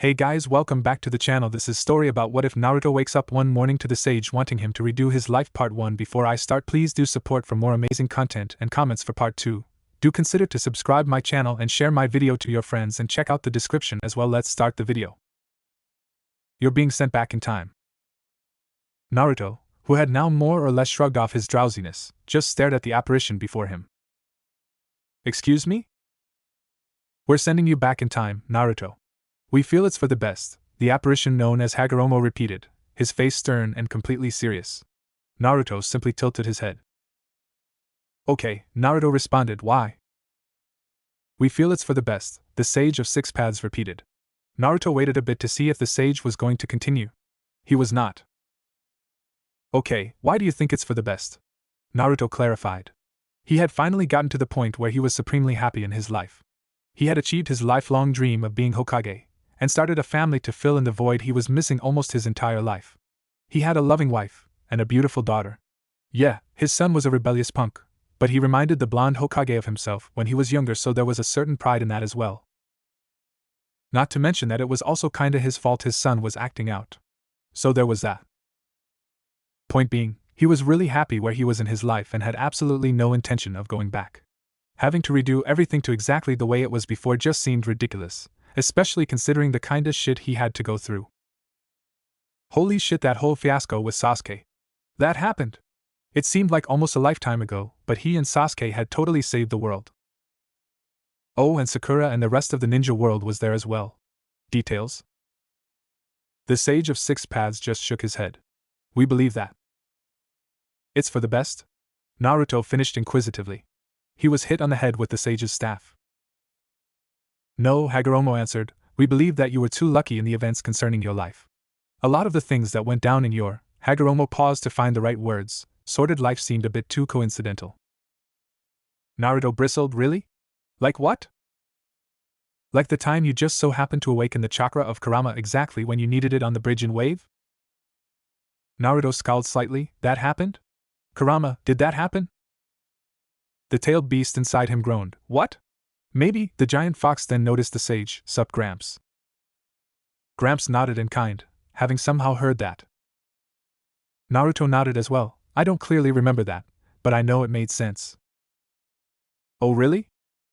Hey guys, welcome back to the channel. This is story about what if Naruto wakes up one morning to the sage wanting him to redo his life. Part 1. Before I start, please do support for more amazing content and comments for part 2. Do consider to subscribe my channel and share my video to your friends and check out the description as well. Let's start the video. You're being sent back in time. Naruto, who had now more or less shrugged off his drowsiness, just stared at the apparition before him. Excuse me? We're sending you back in time, Naruto. We feel it's for the best, the apparition known as Hagoromo repeated, his face stern and completely serious. Naruto simply tilted his head. Okay, Naruto responded, why? We feel it's for the best, the Sage of Six Paths repeated. Naruto waited a bit to see if the sage was going to continue. He was not. Okay, why do you think it's for the best? Naruto clarified. He had finally gotten to the point where he was supremely happy in his life. He had achieved his lifelong dream of being Hokage, and started a family to fill in the void he was missing almost his entire life. He had a loving wife, and a beautiful daughter. Yeah, his son was a rebellious punk, but he reminded the blonde Hokage of himself when he was younger, so there was a certain pride in that as well. Not to mention that it was also kinda his fault his son was acting out. So there was that. Point being, he was really happy where he was in his life and had absolutely no intention of going back. Having to redo everything to exactly the way it was before just seemed ridiculous, especially considering the kinda shit he had to go through. Holy shit, that whole fiasco with Sasuke. That happened! It seemed like almost a lifetime ago, but he and Sasuke had totally saved the world. Oh, and Sakura and the rest of the ninja world was there as well. Details? The Sage of Six Paths just shook his head. We believe that. It's for the best? Naruto finished inquisitively. He was hit on the head with the sage's staff. No, Hagoromo answered, we believe that you were too lucky in the events concerning your life. A lot of the things that went down in your, Hagoromo paused to find the right words, sordid life seemed a bit too coincidental. Naruto bristled, really? Like what? Like the time you just so happened to awaken the chakra of Kurama exactly when you needed it on the bridge in Wave? Naruto scowled slightly. That happened? Kurama, did that happen? The tailed beast inside him groaned. What? Maybe. The giant fox then noticed the sage. Sup, Gramps? Gramps nodded in kind, having somehow heard that. Naruto nodded as well. I don't clearly remember that, but I know it made sense. Oh really?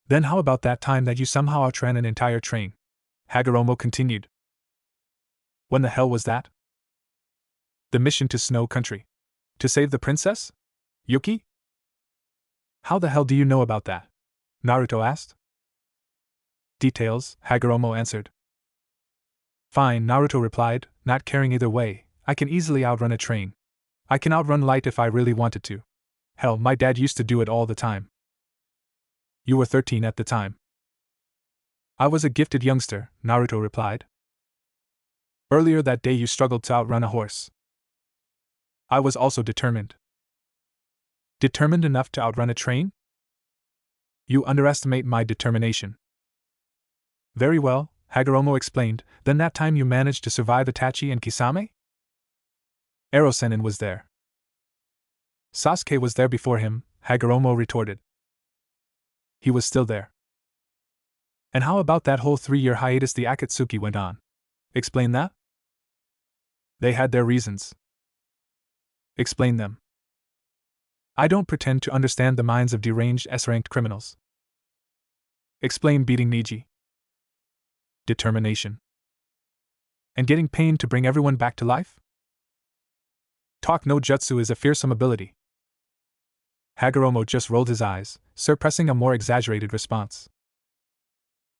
Then how about that time that you somehow outran an entire train? Hagoromo continued. When the hell was that? The mission to Snow Country. To save the princess? Yuki? How the hell do you know about that? Naruto asked. Details, Hagoromo answered. Fine, Naruto replied, not caring either way. I can easily outrun a train. I can outrun light if I really wanted to. Hell, my dad used to do it all the time. You were 13 at the time. I was a gifted youngster, Naruto replied. Earlier that day you struggled to outrun a horse. I was also determined. Determined enough to outrun a train? You underestimate my determination. Very well, Hagoromo explained, then that time you managed to survive Itachi and Kisame? Erosenin was there. Sasuke was there before him, Hagoromo retorted. He was still there. And how about that whole 3-year hiatus the Akatsuki went on? Explain that? They had their reasons. Explain them. I don't pretend to understand the minds of deranged S-ranked criminals. Explain beating Neji. Determination. And getting pain to bring everyone back to life? Talk no jutsu is a fearsome ability. Hagoromo just rolled his eyes, suppressing a more exaggerated response.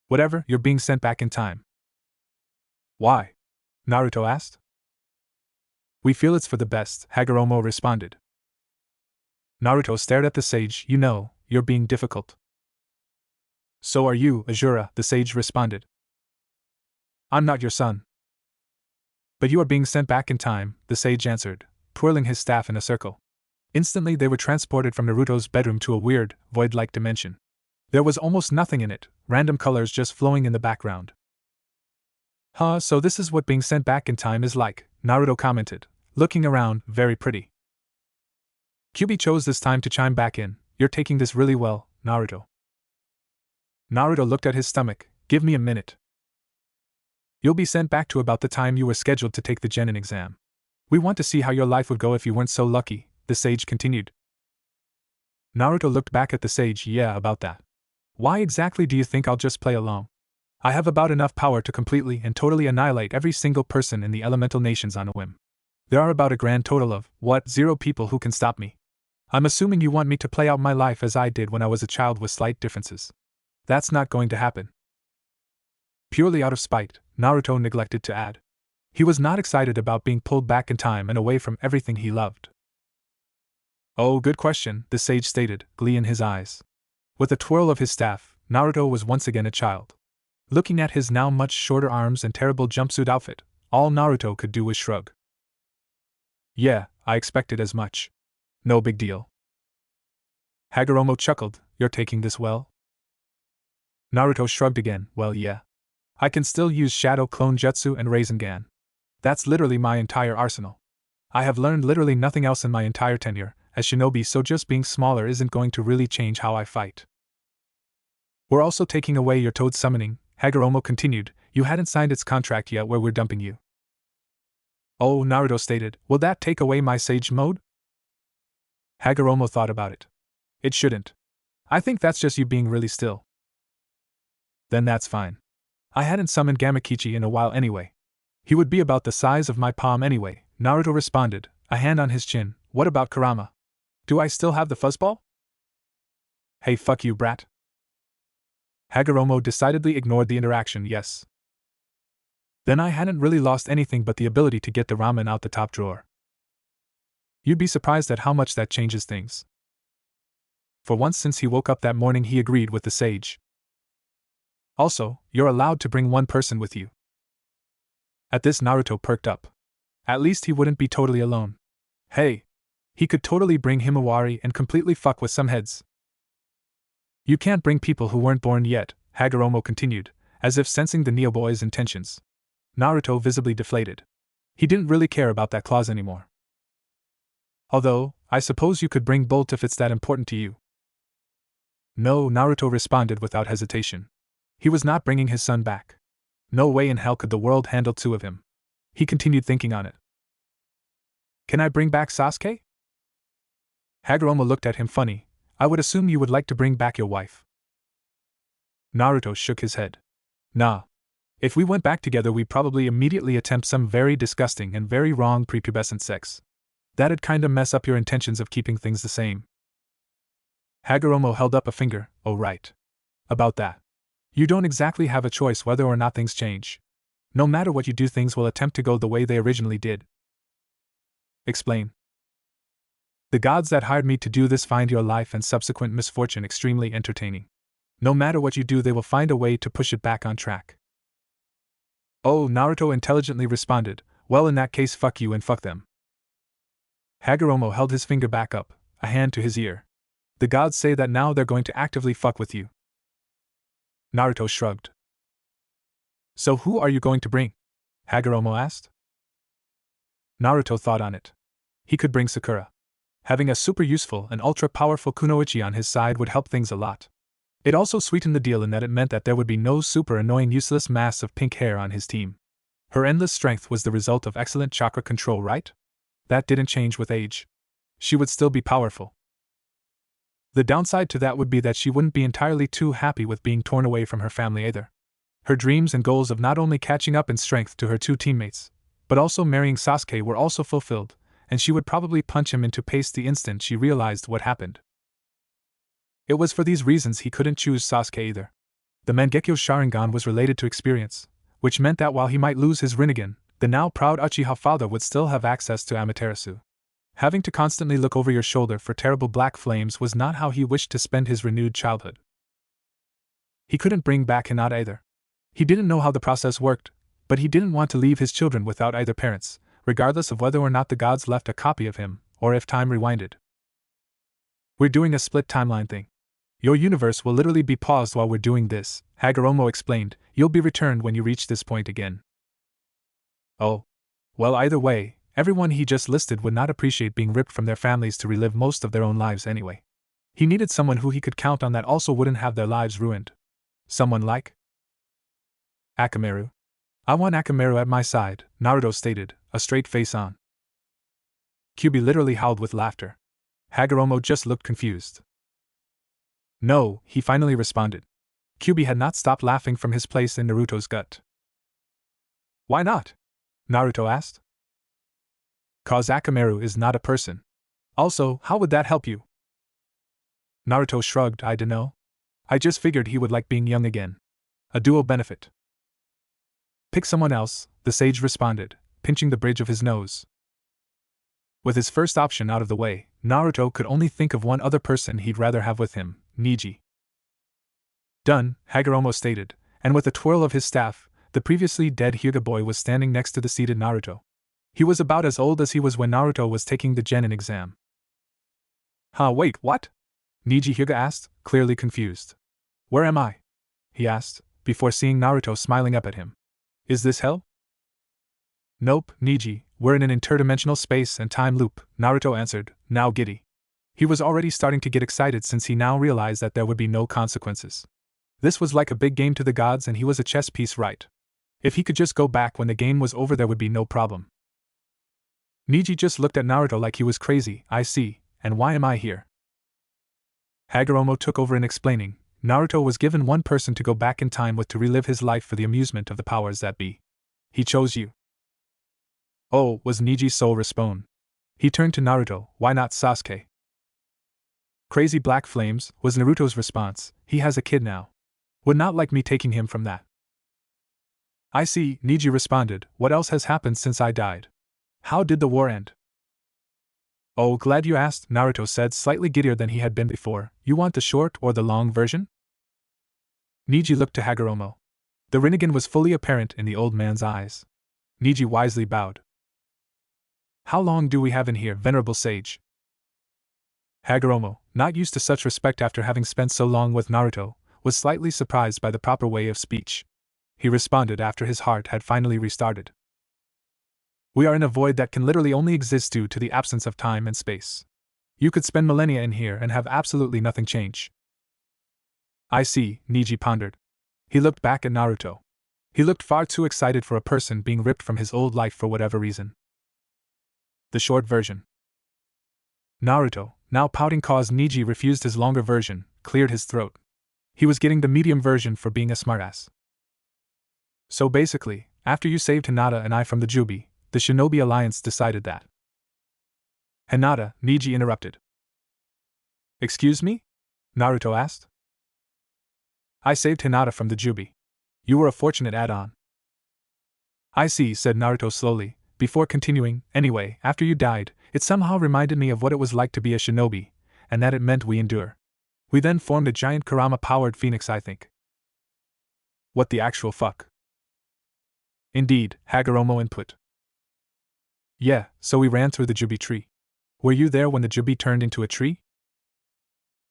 Whatever, you're being sent back in time. Why? Naruto asked. We feel it's for the best, Hagoromo responded. Naruto stared at the sage. You know, you're being difficult. So are you, Azura, the sage responded. I'm not your son. But you are being sent back in time, the sage answered, twirling his staff in a circle. Instantly they were transported from Naruto's bedroom to a weird, void-like dimension. There was almost nothing in it, random colors just flowing in the background. Huh, so this is what being sent back in time is like, Naruto commented, looking around, very pretty. Kyuubi chose this time to chime back in, you're taking this really well, Naruto. Naruto looked at his stomach, give me a minute. You'll be sent back to about the time you were scheduled to take the genin exam. We want to see how your life would go if you weren't so lucky, the sage continued. Naruto looked back at the sage. Yeah, about that. Why exactly do you think I'll just play along? I have about enough power to completely and totally annihilate every single person in the elemental nations on a whim. There are about a grand total of, 0 people who can stop me. I'm assuming you want me to play out my life as I did when I was a child with slight differences. That's not going to happen. Purely out of spite, Naruto neglected to add. He was not excited about being pulled back in time and away from everything he loved. Oh, good question, the sage stated, glee in his eyes. With a twirl of his staff, Naruto was once again a child. Looking at his now much shorter arms and terrible jumpsuit outfit, all Naruto could do was shrug. Yeah, I expected as much. No big deal. Hagoromo chuckled, you're taking this well? Naruto shrugged again, well yeah. I can still use Shadow Clone Jutsu and Rasengan. That's literally my entire arsenal. I have learned literally nothing else in my entire tenure as shinobi, so just being smaller isn't going to really change how I fight. We're also taking away your toad summoning, Hagoromo continued. You hadn't signed its contract yet where we're dumping you. Oh, Naruto stated, will that take away my sage mode? Hagoromo thought about it. It shouldn't. I think that's just you being really still. Then that's fine. I hadn't summoned Gamakichi in a while anyway. He would be about the size of my palm anyway, Naruto responded, a hand on his chin. What about Kurama? Do I still have the fuzzball? Hey, fuck you, brat. Hagoromo decidedly ignored the interaction. Yes. Then I hadn't really lost anything but the ability to get the ramen out the top drawer. You'd be surprised at how much that changes things. For once since he woke up that morning, he agreed with the sage. Also, you're allowed to bring one person with you. At this, Naruto perked up. At least he wouldn't be totally alone. Hey! He could totally bring Himawari and completely fuck with some heads. You can't bring people who weren't born yet, Hagoromo continued, as if sensing the Neoboy's intentions. Naruto visibly deflated. He didn't really care about that clause anymore. Although, I suppose you could bring Bolt if it's that important to you. No, Naruto responded without hesitation. He was not bringing his son back. No way in hell could the world handle 2 of him. He continued thinking on it. Can I bring back Sasuke? Hagoromo looked at him funny. I would assume you would like to bring back your wife. Naruto shook his head. Nah. If we went back together, we'd probably immediately attempt some very disgusting and very wrong prepubescent sex. That'd kinda mess up your intentions of keeping things the same. Hagoromo held up a finger. Oh right. About that. You don't exactly have a choice whether or not things change. No matter what you do, things will attempt to go the way they originally did. Explain. The gods that hired me to do this find your life and subsequent misfortune extremely entertaining. No matter what you do, they will find a way to push it back on track. Oh, Naruto intelligently responded, well in that case fuck you and fuck them. Hagoromo held his finger back up, a hand to his ear. The gods say that now they're going to actively fuck with you. Naruto shrugged. So who are you going to bring? Hagoromo asked. Naruto thought on it. He could bring Sakura. Having a super useful and ultra powerful kunoichi on his side would help things a lot. It also sweetened the deal in that it meant that there would be no super annoying useless mass of pink hair on his team. Her endless strength was the result of excellent chakra control, right? That didn't change with age. She would still be powerful. The downside to that would be that she wouldn't be entirely too happy with being torn away from her family either. Her dreams and goals of not only catching up in strength to her 2 teammates, but also marrying Sasuke were also fulfilled, and she would probably punch him into paste the instant she realized what happened. It was for these reasons he couldn't choose Sasuke either. The Mangekyo Sharingan was related to experience, which meant that while he might lose his Rinnegan, the now proud Uchiha father would still have access to Amaterasu. Having to constantly look over your shoulder for terrible black flames was not how he wished to spend his renewed childhood. He couldn't bring back Hinata either. He didn't know how the process worked, but he didn't want to leave his children without either parents, regardless of whether or not the gods left a copy of him, or if time rewinded. We're doing a split timeline thing. Your universe will literally be paused while we're doing this, Hagoromo explained. You'll be returned when you reach this point again. Oh. Well, either way, everyone he just listed would not appreciate being ripped from their families to relive most of their own lives anyway. He needed someone who he could count on that also wouldn't have their lives ruined. Someone like Akamaru. I want Akamaru at my side, Naruto stated, a straight face on. Kyubi literally howled with laughter. Hagoromo just looked confused. No, he finally responded. Kyubi had not stopped laughing from his place in Naruto's gut. Why not? Naruto asked. 'Cause Akamaru is not a person. Also, how would that help you? Naruto shrugged. I dunno. I just figured he would like being young again. A dual benefit. Pick someone else, the sage responded, pinching the bridge of his nose. With his first option out of the way, Naruto could only think of one other person he'd rather have with him, Neji. Done, Hagoromo stated, and with a twirl of his staff, the previously dead Hyuga boy was standing next to the seated Naruto. He was about as old as he was when Naruto was taking the genin exam. Wait, what? Neji Hyuga asked, clearly confused. Where am I? He asked, before seeing Naruto smiling up at him. Is this hell? Nope, Neji, we're in an interdimensional space and time loop, Naruto answered, now giddy. He was already starting to get excited since he now realized that there would be no consequences. This was like a big game to the gods and he was a chess piece right. If he could just go back when the game was over there would be no problem. Neji just looked at Naruto like he was crazy. I see, and why am I here? Hagoromo took over in explaining. Naruto was given one person to go back in time with to relive his life for the amusement of the powers that be. He chose you. Oh, was Neji's sole response. He turned to Naruto, why not Sasuke? Crazy black flames, was Naruto's response, he has a kid now. Would not like me taking him from that. I see, Neji responded, what else has happened since I died? How did the war end? Oh, glad you asked, Naruto said, slightly giddier than he had been before. You want the short or the long version? Neji looked to Hagoromo. The Rinnegan was fully apparent in the old man's eyes. Neji wisely bowed. How long do we have in here, venerable sage? Hagoromo, not used to such respect after having spent so long with Naruto, was slightly surprised by the proper way of speech. He responded after his heart had finally restarted. We are in a void that can literally only exist due to the absence of time and space. You could spend millennia in here and have absolutely nothing change. I see, Neji pondered. He looked back at Naruto. He looked far too excited for a person being ripped from his old life for whatever reason. The short version. Naruto, now pouting cause Neji refused his longer version, cleared his throat. He was getting the medium version for being a smartass. So basically, after you saved Hinata and I from the Jubi, the Shinobi Alliance decided that. Hinata, Neji interrupted. Excuse me? Naruto asked. I saved Hinata from the Jubi. You were a fortunate add-on. I see, said Naruto slowly, before continuing, anyway, after you died, it somehow reminded me of what it was like to be a shinobi, and that it meant we endure. We then formed a giant Kurama-powered phoenix, I think. What the actual fuck? Indeed, Hagoromo input. Yeah, so we ran through the Jubi tree. Were you there when the Jubi turned into a tree?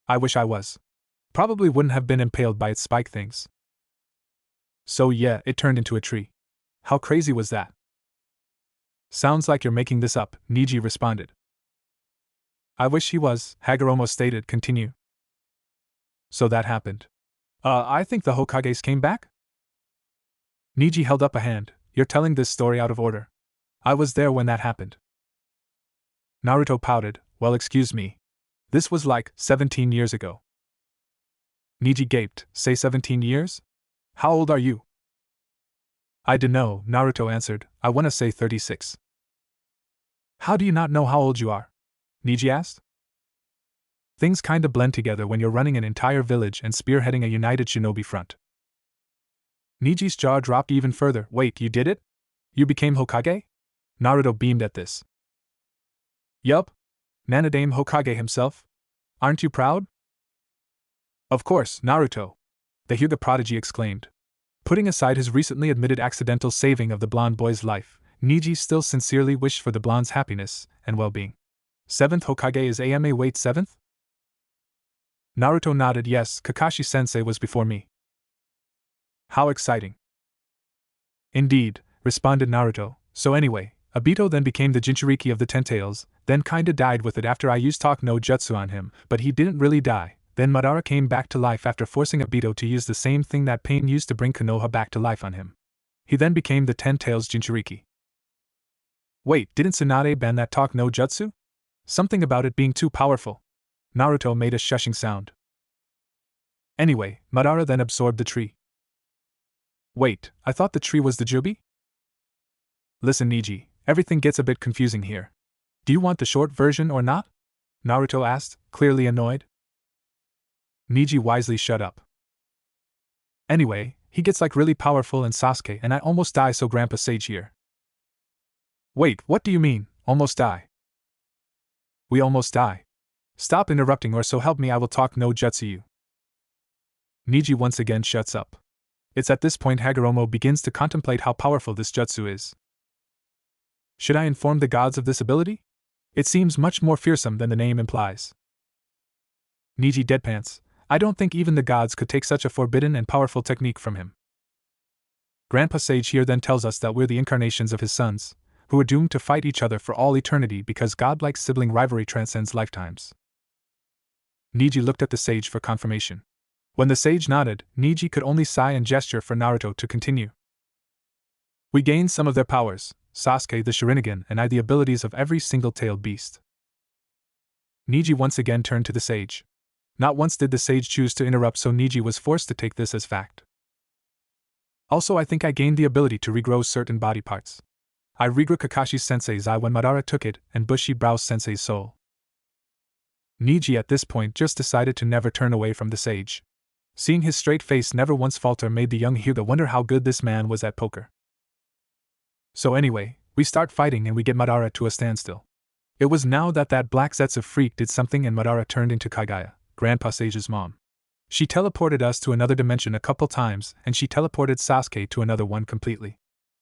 I wish I was. Probably wouldn't have been impaled by its spike things. So yeah, it turned into a tree. How crazy was that? Sounds like you're making this up, Neji responded. I wish he was, Hagoromo stated, continue. So that happened. I think the Hokages came back? Neji held up a hand. You're telling this story out of order. I was there when that happened. Naruto pouted, well, excuse me. This was like 17 years ago. Neji gaped, say 17 years? How old are you? I dunno, Naruto answered, I wanna say 36. How do you not know how old you are? Neji asked. Things kinda blend together when you're running an entire village and spearheading a united shinobi front. Neji's jaw dropped even further. Wait, you did it? You became Hokage? Naruto beamed at this. Yup. Nanadame Hokage himself. Aren't you proud? Of course, Naruto. The Hyuga prodigy exclaimed. Putting aside his recently admitted accidental saving of the blonde boy's life, Neji still sincerely wished for the blonde's happiness and well-being. 7th Hokage is AMA weight 7th? Naruto nodded. Yes, Kakashi-sensei was before me. How exciting. Indeed, responded Naruto. So anyway, Obito then became the Jinchuriki of the Ten Tails, then kinda died with it after I used talk no jutsu on him, but he didn't really die. Then Madara came back to life after forcing Obito to use the same thing that Pain used to bring Konoha back to life on him. He then became the 10 Tails Jinchuriki. Wait, didn't Tsunade ban that talk no jutsu? Something about it being too powerful. Naruto made a shushing sound. Anyway, Madara then absorbed the tree. Wait, I thought the tree was the Jubi? Listen, Neji, everything gets a bit confusing here. Do you want the short version or not? Naruto asked, clearly annoyed. Neji wisely shut up. Anyway, he gets like really powerful and Sasuke and I almost die, so Grandpa Sage here. Wait, what do you mean, almost die? We almost die. Stop interrupting or so help me I will talk no jutsu you. Neji once again shuts up. It's at this point Hagoromo begins to contemplate how powerful this jutsu is. Should I inform the gods of this ability? It seems much more fearsome than the name implies. Neji deadpants, I don't think even the gods could take such a forbidden and powerful technique from him. Grandpa Sage here then tells us that we're the incarnations of his sons, who are doomed to fight each other for all eternity because godlike sibling rivalry transcends lifetimes. Neji looked at the sage for confirmation. When the sage nodded, Neji could only sigh and gesture for Naruto to continue. We gained some of their powers, Sasuke the Sharingan and I the abilities of every single-tailed beast. Neji once again turned to the sage. Not once did the sage choose to interrupt, so Neji was forced to take this as fact. Also, I think I gained the ability to regrow certain body parts. I regrew Kakashi Sensei's eye when Madara took it, and Bushy Brow Sensei's soul. Neji at this point just decided to never turn away from the sage. Seeing his straight face never once falter made the young Hyuga wonder how good this man was at poker. So anyway, we start fighting and we get Madara to a standstill. It was now that black Zetsu freak did something and Madara turned into Kaguya, Grandpa Sage's mom. She teleported us to another dimension a couple times and she teleported Sasuke to another one completely.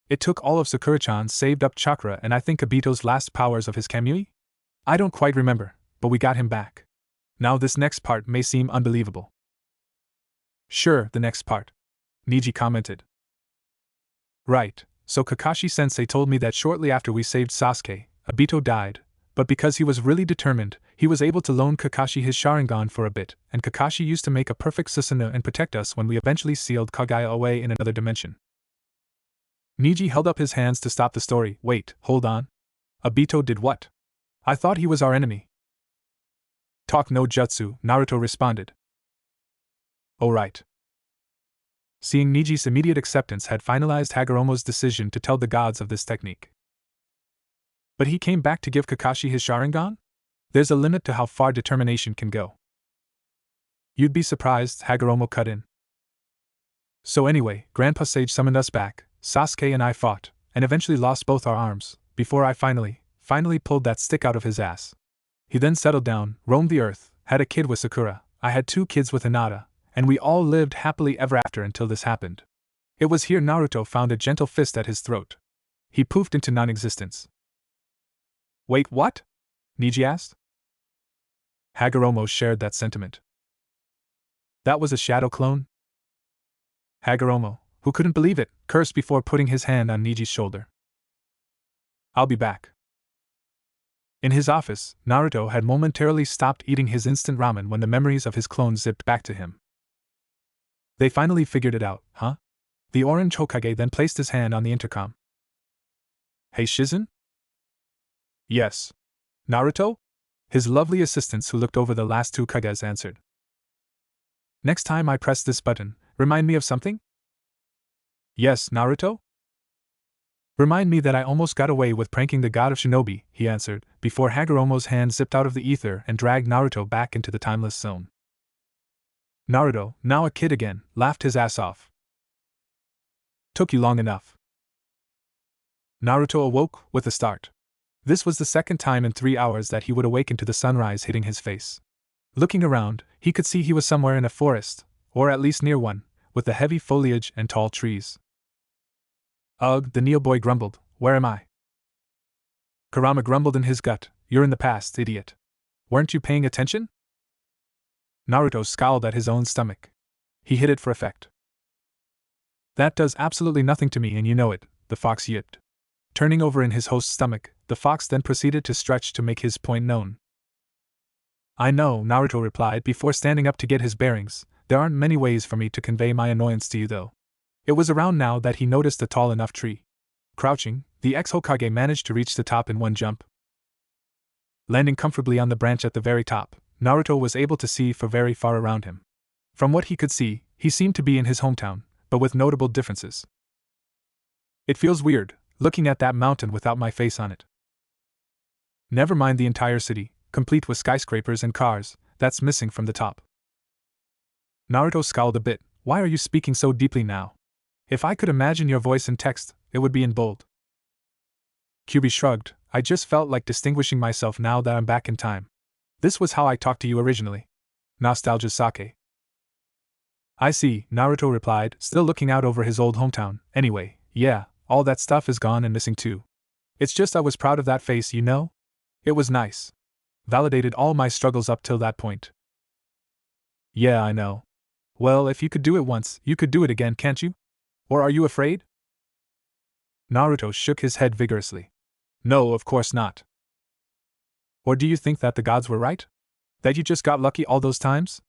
It took all of Sakura-chan's saved up chakra and I think Obito's last powers of his Kamui? I don't quite remember, but we got him back. Now this next part may seem unbelievable. Sure, the next part. Neji commented. Right. So Kakashi-sensei told me that shortly after we saved Sasuke, Obito died, but because he was really determined, he was able to loan Kakashi his Sharingan for a bit, and Kakashi used to make a perfect Susanoo and protect us when we eventually sealed Kaguya away in another dimension. Neji held up his hands to stop the story. Wait, hold on. Obito did what? I thought he was our enemy. Talk no jutsu, Naruto responded. Oh right. Seeing Neji's immediate acceptance had finalized Hagoromo's decision to tell the gods of this technique. But he came back to give Kakashi his Sharingan? There's a limit to how far determination can go. You'd be surprised, Hagoromo cut in. So anyway, Grandpa Sage summoned us back, Sasuke and I fought, and eventually lost both our arms, before I finally pulled that stick out of his ass. He then settled down, roamed the earth, had a kid with Sakura, I had 2 kids with Hinata, and we all lived happily ever after until this happened. It was here Naruto found a gentle fist at his throat. He poofed into non-existence. Wait, what? Neji asked. Hagoromo shared that sentiment. That was a shadow clone? Hagoromo, who couldn't believe it, cursed before putting his hand on Neji's shoulder. I'll be back. In his office, Naruto had momentarily stopped eating his instant ramen when the memories of his clone zipped back to him. They finally figured it out, huh? The orange Hokage then placed his hand on the intercom. Hey Shizen? Yes. Naruto? His lovely assistants who looked over the last 2 Kages answered. Next time I press this button, remind me of something? Yes, Naruto? Remind me that I almost got away with pranking the god of shinobi, he answered, before Hagoromo's hand zipped out of the ether and dragged Naruto back into the timeless zone. Naruto, now a kid again, laughed his ass off. Took you long enough. Naruto awoke, with a start. This was the second time in 3 hours that he would awaken to the sunrise hitting his face. Looking around, he could see he was somewhere in a forest, or at least near one, with the heavy foliage and tall trees. Ugh, the Neo boy grumbled, where am I? Kurama grumbled in his gut, you're in the past, idiot. Weren't you paying attention? Naruto scowled at his own stomach. He hit it for effect. That does absolutely nothing to me and you know it, the fox yipped. Turning over in his host's stomach, the fox then proceeded to stretch to make his point known. I know, Naruto replied before standing up to get his bearings, there aren't many ways for me to convey my annoyance to you though. It was around now that he noticed a tall enough tree. Crouching, the ex-Hokage managed to reach the top in one jump. Landing comfortably on the branch at the very top, Naruto was able to see for very far around him. From what he could see, he seemed to be in his hometown, but with notable differences. It feels weird, looking at that mountain without my face on it. Never mind the entire city, complete with skyscrapers and cars, that's missing from the top. Naruto scowled a bit. Why are you speaking so deeply now? If I could imagine your voice in text, it would be in bold. Kyuubi shrugged. I just felt like distinguishing myself now that I'm back in time. This was how I talked to you originally. Nostalgia sake. I see, Naruto replied, still looking out over his old hometown. Anyway, yeah, all that stuff is gone and missing too. It's just I was proud of that face, you know? It was nice. Validated all my struggles up till that point. Yeah, I know. Well, if you could do it once, you could do it again, can't you? Or are you afraid? Naruto shook his head vigorously. No, of course not. Or do you think that the gods were right? That you just got lucky all those times?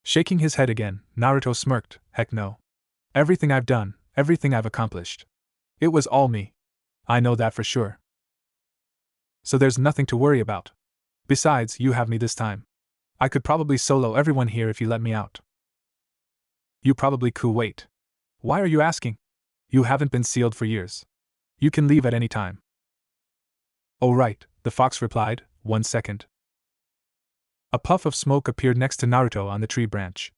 Shaking his head again, Naruto smirked. Heck no. Everything I've done, everything I've accomplished. It was all me. I know that for sure. So there's nothing to worry about. Besides, you have me this time. I could probably solo everyone here if you let me out. You probably could. Wait. Why are you asking? You haven't been sealed for years. You can leave at any time. Oh right, the fox replied. 1 second. A puff of smoke appeared next to Naruto on the tree branch.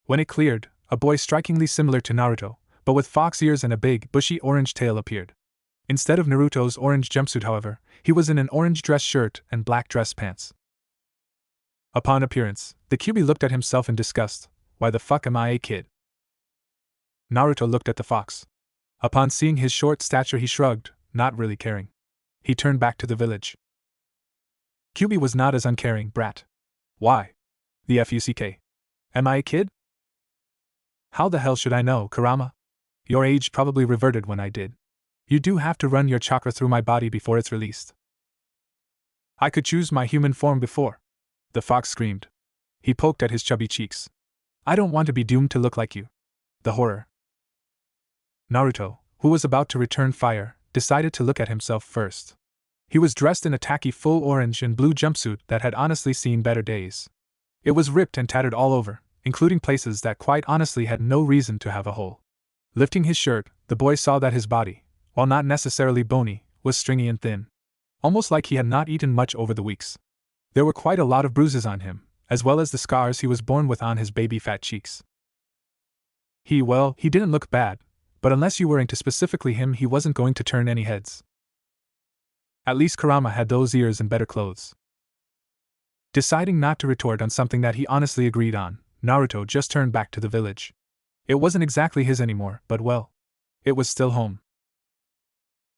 When it cleared, a boy strikingly similar to Naruto, but with fox ears and a big, bushy orange tail appeared. Instead of Naruto's orange jumpsuit, however, he was in an orange dress shirt and black dress pants. Upon appearance, the Kyuubi looked at himself in disgust. Why the fuck am I a kid? Naruto looked at the fox. Upon seeing his short stature, he shrugged, not really caring. He turned back to the village. Kyuubi was not as uncaring. Brat. Why? The fuck? Am I a kid? How the hell should I know, Kurama? Your age probably reverted when I did. You do have to run your chakra through my body before it's released. I could choose my human form before. The fox screamed. He poked at his chubby cheeks. I don't want to be doomed to look like you. The horror. Naruto, who was about to return fire, decided to look at himself first. He was dressed in a tacky full orange and blue jumpsuit that had honestly seen better days. It was ripped and tattered all over, including places that quite honestly had no reason to have a hole. Lifting his shirt, the boy saw that his body, while not necessarily bony, was stringy and thin. Almost like he had not eaten much over the weeks. There were quite a lot of bruises on him, as well as the scars he was born with on his baby fat cheeks. He didn't look bad, but unless you were into specifically him, he wasn't going to turn any heads. At least Kurama had those ears and better clothes. Deciding not to retort on something that he honestly agreed on, Naruto just turned back to the village. It wasn't exactly his anymore, but well, it was still home.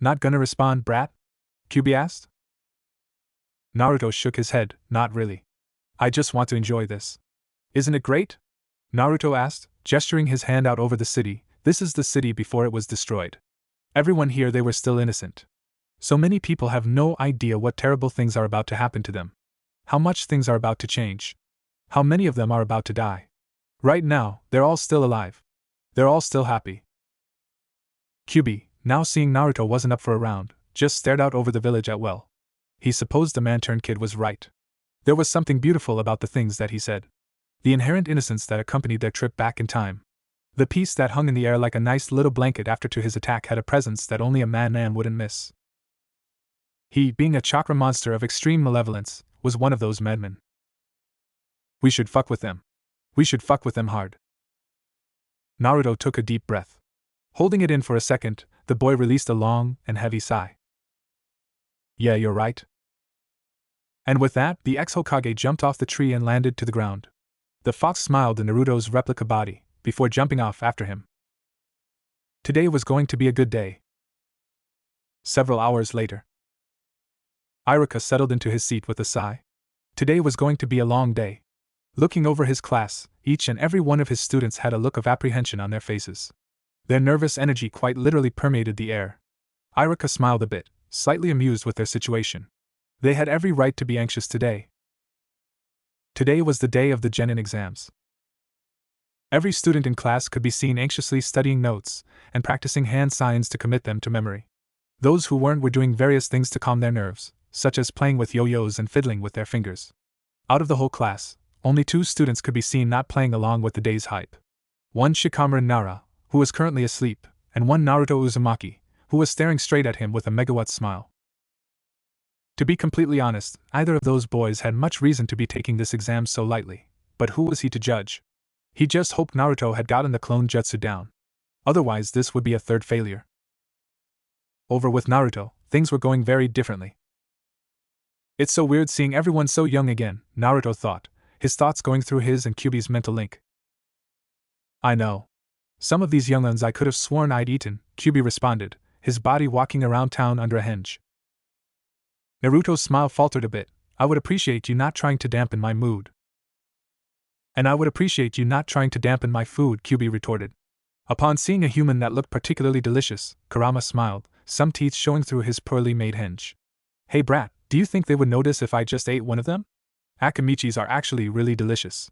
Not gonna respond, brat? Kyuubi asked. Naruto shook his head. Not really. I just want to enjoy this. Isn't it great? Naruto asked, gesturing his hand out over the city. This is the city before it was destroyed. Everyone here, they were still innocent. So many people have no idea what terrible things are about to happen to them. How much things are about to change. How many of them are about to die. Right now, they're all still alive. They're all still happy. Kyuubi, now seeing Naruto wasn't up for a round, just stared out over the village at well. He supposed the man-turned-kid was right. There was something beautiful about the things that he said. The inherent innocence that accompanied their trip back in time. The peace that hung in the air like a nice little blanket after to his attack had a presence that only a man wouldn't miss. He, being a chakra monster of extreme malevolence, was one of those madmen. We should fuck with them. We should fuck with them hard. Naruto took a deep breath. Holding it in for a second, the boy released a long and heavy sigh. Yeah, you're right. And with that, the ex-Hokage jumped off the tree and landed to the ground. The fox smiled in Naruto's replica body, before jumping off after him. Today was going to be a good day. Several hours later. Iruka settled into his seat with a sigh. Today was going to be a long day. Looking over his class, each and every one of his students had a look of apprehension on their faces. Their nervous energy quite literally permeated the air. Iruka smiled a bit, slightly amused with their situation. They had every right to be anxious today. Today was the day of the genin exams. Every student in class could be seen anxiously studying notes and practicing hand signs to commit them to memory. Those who weren't were doing various things to calm their nerves, such as playing with yo-yos and fiddling with their fingers. Out of the whole class, only 2 students could be seen not playing along with the day's hype. One Shikamaru Nara, who was currently asleep, and one Naruto Uzumaki, who was staring straight at him with a megawatt smile. To be completely honest, either of those boys had much reason to be taking this exam so lightly, but who was he to judge? He just hoped Naruto had gotten the clone jutsu down. Otherwise, this would be a third failure. Over with Naruto, things were going very differently. It's so weird seeing everyone so young again, Naruto thought, his thoughts going through his and Kyuubi's mental link. I know. Some of these younguns I could have sworn I'd eaten, Kyuubi responded, his body walking around town under a henge. Naruto's smile faltered a bit. I would appreciate you not trying to dampen my mood. And I would appreciate you not trying to dampen my food, Kyuubi retorted. Upon seeing a human that looked particularly delicious, Kurama smiled, some teeth showing through his poorly made henge. Hey brat, do you think they would notice if I just ate one of them? Akimichis are actually really delicious.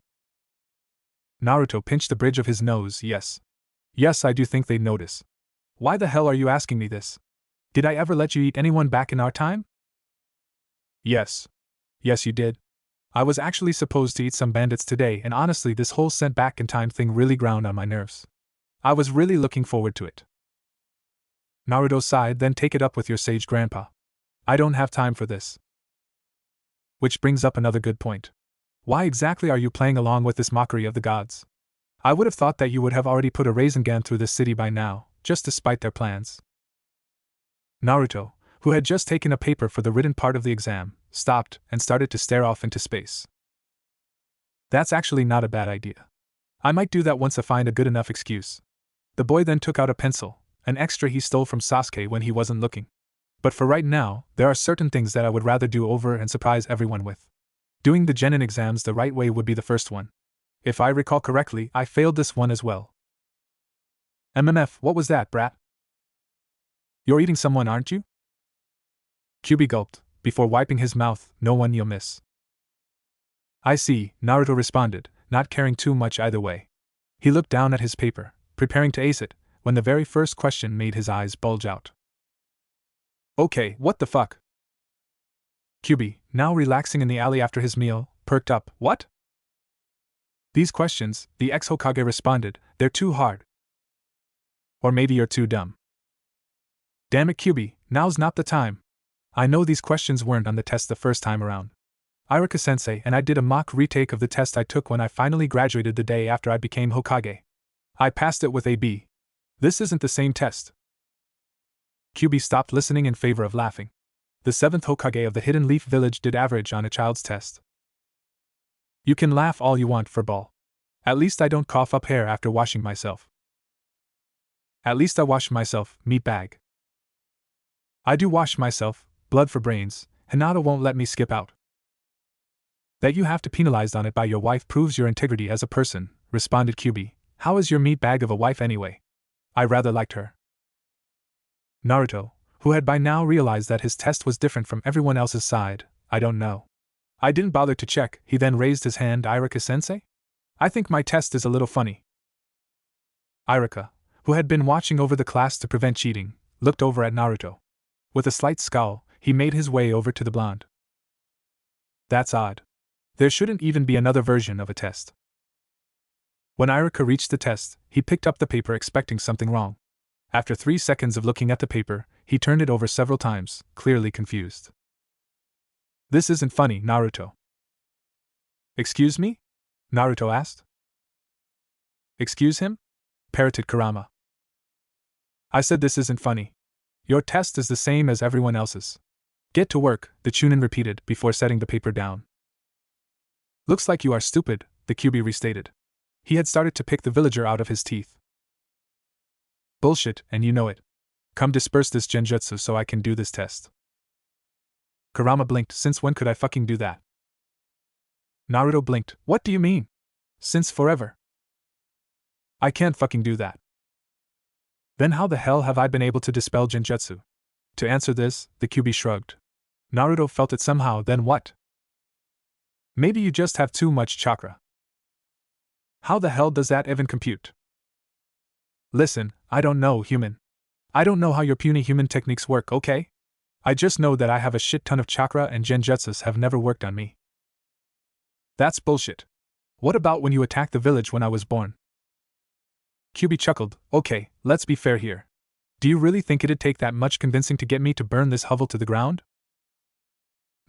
Naruto pinched the bridge of his nose. Yes. Yes, I do think they'd notice. Why the hell are you asking me this? Did I ever let you eat anyone back in our time? Yes. Yes, you did. I was actually supposed to eat some bandits today, and honestly, this whole sent back in time thing really ground on my nerves. I was really looking forward to it. Naruto sighed, then take it up with your sage grandpa. I don't have time for this. Which brings up another good point. Why exactly are you playing along with this mockery of the gods? I would have thought that you would have already put a Rasengan through this city by now, just to spite their plans. Naruto, who had just taken a paper for the written part of the exam, stopped and started to stare off into space. That's actually not a bad idea. I might do that once I find a good enough excuse. The boy then took out a pencil, an extra he stole from Sasuke when he wasn't looking. But for right now, there are certain things that I would rather do over and surprise everyone with. Doing the genin exams the right way would be the first one. If I recall correctly, I failed this one as well. MMF, what was that, brat? You're eating someone, aren't you? Kyuubi gulped, before wiping his mouth. No one you'll miss. I see, Naruto responded, not caring too much either way. He looked down at his paper, preparing to ace it, when the very first question made his eyes bulge out. Okay, what the fuck? Kyuubi, now relaxing in the alley after his meal, perked up. What? These questions, the ex-Hokage responded, they're too hard. Or maybe you're too dumb. Damn it, Kyuubi, now's not the time. I know these questions weren't on the test the first time around. Iruka-sensei and I did a mock retake of the test I took when I finally graduated the day after I became Hokage. I passed it with a B. This isn't the same test. Kyuubi stopped listening in favor of laughing. The 7th Hokage of the Hidden Leaf Village did average on a child's test. You can laugh all you want, furball. At least I don't cough up hair after washing myself. At least I wash myself, meatbag. I do wash myself, blood for brains, Hinata won't let me skip out. That you have to penalized on it by your wife proves your integrity as a person, responded Kyuubi. How is your meatbag of a wife anyway? I rather liked her. Naruto, who had by now realized that his test was different from everyone else's side, I don't know. I didn't bother to check. He then raised his hand. Iruka-sensei? I think my test is a little funny. Iruka, who had been watching over the class to prevent cheating, looked over at Naruto. With a slight scowl, he made his way over to the blonde. That's odd. There shouldn't even be another version of a test. When Iruka reached the test, he picked up the paper expecting something wrong. After 3 seconds of looking at the paper, he turned it over several times, clearly confused. This isn't funny, Naruto. Excuse me? Naruto asked. Excuse him? Parroted Kurama. I said this isn't funny. Your test is the same as everyone else's. Get to work, the Chunin repeated before setting the paper down. Looks like you are stupid, the Kyuubi restated. He had started to pick the villager out of his teeth. Bullshit, and you know it. Come disperse this genjutsu so I can do this test. Kurama blinked. Since when could I fucking do that? Naruto blinked. What do you mean? Since forever. I can't fucking do that. Then how the hell have I been able to dispel genjutsu? To answer this, the Kyuubi shrugged. Naruto felt it somehow. Then what? Maybe you just have too much chakra. How the hell does that even compute? Listen, I don't know, human. I don't know how your puny human techniques work, okay? I just know that I have a shit ton of chakra and genjutsus have never worked on me. That's bullshit. What about when you attacked the village when I was born? Kyubi chuckled. Okay, let's be fair here. Do you really think it'd take that much convincing to get me to burn this hovel to the ground?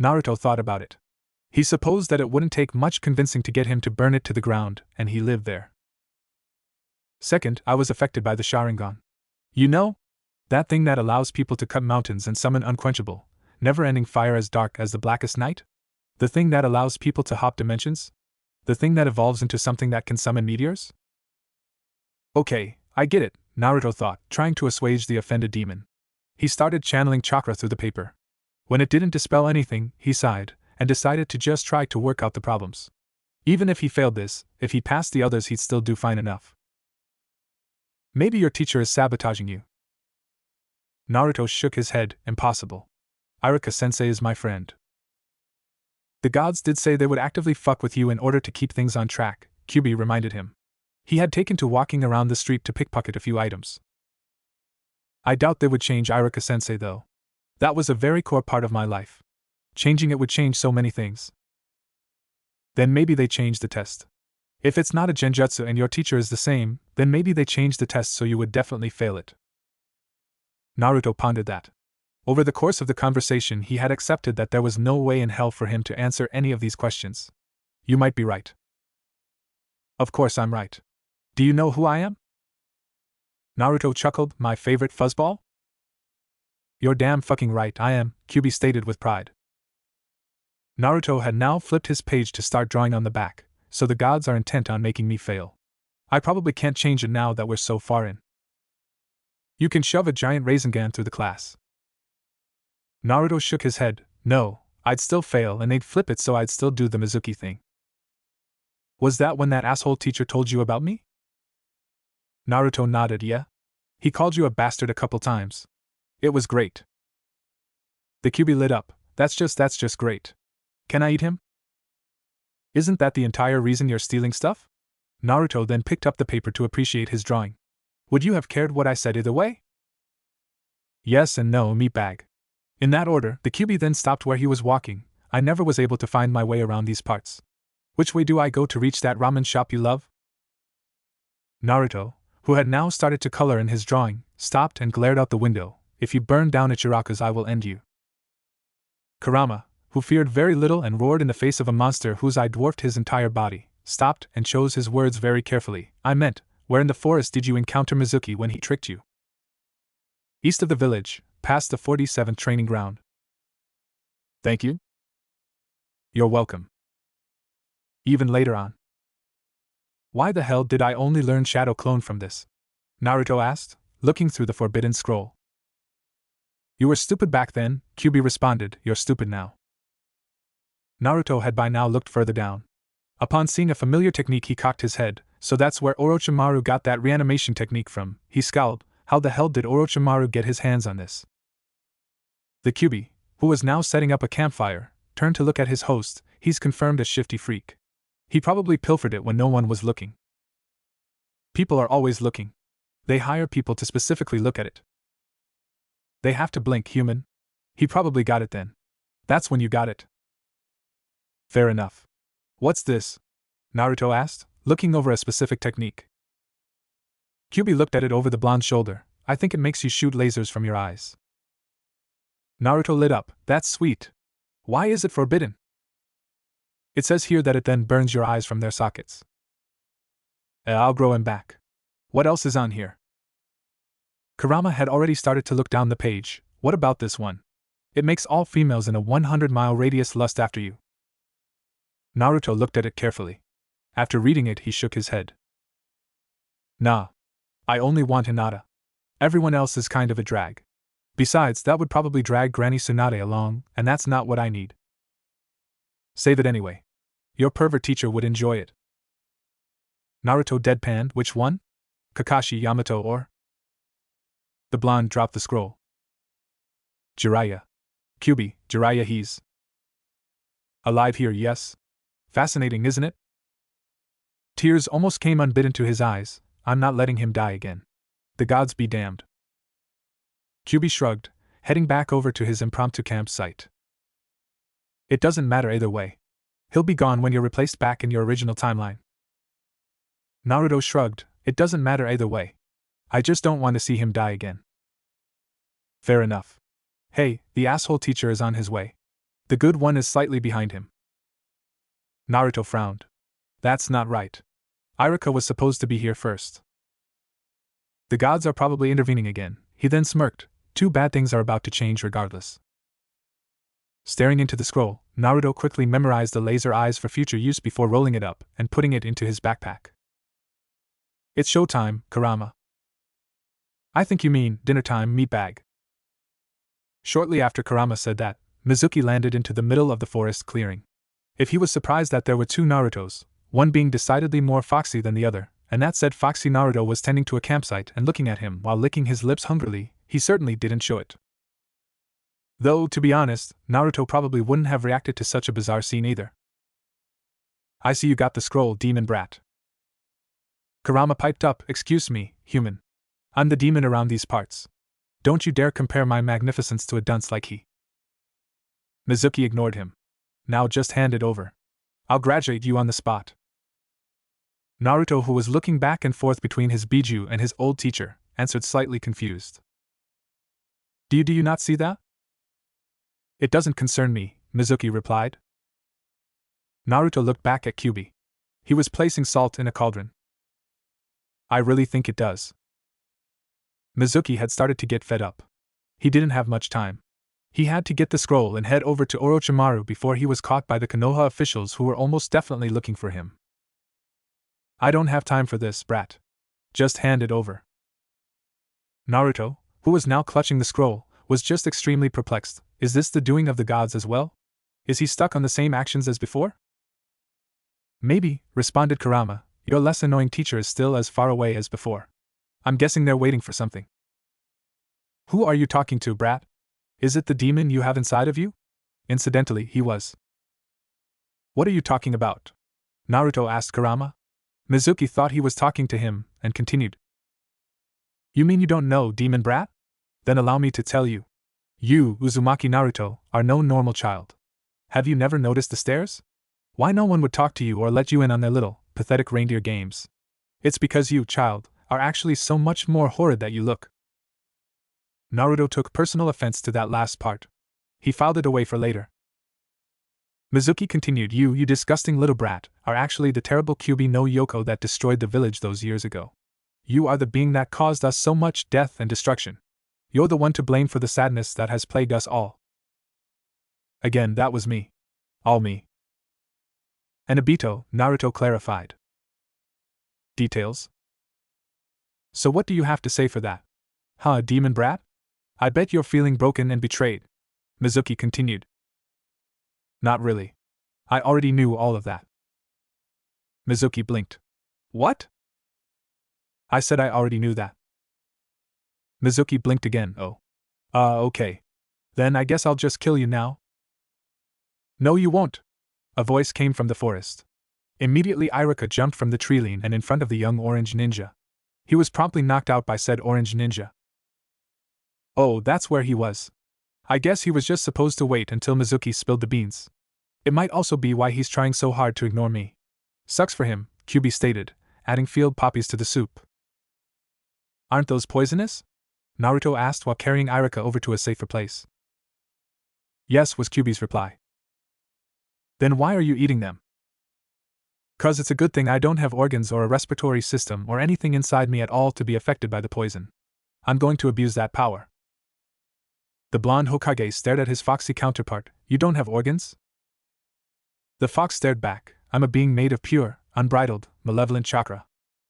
Naruto thought about it. He supposed that it wouldn't take much convincing to get him to burn it to the ground, and he lived there. Second, I was affected by the Sharingan. You know? That thing that allows people to cut mountains and summon unquenchable, never-ending fire as dark as the blackest night? The thing that allows people to hop dimensions? The thing that evolves into something that can summon meteors? Okay, I get it, Naruto thought, trying to assuage the offended demon. He started channeling chakra through the paper. When it didn't dispel anything, he sighed, and decided to just try to work out the problems. Even if he failed this, if he passed the others he'd still do fine enough. Maybe your teacher is sabotaging you. Naruto shook his head. Impossible. Iruka-sensei is my friend. The gods did say they would actively fuck with you in order to keep things on track, Kyubi reminded him. He had taken to walking around the street to pickpocket a few items. I doubt they would change Iruka-sensei though. That was a very core part of my life. Changing it would change so many things. Then maybe they change the test. If it's not a genjutsu and your teacher is the same, then maybe they change the test so you would definitely fail it. Naruto pondered that. Over the course of the conversation he had accepted that there was no way in hell for him to answer any of these questions. You might be right. Of course I'm right. Do you know who I am? Naruto chuckled. My favorite fuzzball? You're damn fucking right I am, Kyubi stated with pride. Naruto had now flipped his page to start drawing on the back, so the gods are intent on making me fail. I probably can't change it now that we're so far in. You can shove a giant Rasengan through the class. Naruto shook his head. No, I'd still fail and they'd flip it so I'd still do the Mizuki thing. Was that when that asshole teacher told you about me? Naruto nodded. Yeah. He called you a bastard a couple times. It was great. The Kyubi lit up. That's just great. Can I eat him? Isn't that the entire reason you're stealing stuff? Naruto then picked up the paper to appreciate his drawing. Would you have cared what I said either way? Yes and no, meatbag. In that order, the Kyubi then stopped where he was walking. I never was able to find my way around these parts. Which way do I go to reach that ramen shop you love? Naruto, who had now started to color in his drawing, stopped and glared out the window. If you burn down Ichiraku's, I will end you. Kurama, who feared very little and roared in the face of a monster whose eye dwarfed his entire body, stopped and chose his words very carefully. I meant, where in the forest did you encounter Mizuki when he tricked you? East of the village, past the 47th training ground. Thank you. You're welcome. Even later on. Why the hell did I only learn Shadow Clone from this? Naruto asked, looking through the forbidden scroll. You were stupid back then, Kyubi responded. You're stupid now. Naruto had by now looked further down. Upon seeing a familiar technique he cocked his head. So that's where Orochimaru got that reanimation technique from. He scowled. How the hell did Orochimaru get his hands on this? The Kyubi, who was now setting up a campfire, turned to look at his host. He's confirmed a shifty freak. He probably pilfered it when no one was looking. People are always looking. They hire people to specifically look at it. They have to blink, human. He probably got it then. That's when you got it. Fair enough. What's this? Naruto asked, looking over a specific technique. Kyubi looked at it over the blonde shoulder. I think it makes you shoot lasers from your eyes. Naruto lit up. That's sweet. Why is it forbidden? It says here that it then burns your eyes from their sockets. I'll grow him back. What else is on here? Kurama had already started to look down the page. What about this one? It makes all females in a 100-mile radius lust after you. Naruto looked at it carefully. After reading it, he shook his head. Nah. I only want Hinata. Everyone else is kind of a drag. Besides, that would probably drag Granny Tsunade along, and that's not what I need. Save it anyway. Your pervert teacher would enjoy it. Naruto deadpanned. Which one? Kakashi, Yamato, or? The blonde dropped the scroll. Jiraiya. Kyubi, Jiraiya, he's alive here, yes? Fascinating, isn't it? Tears almost came unbidden to his eyes. I'm not letting him die again. The gods be damned. Kyubi shrugged, heading back over to his impromptu campsite. It doesn't matter either way. He'll be gone when you're replaced back in your original timeline. Naruto shrugged. It doesn't matter either way. I just don't want to see him die again. Fair enough. Hey, the asshole teacher is on his way. The good one is slightly behind him. Naruto frowned. That's not right. Iruka was supposed to be here first. The gods are probably intervening again, he then smirked. Two bad things are about to change regardless. Staring into the scroll, Naruto quickly memorized the laser eyes for future use before rolling it up and putting it into his backpack. It's showtime, Kurama. I think you mean dinner time, meatbag. Shortly after Kurama said that, Mizuki landed into the middle of the forest clearing. If he was surprised that there were two Narutos, one being decidedly more foxy than the other, and that said foxy Naruto was tending to a campsite and looking at him while licking his lips hungrily, he certainly didn't show it. Though, to be honest, Naruto probably wouldn't have reacted to such a bizarre scene either. I see you got the scroll, demon brat. Kurama piped up, excuse me, human. I'm the demon around these parts. Don't you dare compare my magnificence to a dunce like he. Mizuki ignored him. Now just hand it over. I'll graduate you on the spot. Naruto, who was looking back and forth between his Biju and his old teacher, answered slightly confused. Do you not see that? It doesn't concern me, Mizuki replied. Naruto looked back at Kyubi. He was placing salt in a cauldron. I really think it does. Mizuki had started to get fed up. He didn't have much time. He had to get the scroll and head over to Orochimaru before he was caught by the Konoha officials who were almost definitely looking for him. I don't have time for this, brat. Just hand it over. Naruto, who was now clutching the scroll, was just extremely perplexed. Is this the doing of the gods as well? Is he stuck on the same actions as before? Maybe, responded Kurama. Your less annoying teacher is still as far away as before. I'm guessing they're waiting for something. Who are you talking to, brat? Is it the demon you have inside of you? Incidentally, he was. What are you talking about? Naruto asked Kurama. Mizuki thought he was talking to him, and continued. You mean you don't know, demon brat? Then allow me to tell you. You, Uzumaki Naruto, are no normal child. Have you never noticed the stairs? Why no one would talk to you or let you in on their little, pathetic reindeer games? It's because you, child, are actually so much more horrid that you look. Naruto took personal offense to that last part. He filed it away for later. Mizuki continued, You disgusting little brat, are actually the terrible Kyubi no Yoko that destroyed the village those years ago. You are the being that caused us so much death and destruction. You're the one to blame for the sadness that has plagued us all. Again, that was me. All me. And Obito, Naruto clarified. Details? So what do you have to say for that? Huh, demon brat? I bet you're feeling broken and betrayed. Mizuki continued. Not really. I already knew all of that. Mizuki blinked. What? I said I already knew that. Mizuki blinked again. Oh. Okay. Then I guess I'll just kill you now. No, you won't. A voice came from the forest. Immediately Iruka jumped from the tree and in front of the young orange ninja. He was promptly knocked out by said orange ninja. Oh, that's where he was. I guess he was just supposed to wait until Mizuki spilled the beans. It might also be why he's trying so hard to ignore me. Sucks for him, Kyubi stated, adding field poppies to the soup. Aren't those poisonous? Naruto asked while carrying Iruka over to a safer place. Yes, was Kyubi's reply. Then why are you eating them? 'Cause it's a good thing I don't have organs or a respiratory system or anything inside me at all to be affected by the poison. I'm going to abuse that power. The blonde Hokage stared at his foxy counterpart. You don't have organs? The fox stared back. I'm a being made of pure, unbridled, malevolent chakra.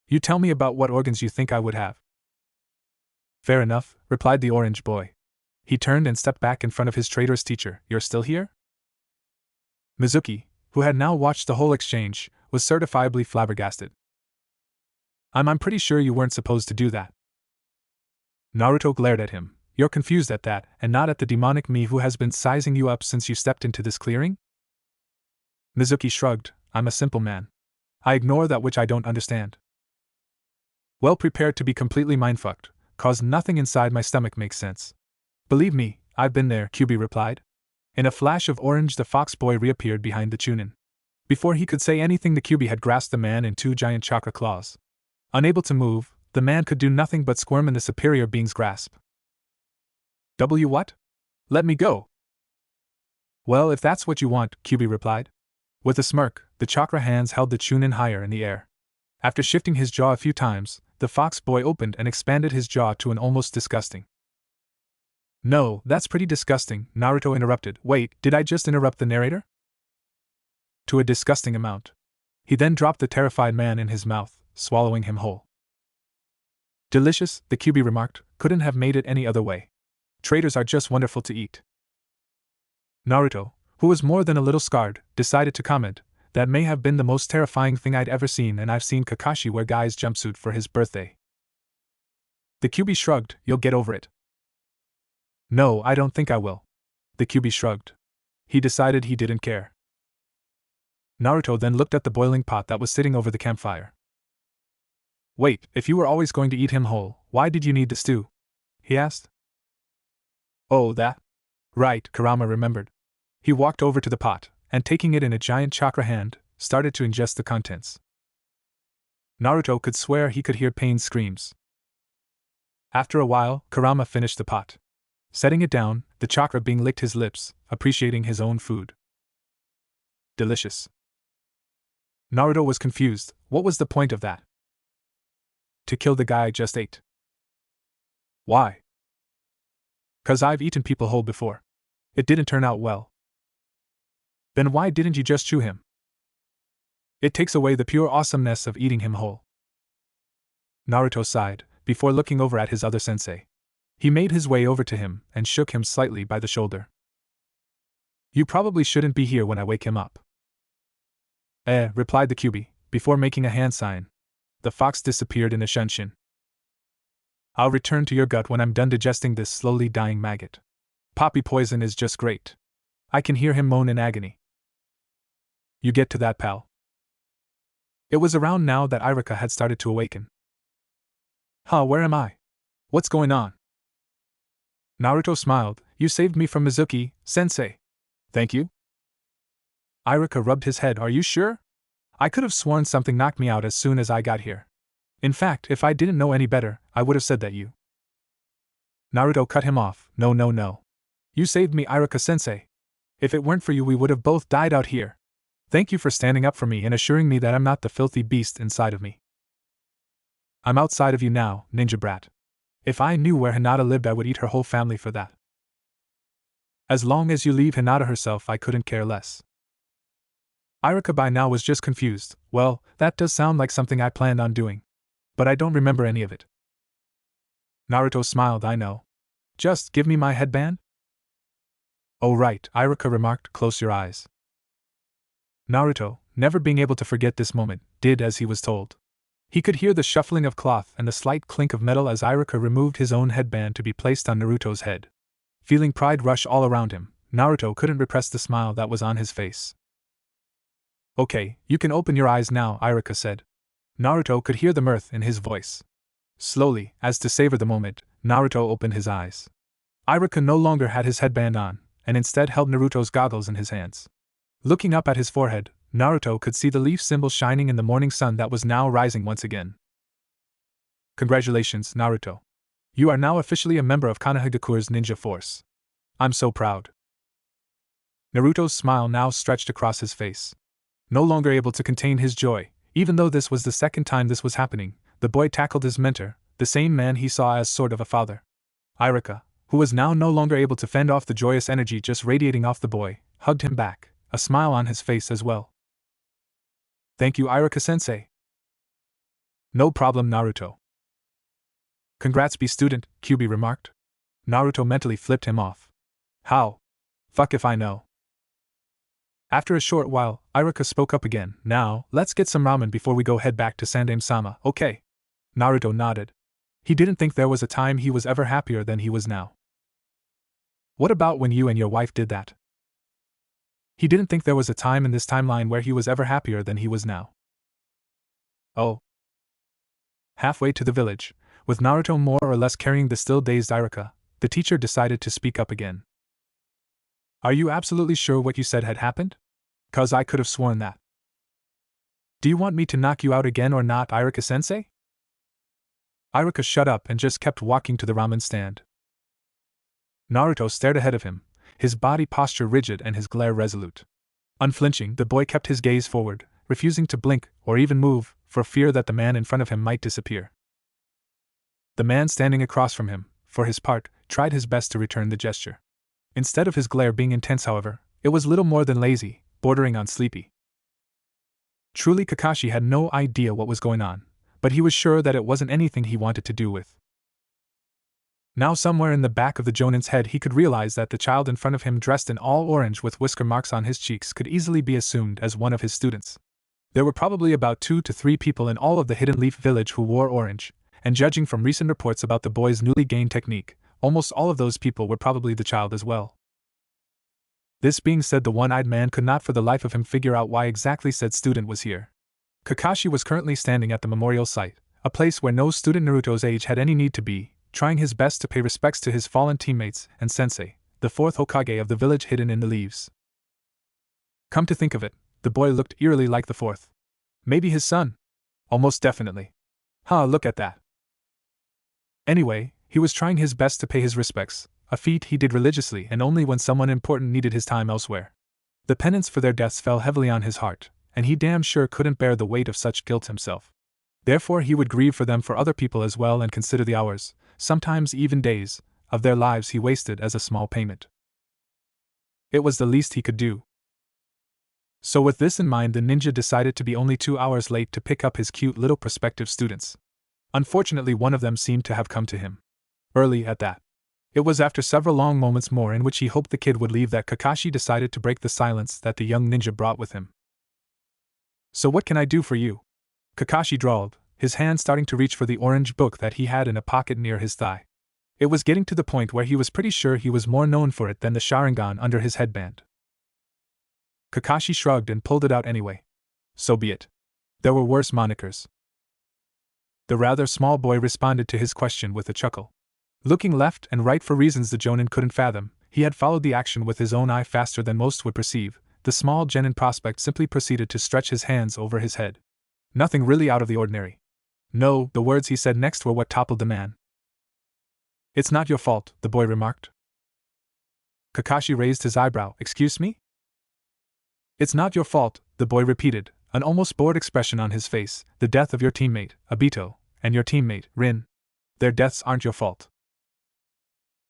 You tell me about what organs you think I would have. Fair enough, replied the orange boy. He turned and stepped back in front of his traitorous teacher. You're still here? Mizuki, who had now watched the whole exchange, was certifiably flabbergasted. I'm pretty sure you weren't supposed to do that. Naruto glared at him. You're confused at that, and not at the demonic me who has been sizing you up since you stepped into this clearing? Mizuki shrugged. I'm a simple man. I ignore that which I don't understand. Well prepared to be completely mindfucked, cause nothing inside my stomach makes sense. Believe me, I've been there, Kyubi replied. In a flash of orange, the fox boy reappeared behind the chunin. Before he could say anything, the Kyubi had grasped the man in two giant chakra claws. Unable to move, the man could do nothing but squirm in the superior being's grasp. What? Let me go. Well, if that's what you want, Kyubi replied. With a smirk, the chakra hands held the chunin higher in the air. After shifting his jaw a few times, the fox boy opened and expanded his jaw to an almost disgusting. No, that's pretty disgusting, Naruto interrupted. Wait, did I just interrupt the narrator? To a disgusting amount. He then dropped the terrified man in his mouth, swallowing him whole. Delicious, the Kyubi remarked, couldn't have made it any other way. Traitors are just wonderful to eat. Naruto, who was more than a little scarred, decided to comment, that may have been the most terrifying thing I'd ever seen, and I've seen Kakashi wear Guy's jumpsuit for his birthday. The Kyubi shrugged, you'll get over it. No, I don't think I will. The Kyubi shrugged. He decided he didn't care. Naruto then looked at the boiling pot that was sitting over the campfire. Wait, if you were always going to eat him whole, why did you need the stew? He asked. Oh, that? Right, Kurama remembered. He walked over to the pot, and taking it in a giant chakra hand, started to ingest the contents. Naruto could swear he could hear pained screams. After a while, Kurama finished the pot. Setting it down, the chakra being licked his lips, appreciating his own food. Delicious. Naruto was confused. What was the point of that? To kill the guy I just ate. Why? 'Cause I've eaten people whole before. It didn't turn out well. Then why didn't you just chew him? It takes away the pure awesomeness of eating him whole. Naruto sighed, before looking over at his other sensei. He made his way over to him and shook him slightly by the shoulder. You probably shouldn't be here when I wake him up. Replied the Kyubi, before making a hand sign. The fox disappeared in a shunshin. I'll return to your gut when I'm done digesting this slowly dying maggot. Poppy poison is just great. I can hear him moan in agony. You get to that, pal. It was around now that Iruka had started to awaken. Where am I? What's going on? Naruto smiled. You saved me from Mizuki, sensei. Thank you. Iruka rubbed his head. Are you sure? I could have sworn something knocked me out as soon as I got here. In fact, if I didn't know any better, I would have said that you. Naruto cut him off. No. You saved me, Iruka-sensei. If it weren't for you, we would have both died out here. Thank you for standing up for me and assuring me that I'm not the filthy beast inside of me. I'm outside of you now, ninja brat. If I knew where Hinata lived, I would eat her whole family for that. As long as you leave Hinata herself, I couldn't care less. Iruka by now was just confused. Well, that does sound like something I planned on doing. But I don't remember any of it. Naruto smiled. I know. Just give me my headband? Oh right, Iruka remarked. Close your eyes. Naruto, never being able to forget this moment, did as he was told. He could hear the shuffling of cloth and the slight clink of metal as Iruka removed his own headband to be placed on Naruto's head. Feeling pride rush all around him, Naruto couldn't repress the smile that was on his face. Okay, you can open your eyes now, Iruka said. Naruto could hear the mirth in his voice. Slowly, as to savor the moment, Naruto opened his eyes. Iruka no longer had his headband on, and instead held Naruto's goggles in his hands. Looking up at his forehead, Naruto could see the leaf symbol shining in the morning sun that was now rising once again. Congratulations, Naruto. You are now officially a member of Konohagakure's ninja force. I'm so proud. Naruto's smile now stretched across his face. No longer able to contain his joy, even though this was the second time this was happening, the boy tackled his mentor, the same man he saw as sort of a father. Iruka, who was now no longer able to fend off the joyous energy just radiating off the boy, hugged him back, a smile on his face as well. Thank you, Iruka-sensei. No problem, Naruto. Congrats, B-student, Kyubi remarked. Naruto mentally flipped him off. How? Fuck if I know. After a short while, Iruka spoke up again. Now, let's get some ramen before we go head back to Sandaime-sama, okay? Naruto nodded. He didn't think there was a time he was ever happier than he was now. What about when you and your wife did that? He didn't think there was a time in this timeline where he was ever happier than he was now. Oh. Halfway to the village, with Naruto more or less carrying the still dazed Iruka, the teacher decided to speak up again. Are you absolutely sure what you said had happened? 'Cause I could have sworn that. Do you want me to knock you out again or not, Iruka-sensei? Iruka shut up and just kept walking to the ramen stand. Naruto stared ahead of him, his body posture rigid and his glare resolute. Unflinching, the boy kept his gaze forward, refusing to blink or even move, for fear that the man in front of him might disappear. The man standing across from him, for his part, tried his best to return the gesture. Instead of his glare being intense, however, it was little more than lazy, bordering on sleepy. Truly, Kakashi had no idea what was going on, but he was sure that it wasn't anything he wanted to do with. Now somewhere in the back of the Jonin's head he could realize that the child in front of him dressed in all orange with whisker marks on his cheeks could easily be assumed as one of his students. There were probably about 2 to 3 people in all of the Hidden Leaf village who wore orange, and judging from recent reports about the boy's newly gained technique, almost all of those people were probably the child as well. This being said, the one-eyed man could not for the life of him figure out why exactly said student was here. Kakashi was currently standing at the memorial site, a place where no student Naruto's age had any need to be, trying his best to pay respects to his fallen teammates and sensei, the 4th Hokage of the village hidden in the leaves. Come to think of it, the boy looked eerily like the 4th. Maybe his son? Almost definitely. Look at that. Anyway, he was trying his best to pay his respects, a feat he did religiously and only when someone important needed his time elsewhere. The penance for their deaths fell heavily on his heart, and he damn sure couldn't bear the weight of such guilt himself. Therefore he would grieve for them for other people as well and consider the hours, sometimes even days, of their lives he wasted as a small payment. It was the least he could do. So with this in mind, the ninja decided to be only 2 hours late to pick up his cute little prospective students. Unfortunately, one of them seemed to have come to him early at that. It was after several long moments more in which he hoped the kid would leave that Kakashi decided to break the silence that the young ninja brought with him. So what can I do for you? Kakashi drawled, his hand starting to reach for the orange book that he had in a pocket near his thigh. It was getting to the point where he was pretty sure he was more known for it than the Sharingan under his headband. Kakashi shrugged and pulled it out anyway. So be it. There were worse monikers. The rather small boy responded to his question with a chuckle. Looking left and right for reasons the Jonin couldn't fathom, he had followed the action with his own eye faster than most would perceive. The small genin prospect simply proceeded to stretch his hands over his head. Nothing really out of the ordinary. No, the words he said next were what toppled the man. It's not your fault, the boy remarked. Kakashi raised his eyebrow. Excuse me? It's not your fault, the boy repeated, an almost bored expression on his face. The death of your teammate, Obito, and your teammate, Rin. Their deaths aren't your fault.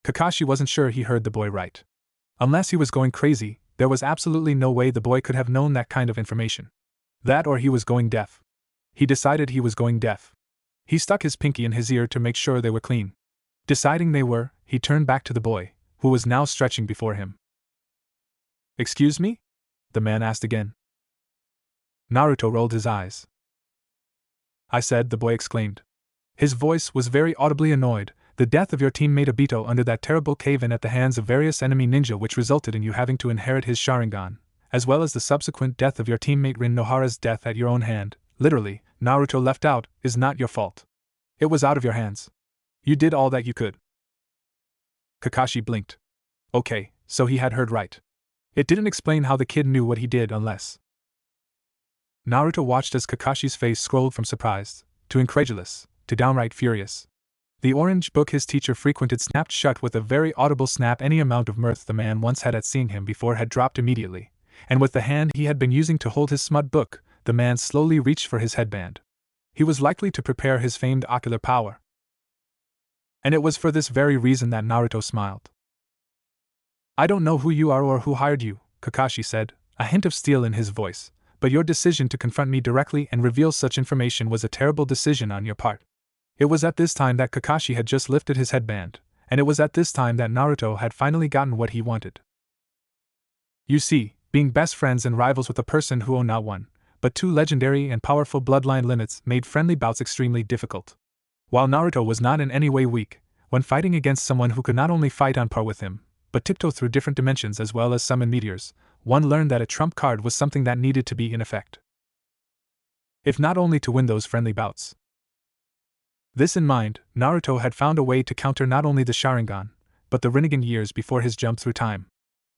Kakashi wasn't sure he heard the boy right. Unless he was going crazy, there was absolutely no way the boy could have known that kind of information. That or he was going deaf. He decided he was going deaf. He stuck his pinky in his ear to make sure they were clean. Deciding they were, he turned back to the boy, who was now stretching before him. Excuse me? The man asked again. Naruto rolled his eyes. I said, the boy exclaimed. His voice was very audibly annoyed. The death of your teammate Obito under that terrible cave-in at the hands of various enemy ninja, which resulted in you having to inherit his Sharingan, as well as the subsequent death of your teammate Rin Nohara's death at your own hand, literally, Naruto left out, is not your fault. It was out of your hands. You did all that you could. Kakashi blinked. Okay, so he had heard right. It didn't explain how the kid knew what he did unless. Naruto watched as Kakashi's face scrolled from surprised, to incredulous, to downright furious. The orange book his teacher frequented snapped shut with a very audible snap. Any amount of mirth the man once had at seeing him before had dropped immediately, and with the hand he had been using to hold his smut book, the man slowly reached for his headband. He was likely to prepare his famed ocular power. And it was for this very reason that Naruto smiled. I don't know who you are or who hired you, Kakashi said, a hint of steel in his voice, but your decision to confront me directly and reveal such information was a terrible decision on your part. It was at this time that Kakashi had just lifted his headband, and it was at this time that Naruto had finally gotten what he wanted. You see, being best friends and rivals with a person who owned not one, but 2 legendary and powerful bloodline limits made friendly bouts extremely difficult. While Naruto was not in any way weak, when fighting against someone who could not only fight on par with him, but tiptoe through different dimensions as well as summon meteors, one learned that a trump card was something that needed to be in effect. if not only to win those friendly bouts. This in mind, Naruto had found a way to counter not only the Sharingan, but the Rinnegan years before his jump through time.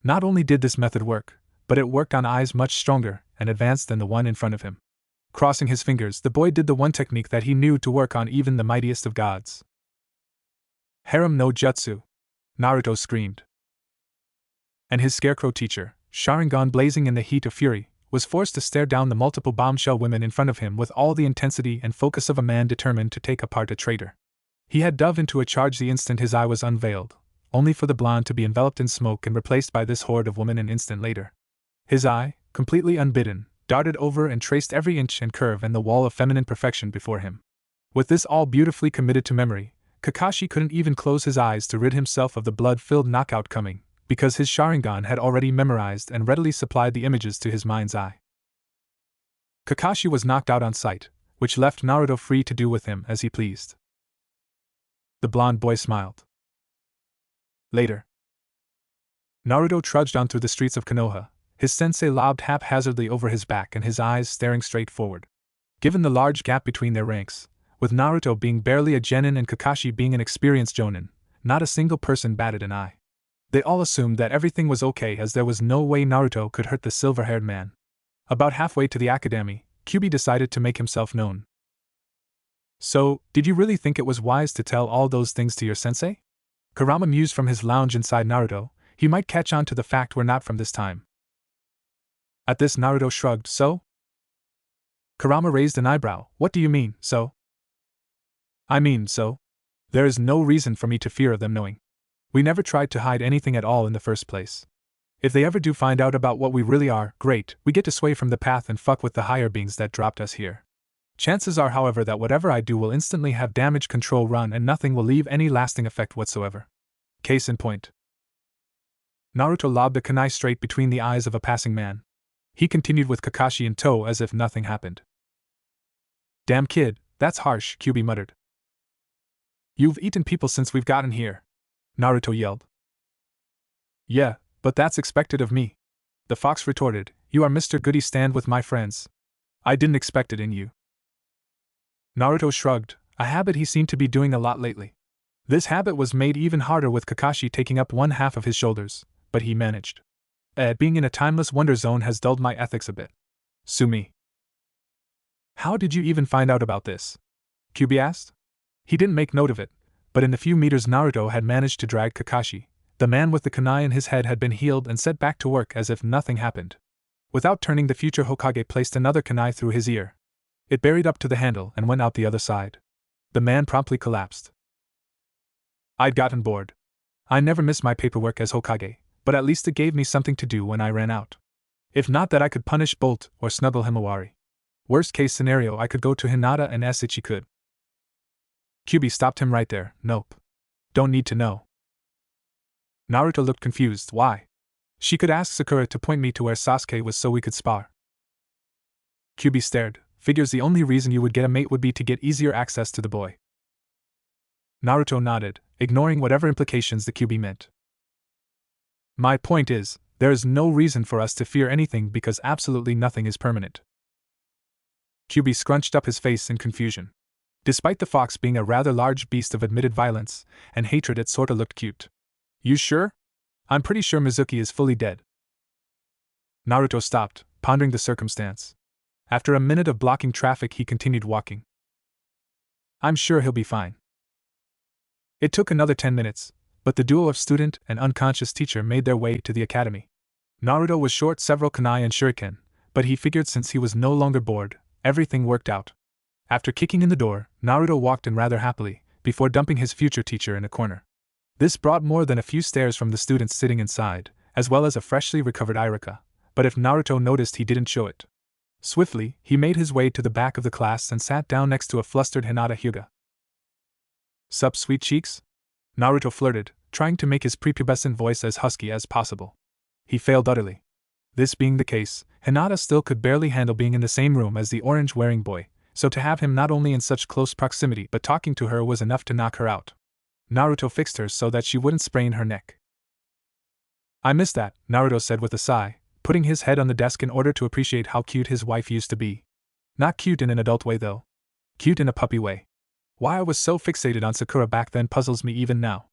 Not only did this method work, but it worked on eyes much stronger and advanced than the one in front of him. Crossing his fingers, the boy did the one technique that he knew to work on even the mightiest of gods. Harem no jutsu! Naruto screamed. And his scarecrow teacher, Sharingan blazing in the heat of fury, was forced to stare down the multiple bombshell women in front of him with all the intensity and focus of a man determined to take apart a traitor. He had dove into a charge the instant his eye was unveiled, only for the blonde to be enveloped in smoke and replaced by this horde of women an instant later. His eye, completely unbidden, darted over and traced every inch and curve and the wall of feminine perfection before him. With this all beautifully committed to memory, Kakashi couldn't even close his eyes to rid himself of the blood-filled knockout coming, because his Sharingan had already memorized and readily supplied the images to his mind's eye. Kakashi was knocked out on sight, which left Naruto free to do with him as he pleased. The blonde boy smiled. Later, Naruto trudged on through the streets of Konoha, his sensei lobbed haphazardly over his back and his eyes staring straight forward. Given the large gap between their ranks, with Naruto being barely a genin and Kakashi being an experienced jonin, not a single person batted an eye. They all assumed that everything was okay as there was no way Naruto could hurt the silver-haired man. About halfway to the academy, Kyuubi decided to make himself known. So, did you really think it was wise to tell all those things to your sensei? Kurama mused from his lounge inside Naruto. He might catch on to the fact we're not from this time. At this, Naruto shrugged. So? Kurama raised an eyebrow. What do you mean, so? I mean, so? There is no reason for me to fear of them knowing. We never tried to hide anything at all in the first place. If they ever do find out about what we really are, great, we get to sway from the path and fuck with the higher beings that dropped us here. Chances are, however, that whatever I do will instantly have damage control run and nothing will leave any lasting effect whatsoever. Case in point. Naruto lobbed a kunai straight between the eyes of a passing man. He continued with Kakashi in tow as if nothing happened. Damn kid, that's harsh, Kyuubi muttered. You've eaten people since we've gotten here, Naruto yelled. Yeah, but that's expected of me, the fox retorted. You are Mr. Goody stand with my friends. I didn't expect it in you. Naruto shrugged, a habit he seemed to be doing a lot lately. This habit was made even harder with Kakashi taking up one half of his shoulders, but he managed. Being in a timeless wonder zone has dulled my ethics a bit. Sue me. How did you even find out about this? Kyuubi asked. He didn't make note of it, but in the few meters Naruto had managed to drag Kakashi, the man with the kunai in his head had been healed and set back to work as if nothing happened. Without turning, the future Hokage placed another kunai through his ear. It buried up to the handle and went out the other side. The man promptly collapsed. I'd gotten bored. I never missed my paperwork as Hokage, but at least it gave me something to do when I ran out. If not that, I could punish Bolt or snuggle Himawari. Worst case scenario, I could go to Hinata and ask if she could. Kyuubi stopped him right there. Nope. Don't need to know. Naruto looked confused. Why? She could ask Sakura to point me to where Sasuke was so we could spar. Kyuubi stared. Figures the only reason you would get a mate would be to get easier access to the boy. Naruto nodded, ignoring whatever implications the Kyuubi meant. My point is, there is no reason for us to fear anything because absolutely nothing is permanent. Kyuubi scrunched up his face in confusion. Despite the fox being a rather large beast of admitted violence and hatred, it sorta looked cute. You sure? I'm pretty sure Mizuki is fully dead. Naruto stopped, pondering the circumstance. After a minute of blocking traffic, he continued walking. I'm sure he'll be fine. It took another 10 minutes, but the duo of student and unconscious teacher made their way to the academy. Naruto was short several kunai and shuriken, but he figured since he was no longer bored, everything worked out. After kicking in the door, Naruto walked in rather happily, before dumping his future teacher in a corner. This brought more than a few stares from the students sitting inside, as well as a freshly recovered Irika, but if Naruto noticed, he didn't show it. Swiftly, he made his way to the back of the class and sat down next to a flustered Hinata Hyuga. Sup, sweet cheeks? Naruto flirted, trying to make his prepubescent voice as husky as possible. He failed utterly. This being the case, Hinata still could barely handle being in the same room as the orange-wearing boy, so to have him not only in such close proximity but talking to her was enough to knock her out. Naruto fixed her so that she wouldn't sprain her neck. I miss that, Naruto said with a sigh, putting his head on the desk in order to appreciate how cute his wife used to be. Not cute in an adult way though. Cute in a puppy way. Why I was so fixated on Sakura back then puzzles me even now.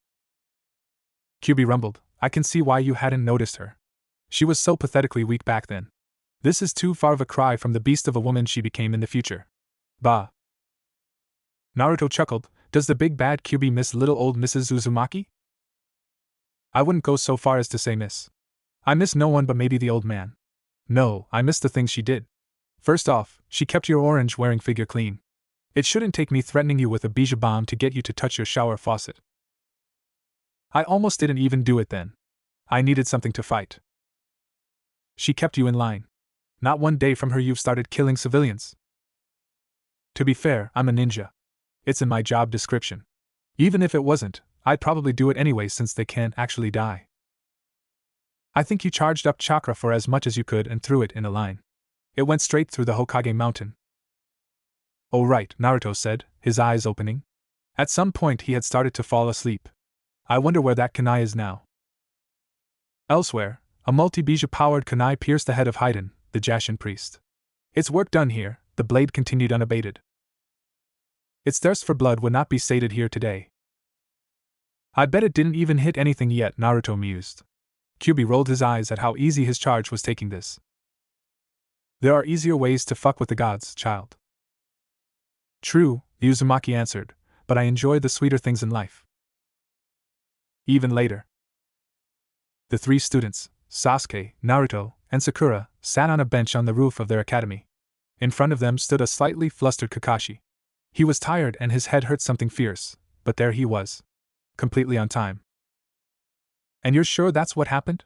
QB rumbled, I can see why you hadn't noticed her. She was so pathetically weak back then. This is too far of a cry from the beast of a woman she became in the future. Bah. Naruto chuckled, does the big bad QB miss little old Mrs. Uzumaki? I wouldn't go so far as to say miss. I miss no one but maybe the old man. No, I miss the things she did. First off, she kept your orange-wearing figure clean. It shouldn't take me threatening you with a bijou bomb to get you to touch your shower faucet. I almost didn't even do it then. I needed something to fight. She kept you in line. Not one day from her you've started killing civilians. To be fair, I'm a ninja. It's in my job description. Even if it wasn't, I'd probably do it anyway since they can't actually die. I think you charged up chakra for as much as you could and threw it in a line. It went straight through the Hokage mountain. Oh right, Naruto said, his eyes opening. At some point he had started to fall asleep. I wonder where that kunai is now. Elsewhere, a multi-bijou-powered kunai pierced the head of Haiden, the Jashin priest. It's work done here, the blade continued unabated. Its thirst for blood would not be sated here today. I bet it didn't even hit anything yet, Naruto mused. QB rolled his eyes at how easy his charge was taking this. There are easier ways to fuck with the gods, child. True, Uzumaki answered, but I enjoy the sweeter things in life. Even later. The three students, Sasuke, Naruto, and Sakura, sat on a bench on the roof of their academy. In front of them stood a slightly flustered Kakashi. He was tired and his head hurt something fierce, but there he was. Completely on time. And you're sure that's what happened?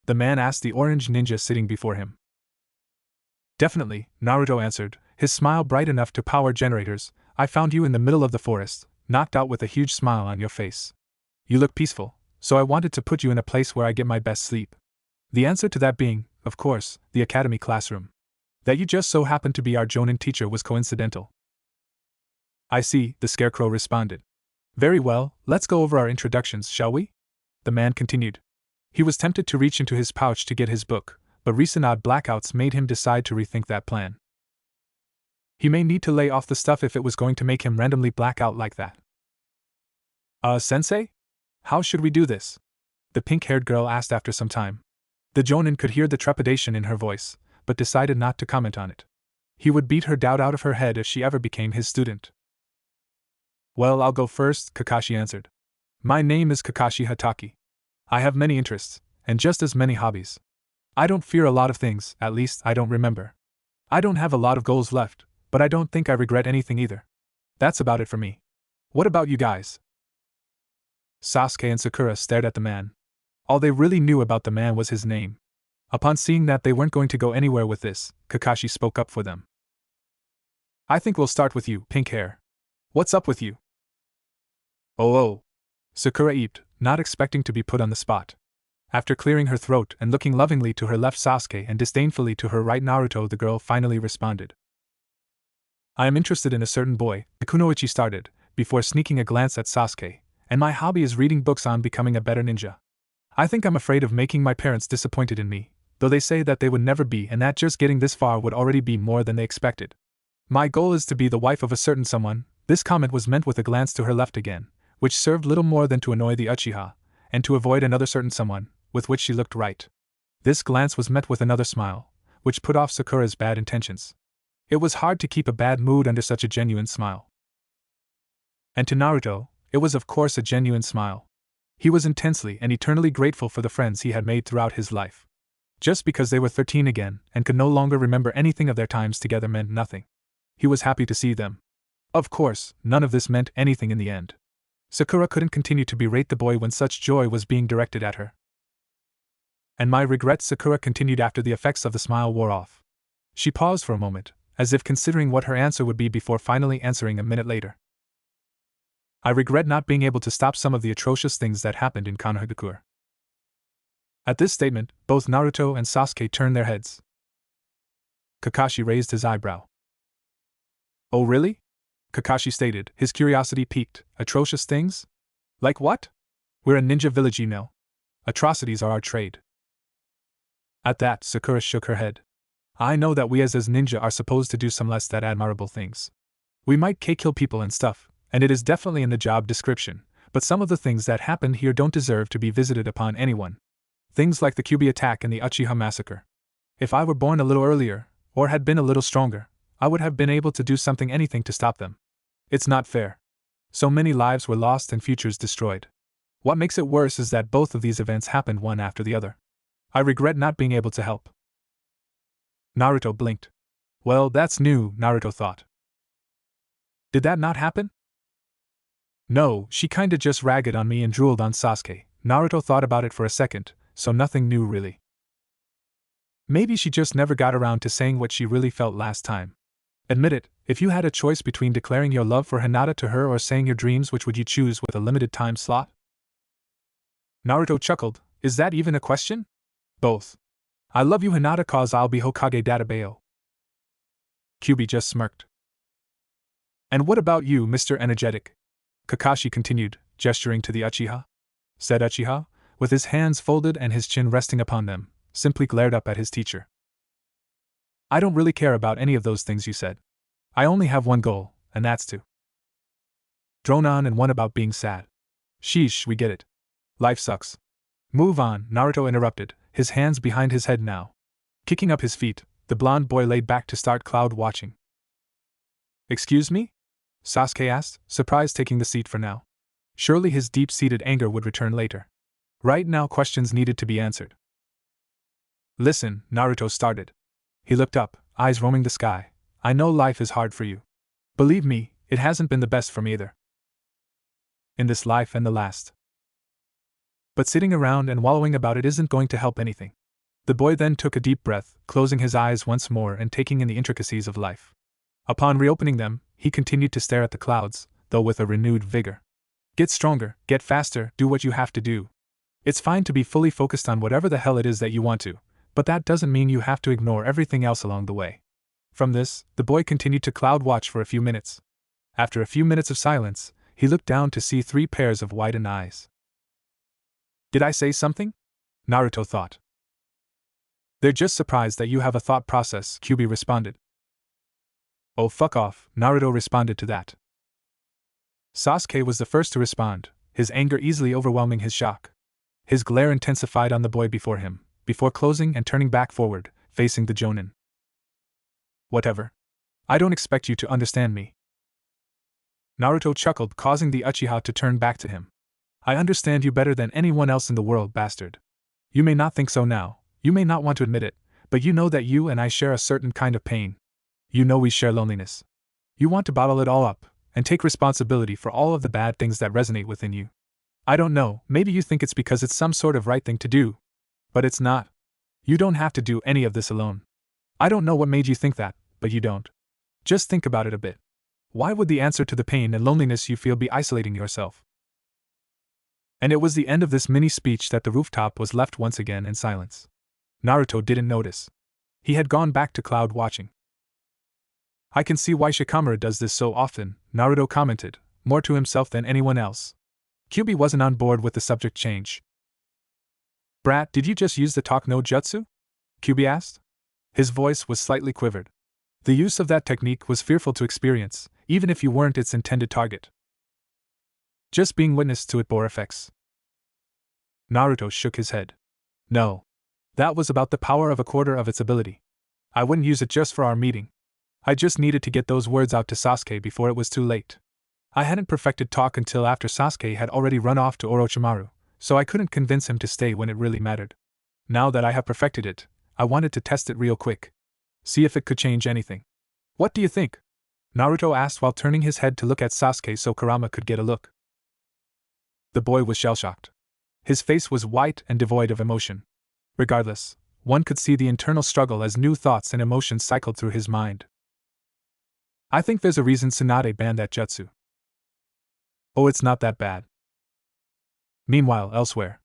The man asked the orange ninja sitting before him. Definitely, Naruto answered, his smile bright enough to power generators. I found you in the middle of the forest, knocked out with a huge smile on your face. You look peaceful, so I wanted to put you in a place where I get my best sleep. The answer to that being, of course, the academy classroom. That you just so happened to be our Jonin teacher was coincidental. I see, the scarecrow responded. Very well, let's go over our introductions, shall we? The man continued. He was tempted to reach into his pouch to get his book, but recent odd blackouts made him decide to rethink that plan. He may need to lay off the stuff if it was going to make him randomly black out like that. Sensei? How should we do this? The pink-haired girl asked after some time. The Jonin could hear the trepidation in her voice, but decided not to comment on it. He would beat her doubt out of her head if she ever became his student. Well, I'll go first, Kakashi answered. My name is Kakashi Hatake. I have many interests, and just as many hobbies. I don't fear a lot of things, at least I don't remember. I don't have a lot of goals left, but I don't think I regret anything either. That's about it for me. What about you guys? Sasuke and Sakura stared at the man. All they really knew about the man was his name. Upon seeing that they weren't going to go anywhere with this, Kakashi spoke up for them. I think we'll start with you, pink hair. What's up with you? Oh. Sakura eeped, not expecting to be put on the spot. After clearing her throat and looking lovingly to her left Sasuke and disdainfully to her right Naruto, the girl finally responded. I am interested in a certain boy, Kunoichi started, before sneaking a glance at Sasuke, and my hobby is reading books on becoming a better ninja. I think I'm afraid of making my parents disappointed in me, though they say that they would never be and that just getting this far would already be more than they expected. My goal is to be the wife of a certain someone. This comment was meant with a glance to her left again, which served little more than to annoy the Uchiha, and to avoid another certain someone, with which she looked right. This glance was met with another smile, which put off Sakura's bad intentions. It was hard to keep a bad mood under such a genuine smile. And to Naruto, it was of course a genuine smile. He was intensely and eternally grateful for the friends he had made throughout his life. Just because they were 13 again and could no longer remember anything of their times together meant nothing. He was happy to see them. Of course, none of this meant anything in the end. Sakura couldn't continue to berate the boy when such joy was being directed at her. And my regret, Sakura continued after the effects of the smile wore off. She paused for a moment, as if considering what her answer would be before finally answering a minute later. I regret not being able to stop some of the atrocious things that happened in Konohagakure. At this statement, both Naruto and Sasuke turned their heads. Kakashi raised his eyebrow. Oh really? Kakashi stated, his curiosity piqued. Atrocious things? Like what? We're a ninja village, you know. Atrocities are our trade. At that, Sakura shook her head. I know that we as ninja are supposed to do some less that admirable things. We might kill people and stuff, and it is definitely in the job description, but some of the things that happened here don't deserve to be visited upon anyone. Things like the Kyuubi attack and the Uchiha massacre. If I were born a little earlier, or had been a little stronger, I would have been able to do anything to stop them. It's not fair. So many lives were lost and futures destroyed. What makes it worse is that both of these events happened one after the other. I regret not being able to help. Naruto blinked. Well, that's new, Naruto thought. Did that not happen? No, she kinda just ragged on me and drooled on Sasuke. Naruto thought about it for a second, so nothing new really. Maybe she just never got around to saying what she really felt last time. Admit it, if you had a choice between declaring your love for Hinata to her or saying your dreams, which would you choose with a limited time slot? Naruto chuckled. Is that even a question? Both. I love you Hinata cause I'll be Hokage Databeo. Kyuubi just smirked. And what about you, Mr. Energetic? Kakashi continued, gesturing to the Uchiha. Said Uchiha, with his hands folded and his chin resting upon them, simply glared up at his teacher. I don't really care about any of those things you said. I only have one goal, and that's to drone on and one about being sad. Sheesh, we get it. Life sucks. Move on, Naruto interrupted, his hands behind his head now. Kicking up his feet, the blonde boy laid back to start cloud watching. Excuse me? Sasuke asked, surprised taking the seat for now. Surely his deep-seated anger would return later. Right now questions needed to be answered. Listen, Naruto started. He looked up, eyes roaming the sky. I know life is hard for you. Believe me, it hasn't been the best for me either. In this life and the last. But sitting around and wallowing about it isn't going to help anything. The boy then took a deep breath, closing his eyes once more and taking in the intricacies of life. Upon reopening them, he continued to stare at the clouds, though with a renewed vigor. Get stronger, get faster, do what you have to do. It's fine to be fully focused on whatever the hell it is that you want to, but that doesn't mean you have to ignore everything else along the way. From this, the boy continued to cloud watch for a few minutes. After a few minutes of silence, he looked down to see 3 pairs of widened eyes. Did I say something? Naruto thought. They're just surprised that you have a thought process, Kyuubi responded. Oh fuck off, Naruto responded to that. Sasuke was the first to respond, his anger easily overwhelming his shock. His glare intensified on the boy before him, before closing and turning back forward, facing the jonin. Whatever. I don't expect you to understand me. Naruto chuckled, causing the Uchiha to turn back to him. I understand you better than anyone else in the world, bastard. You may not think so now, you may not want to admit it, but you know that you and I share a certain kind of pain. You know we share loneliness. You want to bottle it all up, and take responsibility for all of the bad things that resonate within you. I don't know, maybe you think it's because it's some sort of right thing to do. But it's not. You don't have to do any of this alone. I don't know what made you think that, but you don't. Just think about it a bit. Why would the answer to the pain and loneliness you feel be isolating yourself? And it was the end of this mini speech that the rooftop was left once again in silence. Naruto didn't notice. He had gone back to cloud watching. I can see why Shikamaru does this so often, Naruto commented, more to himself than anyone else. Kyuubi wasn't on board with the subject change. Brat, did you just use the talk no jutsu? Kyuubi asked. His voice was slightly quivered. The use of that technique was fearful to experience, even if you weren't its intended target. Just being witness to it bore effects. Naruto shook his head. No. That was about the power of 1/4 of its ability. I wouldn't use it just for our meeting. I just needed to get those words out to Sasuke before it was too late. I hadn't perfected talk until after Sasuke had already run off to Orochimaru, so I couldn't convince him to stay when it really mattered. Now that I have perfected it, I wanted to test it real quick. See if it could change anything. What do you think? Naruto asked while turning his head to look at Sasuke so Kurama could get a look. The boy was shell-shocked. His face was white and devoid of emotion. Regardless, one could see the internal struggle as new thoughts and emotions cycled through his mind. I think there's a reason Tsunade banned that jutsu. Oh, it's not that bad. Meanwhile, elsewhere.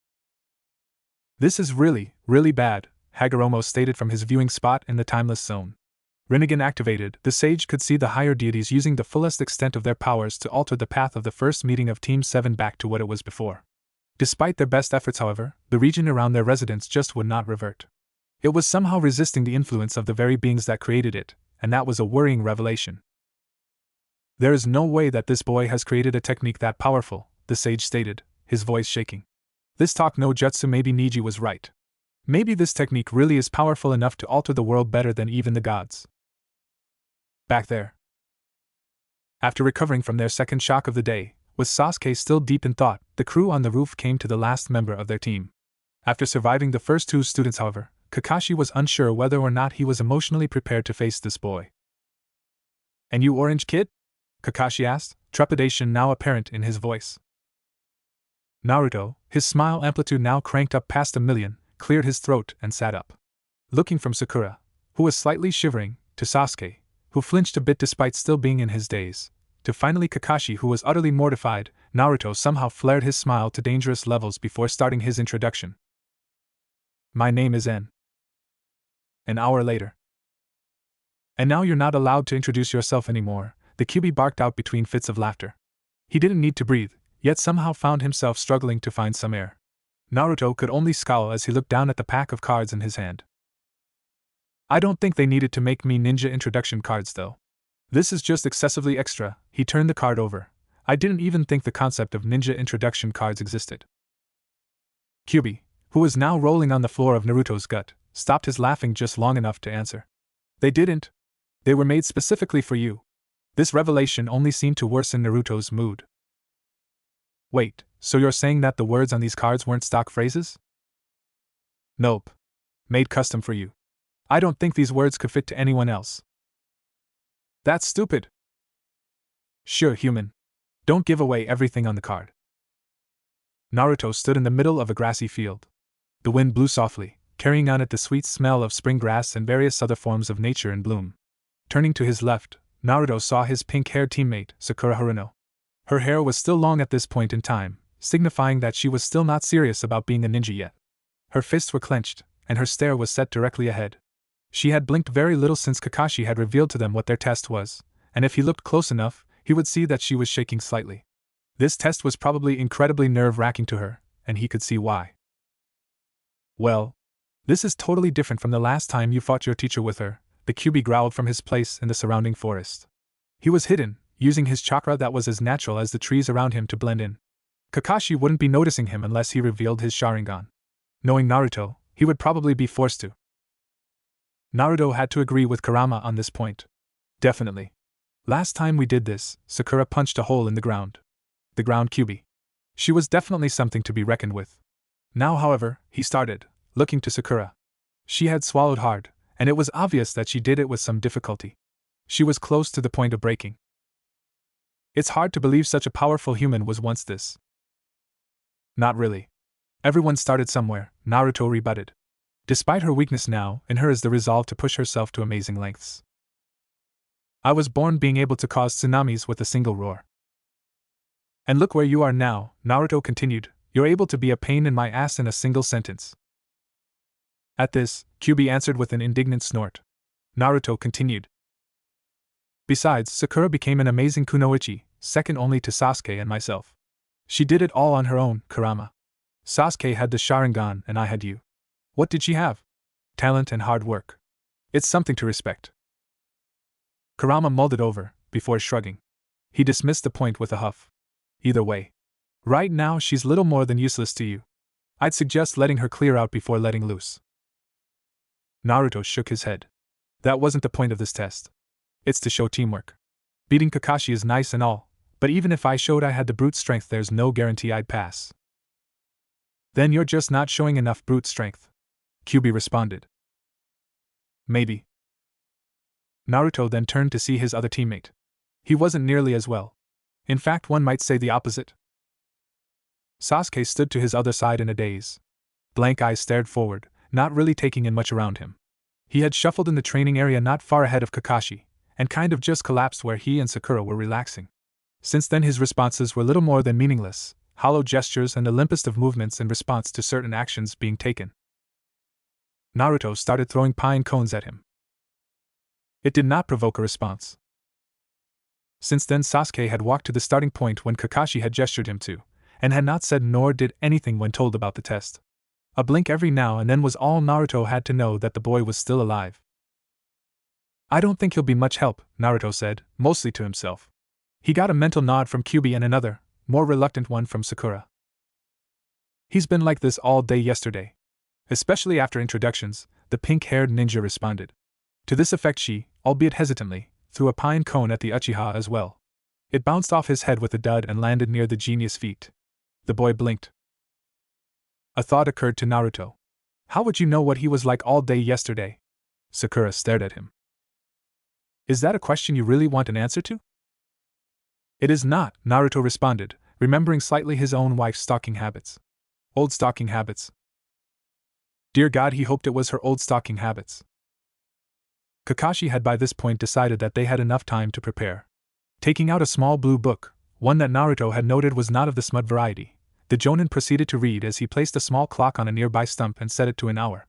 This is really, really bad, Hagoromo stated from his viewing spot in the timeless zone. Rinnegan activated, the sage could see the higher deities using the fullest extent of their powers to alter the path of the first meeting of Team 7 back to what it was before. Despite their best efforts, however, the region around their residence just would not revert. It was somehow resisting the influence of the very beings that created it, and that was a worrying revelation. There is no way that this boy has created a technique that powerful, the sage stated, his voice shaking. This talk no jutsu, maybe Neji was right. Maybe this technique really is powerful enough to alter the world better than even the gods. Back there, after recovering from their second shock of the day, with Sasuke still deep in thought, the crew on the roof came to the last member of their team. After surviving the first two students, however, Kakashi was unsure whether or not he was emotionally prepared to face this boy. "And you, orange kid?" Kakashi asked, trepidation now apparent in his voice. Naruto, his smile amplitude now cranked up past 1,000,000, cleared his throat and sat up. Looking from Sakura, who was slightly shivering, to Sasuke, who flinched a bit despite still being in his daze, to finally Kakashi, who was utterly mortified, Naruto somehow flared his smile to dangerous levels before starting his introduction. "My name is N." An hour later. "And now you're not allowed to introduce yourself anymore," the Kyuubi barked out between fits of laughter. He didn't need to breathe, yet somehow found himself struggling to find some air. Naruto could only scowl as he looked down at the pack of cards in his hand. "I don't think they needed to make me ninja introduction cards though. This is just excessively extra." He turned the card over. "I didn't even think the concept of ninja introduction cards existed." Kyuubi, who was now rolling on the floor of Naruto's gut, stopped his laughing just long enough to answer. "They didn't. They were made specifically for you." This revelation only seemed to worsen Naruto's mood. "Wait, so you're saying that the words on these cards weren't stock phrases?" "Nope. Made custom for you. I don't think these words could fit to anyone else." "That's stupid." "Sure, human. Don't give away everything on the card." Naruto stood in the middle of a grassy field. The wind blew softly, carrying on it the sweet smell of spring grass and various other forms of nature in bloom. Turning to his left, Naruto saw his pink-haired teammate, Sakura Haruno. Her hair was still long at this point in time, signifying that she was still not serious about being a ninja yet. Her fists were clenched, and her stare was set directly ahead. She had blinked very little since Kakashi had revealed to them what their test was, and if he looked close enough, he would see that she was shaking slightly. This test was probably incredibly nerve-wracking to her, and he could see why. "Well, this is totally different from the last time you fought your teacher with her," the Kyuubi growled from his place in the surrounding forest. He was hidden, using his chakra that was as natural as the trees around him to blend in. Kakashi wouldn't be noticing him unless he revealed his Sharingan. Knowing Naruto, he would probably be forced to. Naruto had to agree with Kurama on this point. "Definitely. Last time we did this, Sakura punched a hole in the ground." The ground Kyuubi. She was definitely something to be reckoned with. Now, however, he started, looking to Sakura. She had swallowed hard, and it was obvious that she did it with some difficulty. She was close to the point of breaking. "It's hard to believe such a powerful human was once this." "Not really. Everyone started somewhere," Naruto rebutted. Despite her weakness now, in her is the resolve to push herself to amazing lengths. "I was born being able to cause tsunamis with a single roar. And look where you are now," Naruto continued. "You're able to be a pain in my ass in a single sentence." At this, Kyuubi answered with an indignant snort. Naruto continued. "Besides, Sakura became an amazing kunoichi, second only to Sasuke and myself. She did it all on her own, Kurama. Sasuke had the Sharingan and I had you. What did she have? Talent and hard work. It's something to respect." Kurama mulled it over, before shrugging. He dismissed the point with a huff. "Either way. Right now she's little more than useless to you. I'd suggest letting her clear out before letting loose." Naruto shook his head. "That wasn't the point of this test. It's to show teamwork. Beating Kakashi is nice and all, but even if I showed I had the brute strength, there's no guarantee I'd pass." "Then you're just not showing enough brute strength," Kyuubi responded. "Maybe." Naruto then turned to see his other teammate. He wasn't nearly as well. In fact, one might say the opposite. Sasuke stood to his other side in a daze. Blank eyes stared forward, not really taking in much around him. He had shuffled in the training area not far ahead of Kakashi, and kind of just collapsed where he and Sakura were relaxing. Since then his responses were little more than meaningless, hollow gestures and the limpest of movements in response to certain actions being taken. Naruto started throwing pine cones at him. It did not provoke a response. Since then Sasuke had walked to the starting point when Kakashi had gestured him to, and had not said nor did anything when told about the test. A blink every now and then was all Naruto had to know that the boy was still alive. I don't think he'll be much help, Naruto said, mostly to himself. He got a mental nod from Kyubi and another, more reluctant one from Sakura. He's been like this all day yesterday. Especially after introductions, the pink-haired ninja responded. To this effect she, albeit hesitantly, threw a pine cone at the Uchiha as well. It bounced off his head with a dud and landed near the genius' feet. The boy blinked. A thought occurred to Naruto. How would you know what he was like all day yesterday? Sakura stared at him. Is that a question you really want an answer to? It is not, Naruto responded, remembering slightly his own wife's stalking habits. Old stalking habits. Dear God, he hoped it was her old stalking habits. Kakashi had by this point decided that they had enough time to prepare. Taking out a small blue book, one that Naruto had noted was not of the smut variety, the jonin proceeded to read as he placed a small clock on a nearby stump and set it to an hour.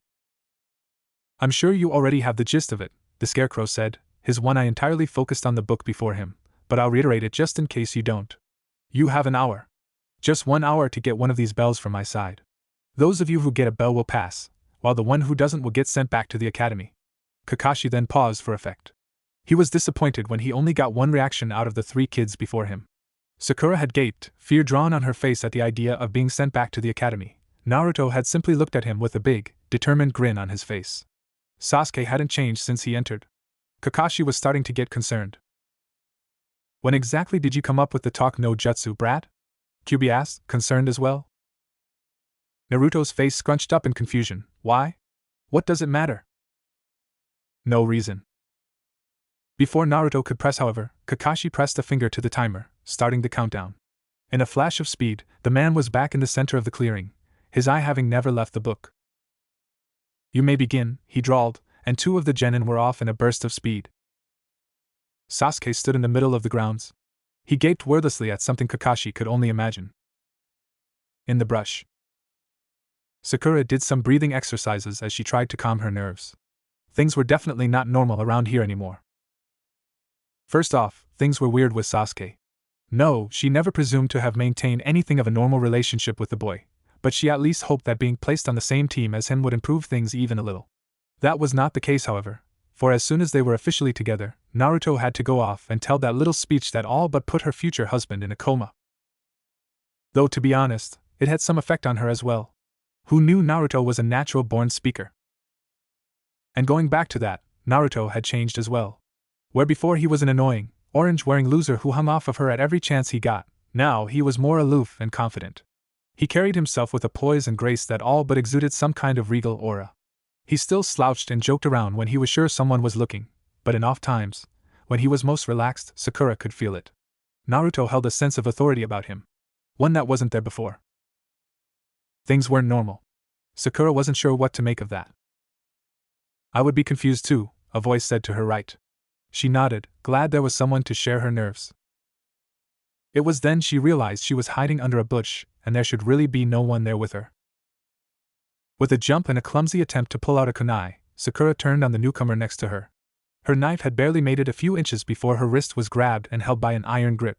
I'm sure you already have the gist of it, the Scarecrow said, his one eye entirely focused on the book before him, but I'll reiterate it just in case you don't. You have an hour. Just 1 hour to get one of these bells from my side. Those of you who get a bell will pass, while the one who doesn't will get sent back to the academy. Kakashi then paused for effect. He was disappointed when he only got one reaction out of the 3 kids before him. Sakura had gaped, fear drawn on her face at the idea of being sent back to the academy. Naruto had simply looked at him with a big, determined grin on his face. Sasuke hadn't changed since he entered. Kakashi was starting to get concerned. When exactly did you come up with the talk no jutsu, brat? Kyubi asked, concerned as well. Naruto's face scrunched up in confusion. Why? What does it matter? No reason. Before Naruto could press, however, Kakashi pressed a finger to the timer, starting the countdown. In a flash of speed, the man was back in the center of the clearing, his eye having never left the book. You may begin, he drawled, and 2 of the genin were off in a burst of speed. Sasuke stood in the middle of the grounds. He gaped wordlessly at something Kakashi could only imagine. In the brush. Sakura did some breathing exercises as she tried to calm her nerves. Things were definitely not normal around here anymore. First off, things were weird with Sasuke. No, she never presumed to have maintained anything of a normal relationship with the boy, but she at least hoped that being placed on the same team as him would improve things even a little. That was not the case, however, for as soon as they were officially together, Naruto had to go off and tell that little speech that all but put her future husband in a coma. Though to be honest, it had some effect on her as well. Who knew Naruto was a natural-born speaker? And going back to that, Naruto had changed as well. Where before he was an annoying, orange-wearing loser who hung off of her at every chance he got, now he was more aloof and confident. He carried himself with a poise and grace that all but exuded some kind of regal aura. He still slouched and joked around when he was sure someone was looking, but in off times, when he was most relaxed, Sakura could feel it. Naruto held a sense of authority about him. One that wasn't there before. Things weren't normal. Sakura wasn't sure what to make of that. I would be confused too, a voice said to her right. She nodded, glad there was someone to share her nerves. It was then she realized she was hiding under a bush, and there should really be no one there with her. With a jump and a clumsy attempt to pull out a kunai, Sakura turned on the newcomer next to her. Her knife had barely made it a few inches before her wrist was grabbed and held by an iron grip.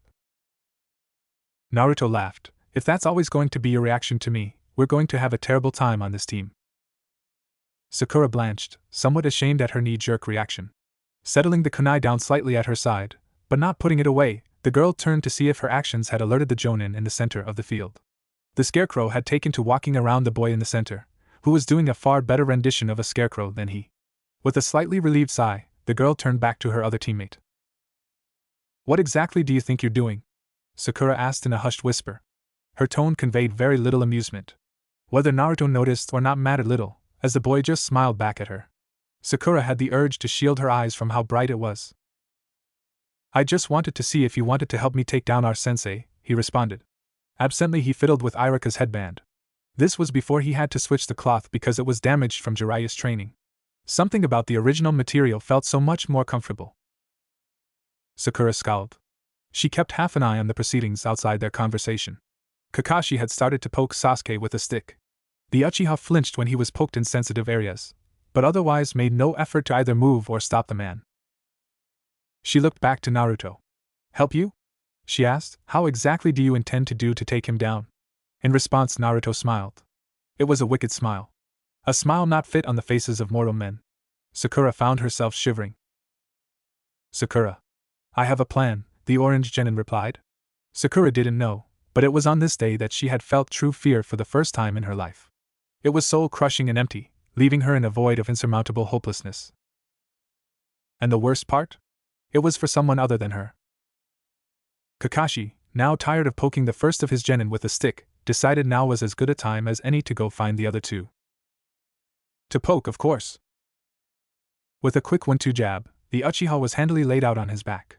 Naruto laughed. If that's always going to be your reaction to me, we're going to have a terrible time on this team. Sakura blanched, somewhat ashamed at her knee-jerk reaction. Settling the kunai down slightly at her side, but not putting it away, the girl turned to see if her actions had alerted the jonin in the center of the field. The Scarecrow had taken to walking around the boy in the center, who was doing a far better rendition of a scarecrow than he. With a slightly relieved sigh, the girl turned back to her other teammate. What exactly do you think you're doing? Sakura asked in a hushed whisper. Her tone conveyed very little amusement. Whether Naruto noticed or not mattered little, as the boy just smiled back at her. Sakura had the urge to shield her eyes from how bright it was. I just wanted to see if you wanted to help me take down our sensei, he responded. Absently he fiddled with Irika's headband. This was before he had to switch the cloth because it was damaged from Jiraiya's training. Something about the original material felt so much more comfortable. Sakura scowled. She kept half an eye on the proceedings outside their conversation. Kakashi had started to poke Sasuke with a stick. The Uchiha flinched when he was poked in sensitive areas, but otherwise made no effort to either move or stop the man. She looked back to Naruto. Help you? She asked. How exactly do you intend to take him down? In response, Naruto smiled. It was a wicked smile. A smile not fit on the faces of mortal men. Sakura found herself shivering. Sakura. I have a plan, the orange genin replied. Sakura didn't know, but it was on this day that she had felt true fear for the first time in her life. It was soul-crushing and empty, leaving her in a void of insurmountable hopelessness. And the worst part? It was for someone other than her. Kakashi, now tired of poking the first of his genin with a stick, decided now was as good a time as any to go find the other two. To poke, of course. With a quick 1-2 jab, the Uchiha was handily laid out on his back.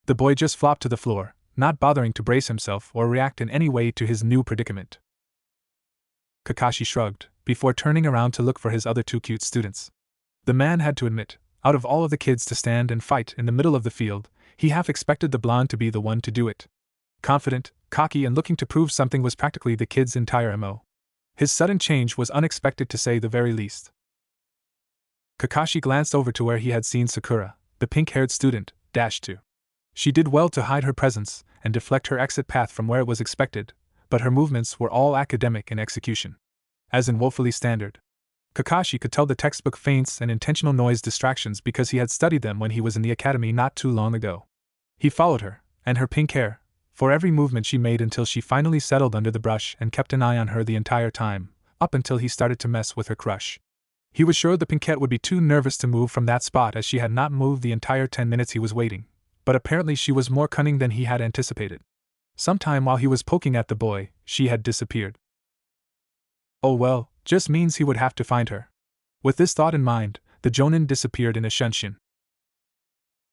The boy just flopped to the floor, not bothering to brace himself or react in any way to his new predicament. Kakashi shrugged, before turning around to look for his other two cute students. The man had to admit, out of all of the kids to stand and fight in the middle of the field, he half expected the blonde to be the one to do it. Confident, cocky, and looking to prove something was practically the kid's entire MO. His sudden change was unexpected to say the very least. Kakashi glanced over to where he had seen Sakura, the pink-haired student, dash to. She did well to hide her presence and deflect her exit path from where it was expected, but her movements were all academic in execution. As in woefully standard. Kakashi could tell the textbook feints and intentional noise distractions because he had studied them when he was in the academy not too long ago. He followed her, and her pink hair, for every movement she made until she finally settled under the brush and kept an eye on her the entire time, up until he started to mess with her crush. He was sure the pinkette would be too nervous to move from that spot as she had not moved the entire 10 minutes he was waiting, but apparently she was more cunning than he had anticipated. Sometime while he was poking at the boy, she had disappeared. Oh well, just means he would have to find her. With this thought in mind, the Jonin disappeared in a shunshin.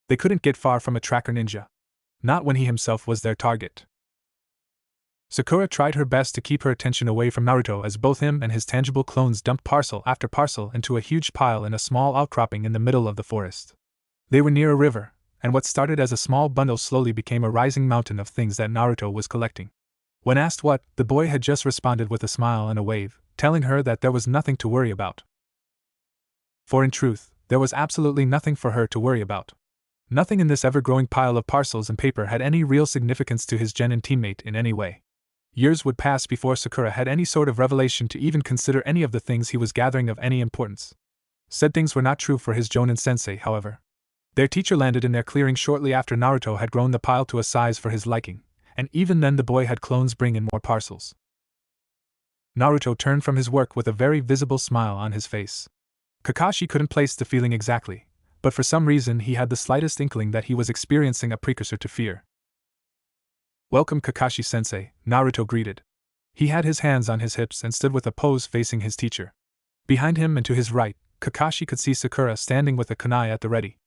They couldn't get far from a tracker ninja. Not when he himself was their target. Sakura tried her best to keep her attention away from Naruto as both him and his tangible clones dumped parcel after parcel into a huge pile in a small outcropping in the middle of the forest. They were near a river, and what started as a small bundle slowly became a rising mountain of things that Naruto was collecting. When asked what, the boy had just responded with a smile and a wave, telling her that there was nothing to worry about. For in truth, there was absolutely nothing for her to worry about. Nothing in this ever-growing pile of parcels and paper had any real significance to his genin teammate in any way. Years would pass before Sakura had any sort of revelation to even consider any of the things he was gathering of any importance. Said things were not true for his Jonin sensei, however. Their teacher landed in their clearing shortly after Naruto had grown the pile to a size for his liking, and even then the boy had clones bring in more parcels. Naruto turned from his work with a very visible smile on his face. Kakashi couldn't place the feeling exactly, but for some reason he had the slightest inkling that he was experiencing a precursor to fear. Welcome Kakashi-sensei, Naruto greeted. He had his hands on his hips and stood with a pose facing his teacher. Behind him and to his right, Kakashi could see Sakura standing with a kunai at the ready.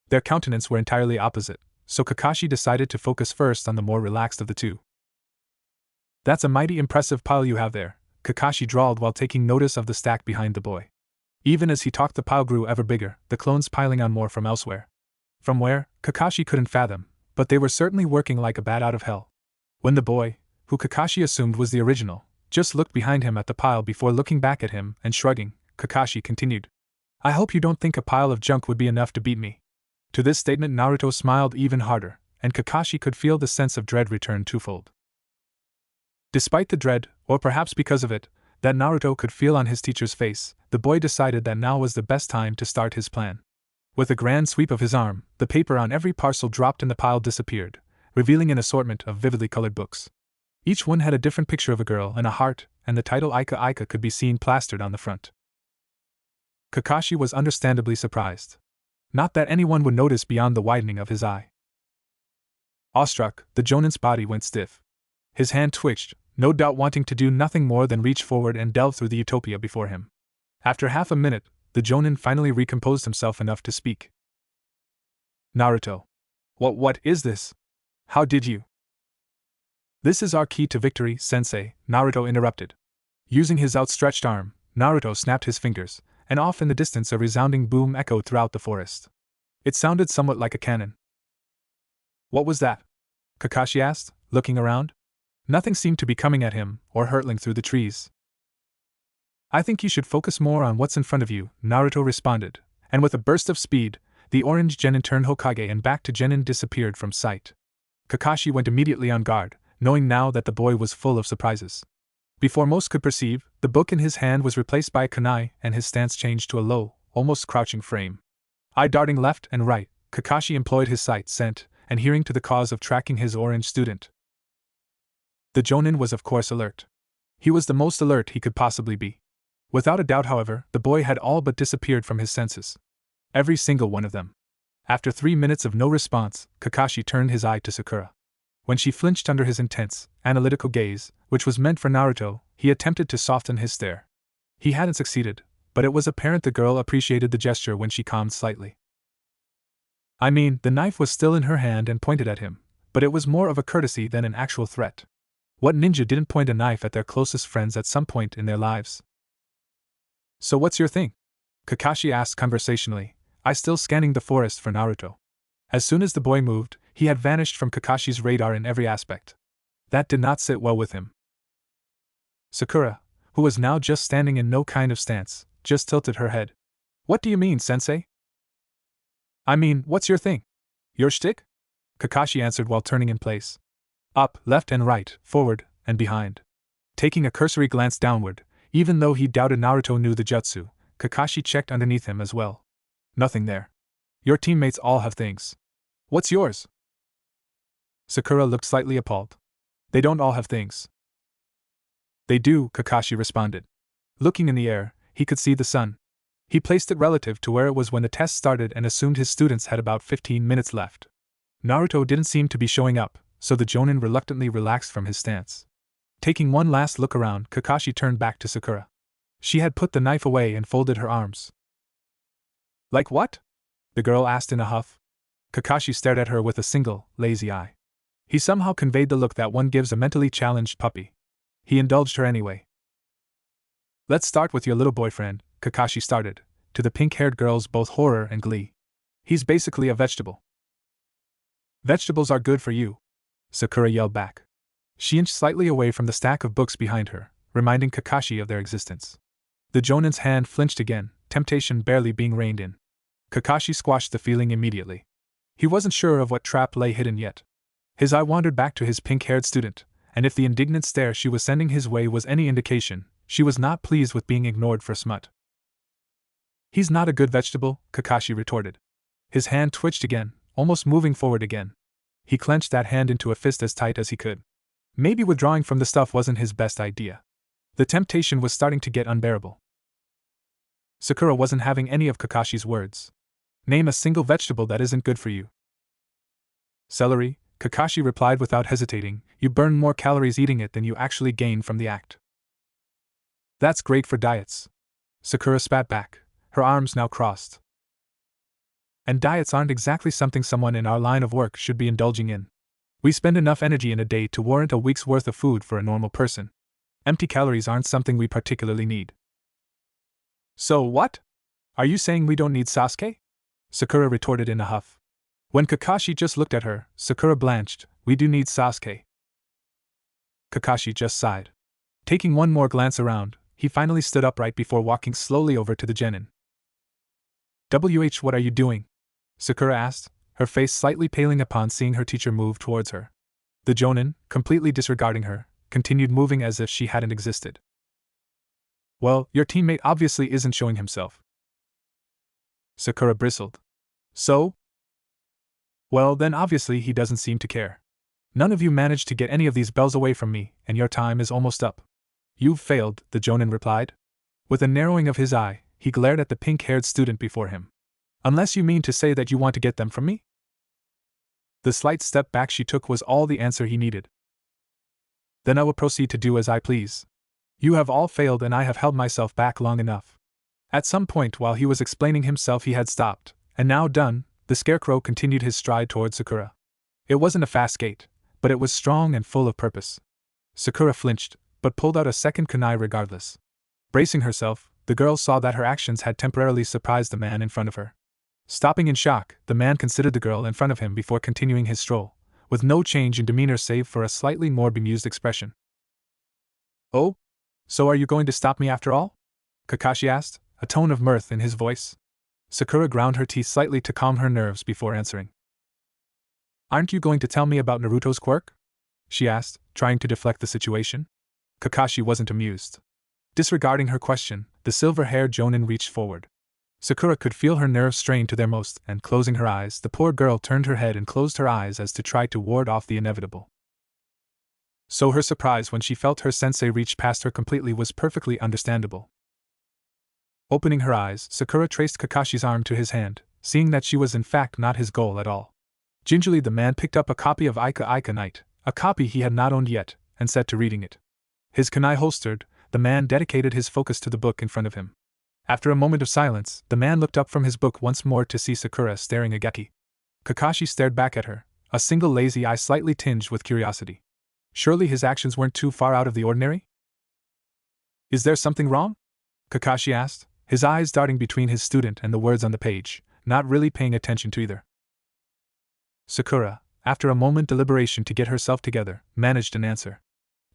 Their countenances were entirely opposite, so Kakashi decided to focus first on the more relaxed of the two. That's a mighty impressive pile you have there, Kakashi drawled while taking notice of the stack behind the boy. Even as he talked, the pile grew ever bigger, the clones piling on more from elsewhere. From where, Kakashi couldn't fathom, but they were certainly working like a bat out of hell. When the boy, who Kakashi assumed was the original, just looked behind him at the pile before looking back at him and shrugging, Kakashi continued. I hope you don't think a pile of junk would be enough to beat me. To this statement Naruto smiled even harder, and Kakashi could feel the sense of dread return twofold. Despite the dread, or perhaps because of it, that Naruto could feel on his teacher's face, the boy decided that now was the best time to start his plan. With a grand sweep of his arm, the paper on every parcel dropped and the pile disappeared, revealing an assortment of vividly colored books. Each one had a different picture of a girl and a heart, and the title Aika Aika could be seen plastered on the front. Kakashi was understandably surprised. Not that anyone would notice beyond the widening of his eye. Awestruck, the Jonin's body went stiff. His hand twitched, no doubt wanting to do nothing more than reach forward and delve through the utopia before him. After half a minute, the Jonin finally recomposed himself enough to speak. Naruto. What is this? How did you? This is our key to victory, sensei, Naruto interrupted. Using his outstretched arm, Naruto snapped his fingers, and off in the distance a resounding boom echoed throughout the forest. It sounded somewhat like a cannon. What was that? Kakashi asked, looking around. Nothing seemed to be coming at him, or hurtling through the trees. I think you should focus more on what's in front of you, Naruto responded, and with a burst of speed, the orange genin turned Hokage and back to genin disappeared from sight. Kakashi went immediately on guard, knowing now that the boy was full of surprises. Before most could perceive, the book in his hand was replaced by a kunai, and his stance changed to a low, almost crouching frame. Eye darting left and right, Kakashi employed his sight, scent, and hearing to the cause of tracking his orange student. The jonin was of course alert. He was the most alert he could possibly be. Without a doubt, however, the boy had all but disappeared from his senses. Every single one of them. After 3 minutes of no response, Kakashi turned his eye to Sakura. When she flinched under his intense, analytical gaze, which was meant for Naruto, he attempted to soften his stare. He hadn't succeeded, but it was apparent the girl appreciated the gesture when she calmed slightly. I mean, the knife was still in her hand and pointed at him, but it was more of a courtesy than an actual threat. What ninja didn't point a knife at their closest friends at some point in their lives? So what's your thing? Kakashi asked conversationally, I still scanning the forest for Naruto. As soon as the boy moved, he had vanished from Kakashi's radar in every aspect. That did not sit well with him. Sakura, who was now just standing in no kind of stance, just tilted her head. What do you mean, sensei? I mean, what's your thing? Your shtick? Kakashi answered while turning in place. Up, left and right, forward, and behind. Taking a cursory glance downward, even though he doubted Naruto knew the jutsu, Kakashi checked underneath him as well. Nothing there. Your teammates all have things. What's yours? Sakura looked slightly appalled. They don't all have things. They do, Kakashi responded. Looking in the air, he could see the sun. He placed it relative to where it was when the test started and assumed his students had about 15 minutes left. Naruto didn't seem to be showing up, so the jonin reluctantly relaxed from his stance. Taking one last look around, Kakashi turned back to Sakura. She had put the knife away and folded her arms. Like what? The girl asked in a huff. Kakashi stared at her with a single, lazy eye. He somehow conveyed the look that one gives a mentally challenged puppy. He indulged her anyway. Let's start with your little boyfriend, Kakashi started, to the pink-haired girls both horror and glee. He's basically a vegetable. Vegetables are good for you, Sakura yelled back. She inched slightly away from the stack of books behind her, reminding Kakashi of their existence. The jonin's hand flinched again, temptation barely being reined in. Kakashi squashed the feeling immediately. He wasn't sure of what trap lay hidden yet. His eye wandered back to his pink-haired student, and if the indignant stare she was sending his way was any indication, she was not pleased with being ignored for smut. He's not a good vegetable, Kakashi retorted. His hand twitched again, almost moving forward again. He clenched that hand into a fist as tight as he could. Maybe withdrawing from the stuff wasn't his best idea. The temptation was starting to get unbearable. Sakura wasn't having any of Kakashi's words. Name a single vegetable that isn't good for you. Celery, Kakashi replied without hesitating. You burn more calories eating it than you actually gain from the act. That's great for diets. Sakura spat back, her arms now crossed. And diets aren't exactly something someone in our line of work should be indulging in. We spend enough energy in a day to warrant a week's worth of food for a normal person. Empty calories aren't something we particularly need. So what? Are you saying we don't need Sasuke? Sakura retorted in a huff. When Kakashi just looked at her, Sakura blanched. We do need Sasuke. Kakashi just sighed. Taking one more glance around, he finally stood upright before walking slowly over to the genin. What are you doing? Sakura asked, her face slightly paling upon seeing her teacher move towards her. The jonin, completely disregarding her, continued moving as if she hadn't existed. Well, your teammate obviously isn't showing himself. Sakura bristled. So? Well, then obviously he doesn't seem to care. None of you managed to get any of these bells away from me, and your time is almost up. You've failed, the jonin replied. With a narrowing of his eye, he glared at the pink-haired student before him. Unless you mean to say that you want to get them from me? The slight step back she took was all the answer he needed. Then I will proceed to do as I please. You have all failed and I have held myself back long enough. At some point while he was explaining himself he had stopped, and now done, the scarecrow continued his stride towards Sakura. It wasn't a fast gait, but it was strong and full of purpose. Sakura flinched, but pulled out a second kunai regardless. Bracing herself, the girl saw that her actions had temporarily surprised the man in front of her. Stopping in shock, the man considered the girl in front of him before continuing his stroll, with no change in demeanor save for a slightly more bemused expression. Oh? So are you going to stop me after all? Kakashi asked, a tone of mirth in his voice. Sakura ground her teeth slightly to calm her nerves before answering. Aren't you going to tell me about Naruto's quirk? She asked, trying to deflect the situation. Kakashi wasn't amused. Disregarding her question, the silver-haired jonin reached forward. Sakura could feel her nerves strained to their most, and closing her eyes, the poor girl turned her head and closed her eyes as to try to ward off the inevitable. So her surprise when she felt her sensei reach past her completely was perfectly understandable. Opening her eyes, Sakura traced Kakashi's arm to his hand, seeing that she was in fact not his goal at all. Gingerly the man picked up a copy of Ika Ika Night, a copy he had not owned yet, and set to reading it. His kunai holstered, the man dedicated his focus to the book in front of him. After a moment of silence, the man looked up from his book once more to see Sakura staring ageki. Kakashi stared back at her, a single lazy eye slightly tinged with curiosity. Surely his actions weren't too far out of the ordinary? Is there something wrong? Kakashi asked, his eyes darting between his student and the words on the page, not really paying attention to either. Sakura, after a moment deliberation to get herself together, managed an answer.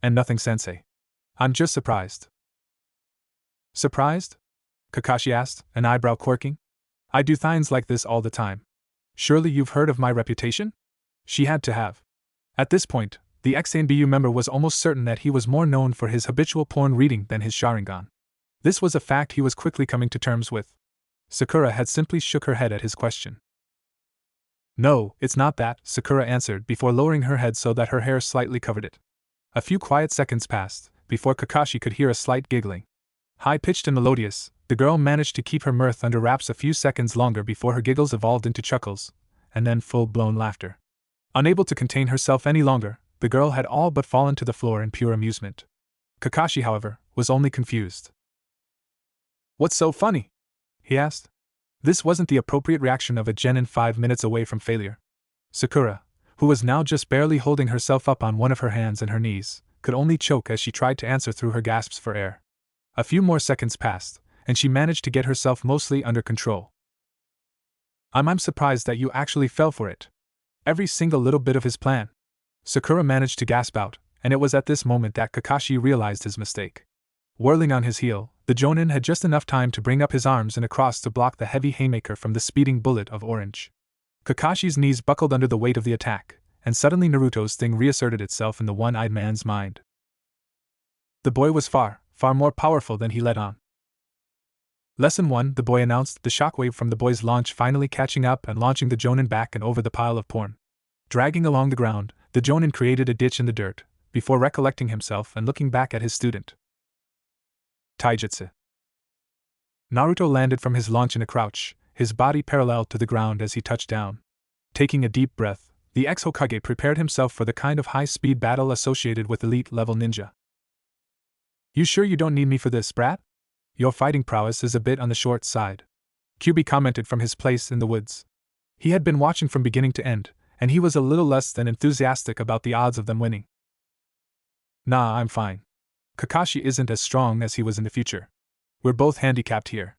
And nothing, sensei. I'm just surprised. Surprised? Kakashi asked, an eyebrow quirking. I do things like this all the time. Surely you've heard of my reputation? She had to have. At this point, the ex-ANBU member was almost certain that he was more known for his habitual porn reading than his Sharingan. This was a fact he was quickly coming to terms with. Sakura had simply shook her head at his question. No, it's not that, Sakura answered before lowering her head so that her hair slightly covered it. A few quiet seconds passed, before Kakashi could hear a slight giggling. High-pitched and melodious, the girl managed to keep her mirth under wraps a few seconds longer before her giggles evolved into chuckles, and then full-blown laughter. Unable to contain herself any longer, the girl had all but fallen to the floor in pure amusement. Kakashi, however, was only confused. What's so funny? He asked. This wasn't the appropriate reaction of a genin 5 minutes away from failure. Sakura, who was now just barely holding herself up on one of her hands and her knees, could only choke as she tried to answer through her gasps for air. A few more seconds passed, and she managed to get herself mostly under control. I'm surprised that you actually fell for it. Every single little bit of his plan. Sakura managed to gasp out, and it was at this moment that Kakashi realized his mistake. Whirling on his heel, the jonin had just enough time to bring up his arms and across to block the heavy haymaker from the speeding bullet of orange. Kakashi's knees buckled under the weight of the attack, and suddenly Naruto's thing reasserted itself in the one-eyed man's mind. The boy was far more powerful than he let on. Lesson 1, the boy announced, the shockwave from the boy's launch finally catching up and launching the jonin back and over the pile of porn. Dragging along the ground, the jonin created a ditch in the dirt, before recollecting himself and looking back at his student. Taijutsu. Naruto landed from his launch in a crouch, his body parallel to the ground as he touched down. Taking a deep breath, the ex-Hokage prepared himself for the kind of high-speed battle associated with elite-level ninja. You sure you don't need me for this, brat? Your fighting prowess is a bit on the short side. Kyubi commented from his place in the woods. He had been watching from beginning to end, and he was a little less than enthusiastic about the odds of them winning. Nah, I'm fine. Kakashi isn't as strong as he was in the future. We're both handicapped here.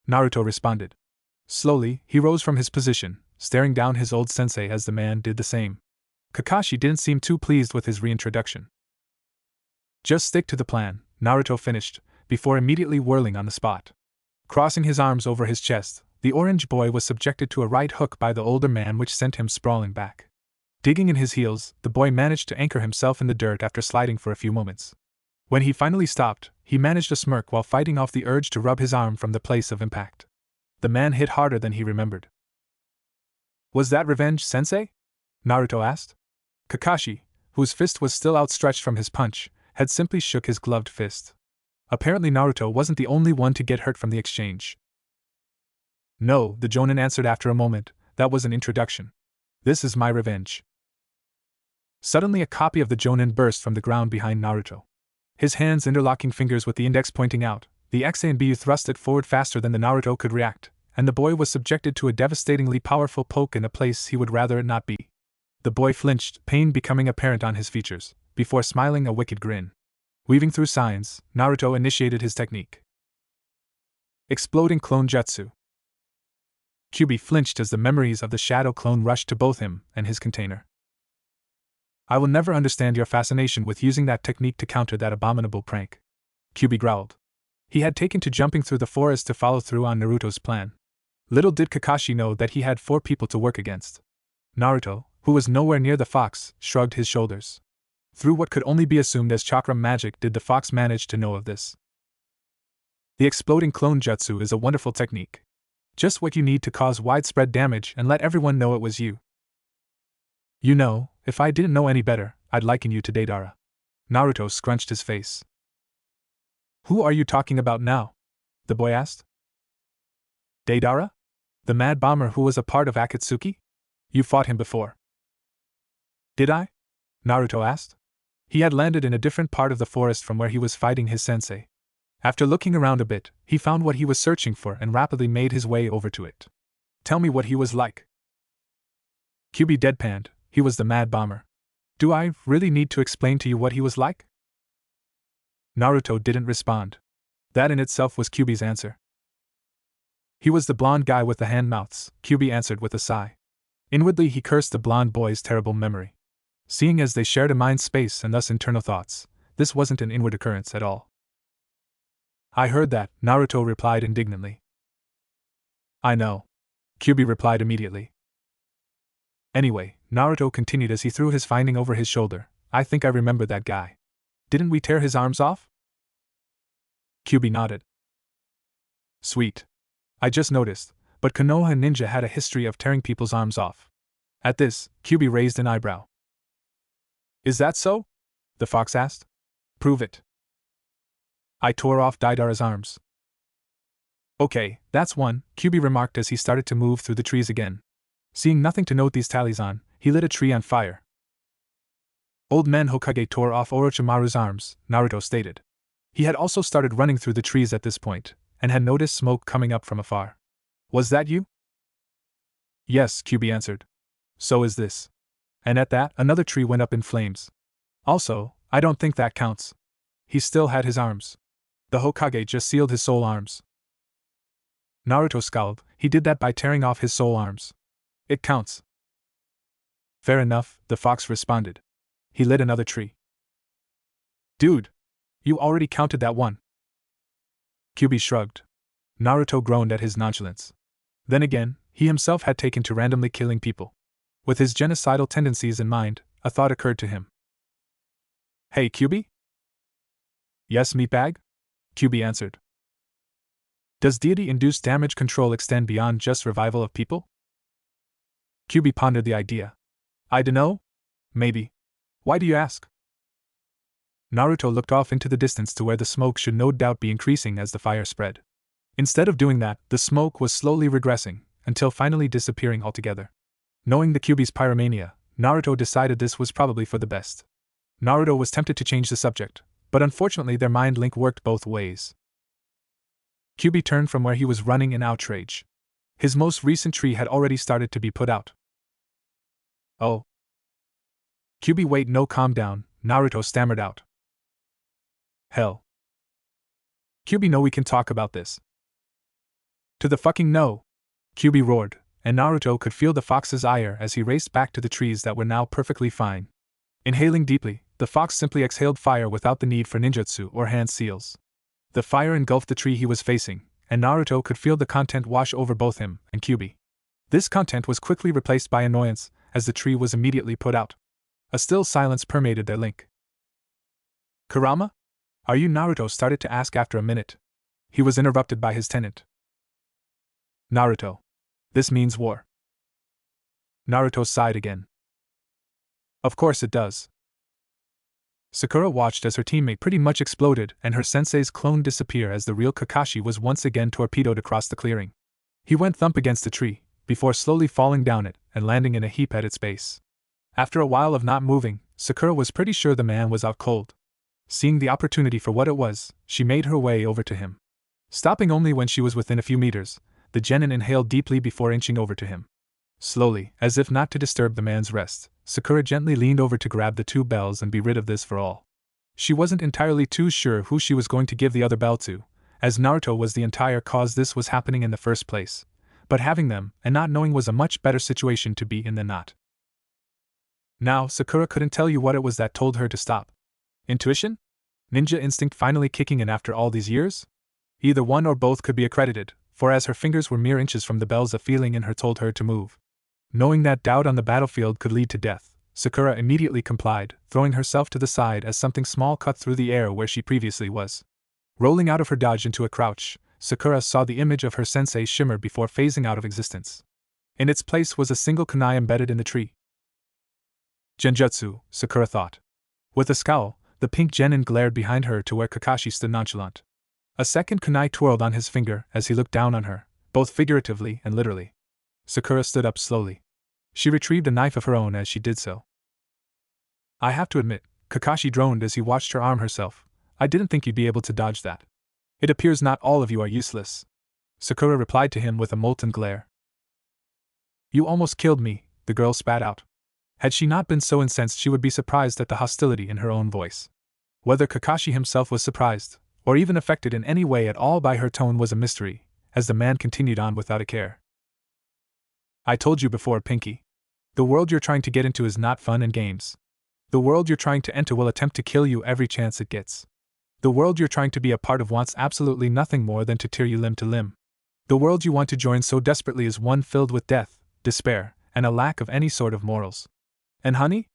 Naruto responded. Slowly, he rose from his position, staring down his old sensei as the man did the same. Kakashi didn't seem too pleased with his reintroduction. Just stick to the plan, Naruto finished, before immediately whirling on the spot. Crossing his arms over his chest, the orange boy was subjected to a right hook by the older man which sent him sprawling back. Digging in his heels, the boy managed to anchor himself in the dirt after sliding for a few moments. When he finally stopped, he managed a smirk while fighting off the urge to rub his arm from the place of impact. The man hit harder than he remembered. Was that revenge, sensei? Naruto asked. Kakashi, whose fist was still outstretched from his punch, had simply shook his gloved fist. Apparently Naruto wasn't the only one to get hurt from the exchange. No, the jonin answered after a moment, that was an introduction. This is my revenge. Suddenly a copy of the jonin burst from the ground behind Naruto. His hands interlocking fingers with the index pointing out, the ex-ANBU thrust it forward faster than the Naruto could react, and the boy was subjected to a devastatingly powerful poke in a place he would rather it not be. The boy flinched, pain becoming apparent on his features, before smiling a wicked grin. Weaving through signs, Naruto initiated his technique. Exploding Clone Jutsu. Kyubi flinched as the memories of the shadow clone rushed to both him and his container. I will never understand your fascination with using that technique to counter that abominable prank. Kyubi growled. He had taken to jumping through the forest to follow through on Naruto's plan. Little did Kakashi know that he had 4 people to work against. Naruto, who was nowhere near the fox, shrugged his shoulders. Through what could only be assumed as chakra magic did the fox manage to know of this. The exploding clone jutsu is a wonderful technique. Just what you need to cause widespread damage and let everyone know it was you. You know, if I didn't know any better, I'd liken you to Deidara. Naruto scrunched his face. Who are you talking about now? The boy asked. Deidara? The mad bomber who was a part of Akatsuki? You fought him before. Did I? Naruto asked. He had landed in a different part of the forest from where he was fighting his sensei. After looking around a bit, he found what he was searching for and rapidly made his way over to it. Tell me what he was like. Kyubi deadpanned. He was the mad bomber. Do I really need to explain to you what he was like? Naruto didn't respond. That in itself was Kyubi's answer. He was the blonde guy with the hand mouths, Kyubi answered with a sigh. Inwardly he cursed the blonde boy's terrible memory. Seeing as they shared a mind space and thus internal thoughts, this wasn't an inward occurrence at all. I heard that, Naruto replied indignantly. I know. Kyubi replied immediately. Anyway, Naruto continued as he threw his finding over his shoulder, I think I remember that guy. Didn't we tear his arms off? Kyubi nodded. Sweet. I just noticed, but Konoha Ninja had a history of tearing people's arms off. At this, Kyubi raised an eyebrow. Is that so? The fox asked. Prove it. I tore off Deidara's arms. Okay, that's one, Kyubi remarked as he started to move through the trees again. Seeing nothing to note these tallies on, he lit a tree on fire. Old Man Hokage tore off Orochimaru's arms, Naruto stated. He had also started running through the trees at this point, and had noticed smoke coming up from afar. Was that you? Yes, Kyubi answered. So is this. And at that, another tree went up in flames. Also, I don't think that counts. He still had his arms. The Hokage just sealed his soul arms. Naruto scowled. He did that by tearing off his soul arms. It counts. Fair enough, the fox responded. He lit another tree. Dude! You already counted that one. Kyubi shrugged. Naruto groaned at his nonchalance. Then again, he himself had taken to randomly killing people. With his genocidal tendencies in mind, a thought occurred to him. Hey, Kyubi? Yes, meatbag? Kyubi answered. Does deity-induced damage control extend beyond just revival of people? Kyubi pondered the idea. I dunno? Maybe. Why do you ask? Naruto looked off into the distance to where the smoke should no doubt be increasing as the fire spread. Instead of doing that, the smoke was slowly regressing, until finally disappearing altogether. Knowing the Kyubi's pyromania, Naruto decided this was probably for the best. Naruto was tempted to change the subject, but unfortunately their mind link worked both ways. Kyubi turned from where he was running in outrage. His most recent tree had already started to be put out. Oh. Kyubi, wait, no, calm down, Naruto stammered out. Hell. Kyubi, no, we can talk about this. To the fucking no! Kyubi roared, and Naruto could feel the fox's ire as he raced back to the trees that were now perfectly fine. Inhaling deeply, the fox simply exhaled fire without the need for ninjutsu or hand seals. The fire engulfed the tree he was facing, and Naruto could feel the content wash over both him and Kyubi. This content was quickly replaced by annoyance, as the tree was immediately put out. A still silence permeated their link. Kurama? Are you? Naruto started to ask after a minute. He was interrupted by his tenant. Naruto. This means war. Naruto sighed again. Of course it does. Sakura watched as her teammate pretty much exploded and her sensei's clone disappear as the real Kakashi was once again torpedoed across the clearing. He went thump against a tree, before slowly falling down it and landing in a heap at its base. After a while of not moving, Sakura was pretty sure the man was out cold. Seeing the opportunity for what it was, she made her way over to him. Stopping only when she was within a few meters, the genin inhaled deeply before inching over to him. Slowly, as if not to disturb the man's rest, Sakura gently leaned over to grab the two bells and be rid of this for all. She wasn't entirely too sure who she was going to give the other bell to, as Naruto was the entire cause this was happening in the first place, but having them and not knowing was a much better situation to be in than not. Now, Sakura couldn't tell you what it was that told her to stop. Intuition? Ninja instinct finally kicking in after all these years? Either one or both could be accredited, for as her fingers were mere inches from the bells, a feeling in her told her to move. Knowing that doubt on the battlefield could lead to death, Sakura immediately complied, throwing herself to the side as something small cut through the air where she previously was. Rolling out of her dodge into a crouch, Sakura saw the image of her sensei shimmer before phasing out of existence. In its place was a single kunai embedded in the tree. Genjutsu, Sakura thought. With a scowl, the pink genin glared behind her to where Kakashi stood nonchalant. A second kunai twirled on his finger as he looked down on her, both figuratively and literally. Sakura stood up slowly. She retrieved a knife of her own as she did so. I have to admit, Kakashi droned as he watched her arm herself, I didn't think you'd be able to dodge that. It appears not all of you are useless. Sakura replied to him with a molten glare. You almost killed me, the girl spat out. Had she not been so incensed, she would be surprised at the hostility in her own voice. Whether Kakashi himself was surprised, or even affected in any way at all by her tone, was a mystery, as the man continued on without a care. I told you before, Pinky. The world you're trying to get into is not fun and games. The world you're trying to enter will attempt to kill you every chance it gets. The world you're trying to be a part of wants absolutely nothing more than to tear you limb to limb. The world you want to join so desperately is one filled with death, despair, and a lack of any sort of morals. And honey?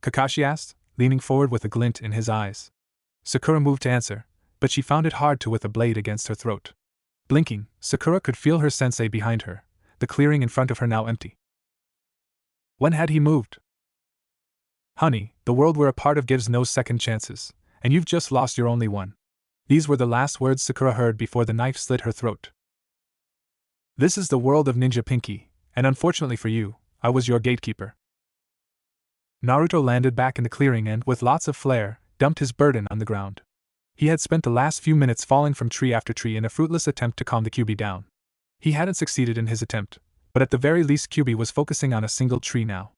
Kakashi asked, leaning forward with a glint in his eyes. Sakura moved to answer, but she found it hard to with a blade against her throat. Blinking, Sakura could feel her sensei behind her, the clearing in front of her now empty. When had he moved? Honey, the world we're a part of gives no second chances, and you've just lost your only one. These were the last words Sakura heard before the knife slit her throat. This is the world of Ninja Pinky, and unfortunately for you, I was your gatekeeper. Naruto landed back in the clearing and, with lots of flair, dumped his burden on the ground. He had spent the last few minutes falling from tree after tree in a fruitless attempt to calm the Kyuubi down. He hadn't succeeded in his attempt, but at the very least Kyuubi was focusing on a single tree now.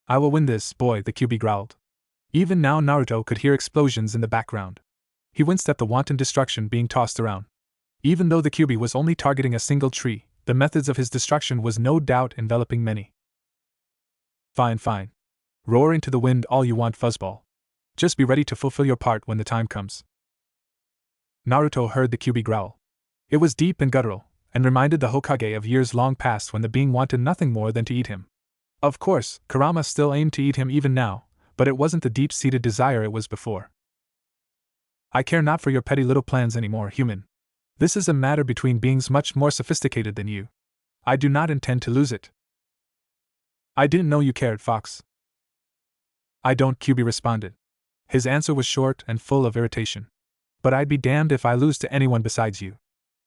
I will win this, boy, the Kyuubi growled. Even now Naruto could hear explosions in the background. He winced at the wanton destruction being tossed around. Even though the Kyuubi was only targeting a single tree, the methods of his destruction was no doubt enveloping many. Fine, fine. Roar into the wind all you want, fuzzball. Just be ready to fulfill your part when the time comes. Naruto heard the Kyuubi growl. It was deep and guttural, and reminded the Hokage of years long past when the being wanted nothing more than to eat him. Of course, Kurama still aimed to eat him even now, but it wasn't the deep-seated desire it was before. I care not for your petty little plans anymore, human. This is a matter between beings much more sophisticated than you. I do not intend to lose it. I didn't know you cared, Fox. I don't, Kyuubi responded. His answer was short and full of irritation. But I'd be damned if I lose to anyone besides you.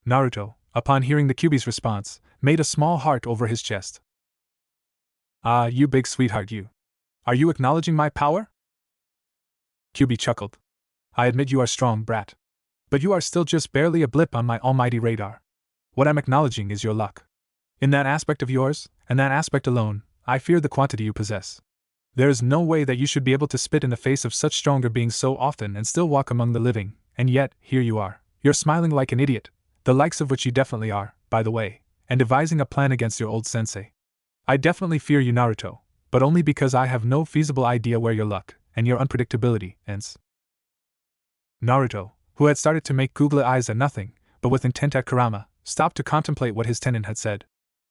Naruto, upon hearing the Kyuubi's response, made a small heart over his chest. Ah, you big sweetheart, you. Are you acknowledging my power? Kyuubi chuckled. I admit you are strong, brat. But you are still just barely a blip on my almighty radar. What I'm acknowledging is your luck. In that aspect of yours, and that aspect alone, I fear the quantity you possess. There is no way that you should be able to spit in the face of such stronger beings so often and still walk among the living, and yet, here you are. You're smiling like an idiot, the likes of which you definitely are, by the way, and devising a plan against your old sensei. I definitely fear you, Naruto, but only because I have no feasible idea where your luck and your unpredictability ends. Naruto, who had started to make googly eyes at nothing, but with intent at Kurama, stopped to contemplate what his tenant had said.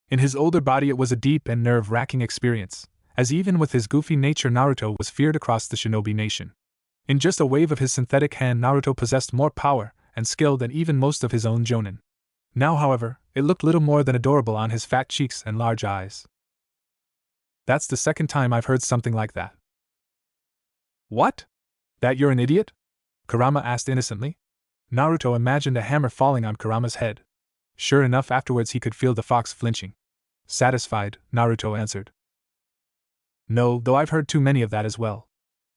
In his older body it was a deep and nerve-wracking experience, as even with his goofy nature Naruto was feared across the shinobi nation. In just a wave of his synthetic hand Naruto possessed more power and skill than even most of his own jonin. Now, however, it looked little more than adorable on his fat cheeks and large eyes. That's the second time I've heard something like that. What? That you're an idiot? Kurama asked innocently. Naruto imagined a hammer falling on Kurama's head. Sure enough, afterwards he could feel the fox flinching. Satisfied, Naruto answered. No, though I've heard too many of that as well.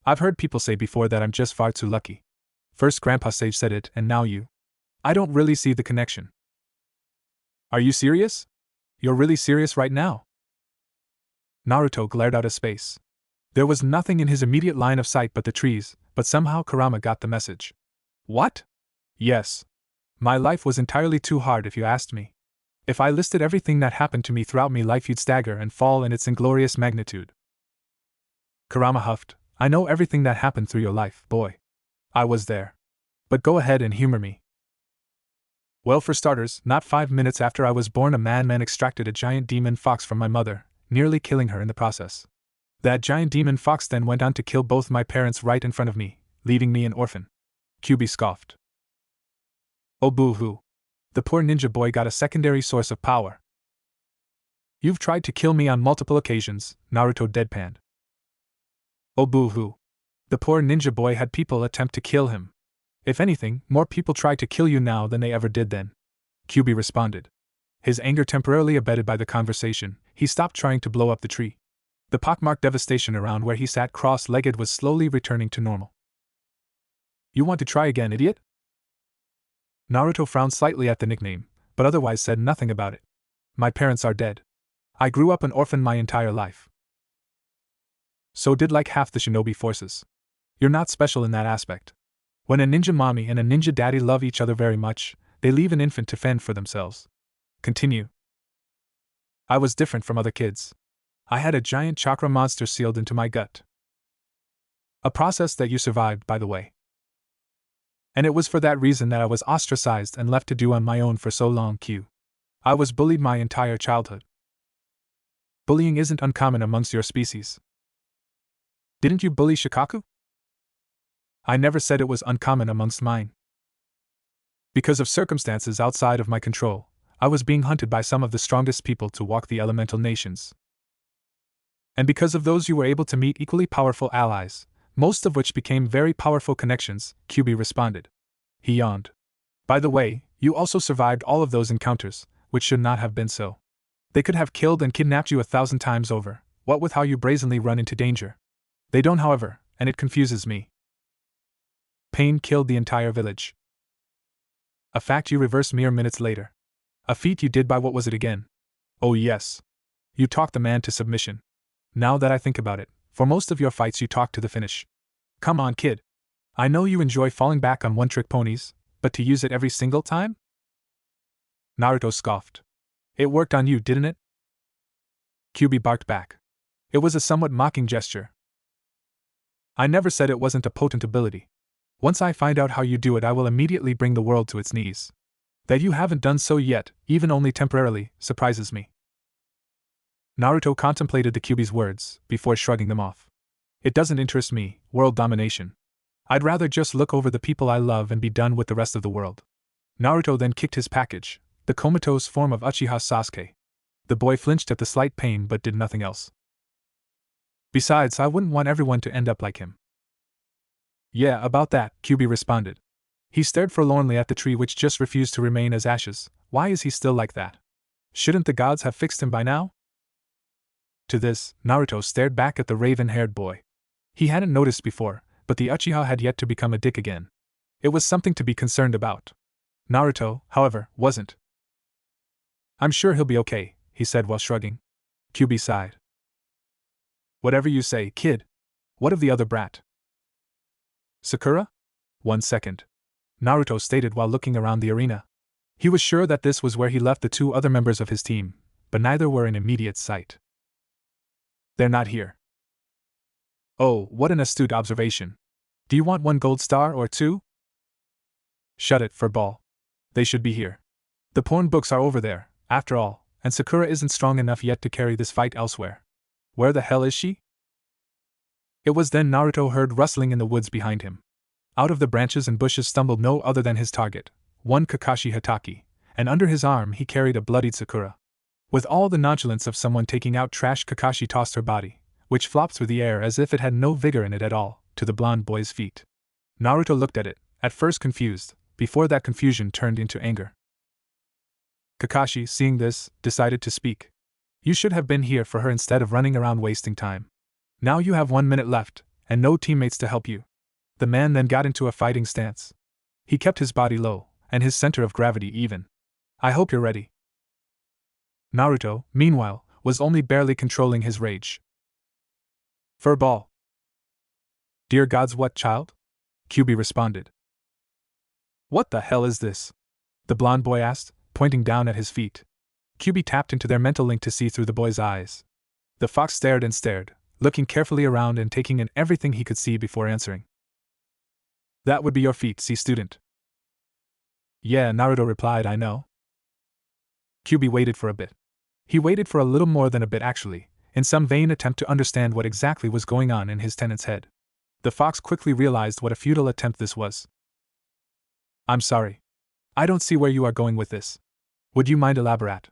I've heard people say before that I'm just far too lucky. First Grandpa Sage said it, and now you. I don't really see the connection. Are you serious? You're really serious right now? Naruto glared out of space. There was nothing in his immediate line of sight but the trees, but somehow Kurama got the message. What? Yes. My life was entirely too hard if you asked me. If I listed everything that happened to me throughout me life you'd stagger and fall in its inglorious magnitude. Kurama huffed. I know everything that happened through your life, boy. I was there. But go ahead and humor me. Well, for starters, not 5 minutes after I was born a madman extracted a giant demon fox from my mother, nearly killing her in the process. That giant demon fox then went on to kill both my parents right in front of me, leaving me an orphan. QB scoffed. Oh boo-hoo. The poor ninja boy got a secondary source of power. You've tried to kill me on multiple occasions, Naruto deadpanned. Oh boo-hoo. The poor ninja boy had people attempt to kill him. If anything, more people try to kill you now than they ever did then. QB responded. His anger temporarily abated by the conversation, he stopped trying to blow up the tree. The pockmarked devastation around where he sat cross-legged was slowly returning to normal. You want to try again, idiot? Naruto frowned slightly at the nickname, but otherwise said nothing about it. My parents are dead. I grew up an orphan my entire life. So did like half the shinobi forces. You're not special in that aspect. When a ninja mommy and a ninja daddy love each other very much, they leave an infant to fend for themselves. Continue. I was different from other kids. I had a giant chakra monster sealed into my gut. A process that you survived, by the way. And it was for that reason that I was ostracized and left to do on my own for so long. I was bullied my entire childhood. Bullying isn't uncommon amongst your species. Didn't you bully Shikaku? I never said it was uncommon amongst mine. Because of circumstances outside of my control, I was being hunted by some of the strongest people to walk the elemental nations. And because of those you were able to meet equally powerful allies, most of which became very powerful connections, QB responded. He yawned. By the way, you also survived all of those encounters, which should not have been so. They could have killed and kidnapped you 1,000 times over, what with how you brazenly run into danger. They don't, however, and it confuses me. Pain killed the entire village. A fact you reversed mere minutes later. A feat you did by what was it again? Oh yes. You talked the man to submission. Now that I think about it, for most of your fights you talked to the finish. Come on, kid. I know you enjoy falling back on one-trick ponies, but to use it every single time? Naruto scoffed. It worked on you, didn't it? QB barked back. It was a somewhat mocking gesture. I never said it wasn't a potent ability. Once I find out how you do it, I will immediately bring the world to its knees. That you haven't done so yet, even only temporarily, surprises me. Naruto contemplated the QB's words, before shrugging them off. It doesn't interest me, world domination. I'd rather just look over the people I love and be done with the rest of the world. Naruto then kicked his package, the comatose form of Uchiha Sasuke. The boy flinched at the slight pain but did nothing else. Besides, I wouldn't want everyone to end up like him. Yeah, about that, QB responded. He stared forlornly at the tree which just refused to remain as ashes. Why is he still like that? Shouldn't the gods have fixed him by now? To this, Naruto stared back at the raven-haired boy. He hadn't noticed before, but the Uchiha had yet to become a dick again. It was something to be concerned about. Naruto, however, wasn't. I'm sure he'll be okay, he said while shrugging. QB sighed. Whatever you say, kid. What of the other brat? Sakura? 1 second. Naruto stated while looking around the arena. He was sure that this was where he left the 2 other members of his team, but neither were in immediate sight. They're not here. Oh, what an astute observation. Do you want 1 gold star or 2? Shut it, furball. They should be here. The porn books are over there, after all, and Sakura isn't strong enough yet to carry this fight elsewhere. Where the hell is she? It was then Naruto heard rustling in the woods behind him. Out of the branches and bushes stumbled no other than his target, one Kakashi Hatake, and under his arm he carried a bloodied Sakura. With all the nonchalance of someone taking out trash, Kakashi tossed her body, which flopped through the air as if it had no vigor in it at all, to the blonde boy's feet. Naruto looked at it, at first confused, before that confusion turned into anger. Kakashi, seeing this, decided to speak. You should have been here for her instead of running around wasting time. Now you have 1 minute left, and no teammates to help you. The man then got into a fighting stance. He kept his body low, and his center of gravity even. I hope you're ready. Naruto, meanwhile, was only barely controlling his rage. Furball. Dear gods, what, child? QB responded. What the hell is this? The blonde boy asked, pointing down at his feet. QB tapped into their mental link to see through the boy's eyes. The fox stared and stared, looking carefully around and taking in everything he could see before answering. That would be your feat, see student. Yeah, Naruto replied, I know. QB waited for a bit. He waited for a little more than a bit actually, in some vain attempt to understand what exactly was going on in his tenant's head. The fox quickly realized what a futile attempt this was. I'm sorry. I don't see where you are going with this. Would you mind elaborate?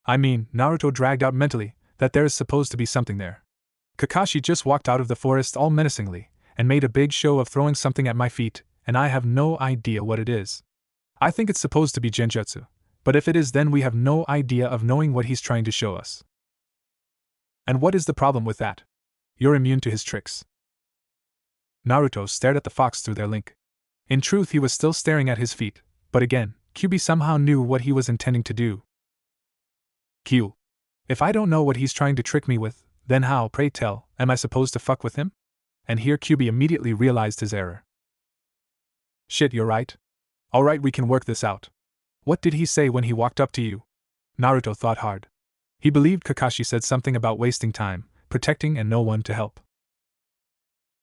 I mean, Naruto dragged out mentally, that there is supposed to be something there. Kakashi just walked out of the forest all menacingly, and made a big show of throwing something at my feet, and I have no idea what it is. I think it's supposed to be genjutsu, but if it is, then we have no idea of knowing what he's trying to show us. And what is the problem with that? You're immune to his tricks. Naruto stared at the fox through their link. In truth, he was still staring at his feet, but again, Kyuubi somehow knew what he was intending to do. Q. If I don't know what he's trying to trick me with, then how, pray tell, am I supposed to fuck with him? And here Kyuubi immediately realized his error. Shit, you're right. Alright, we can work this out. What did he say when he walked up to you? Naruto thought hard. He believed Kakashi said something about wasting time, protecting, and no one to help.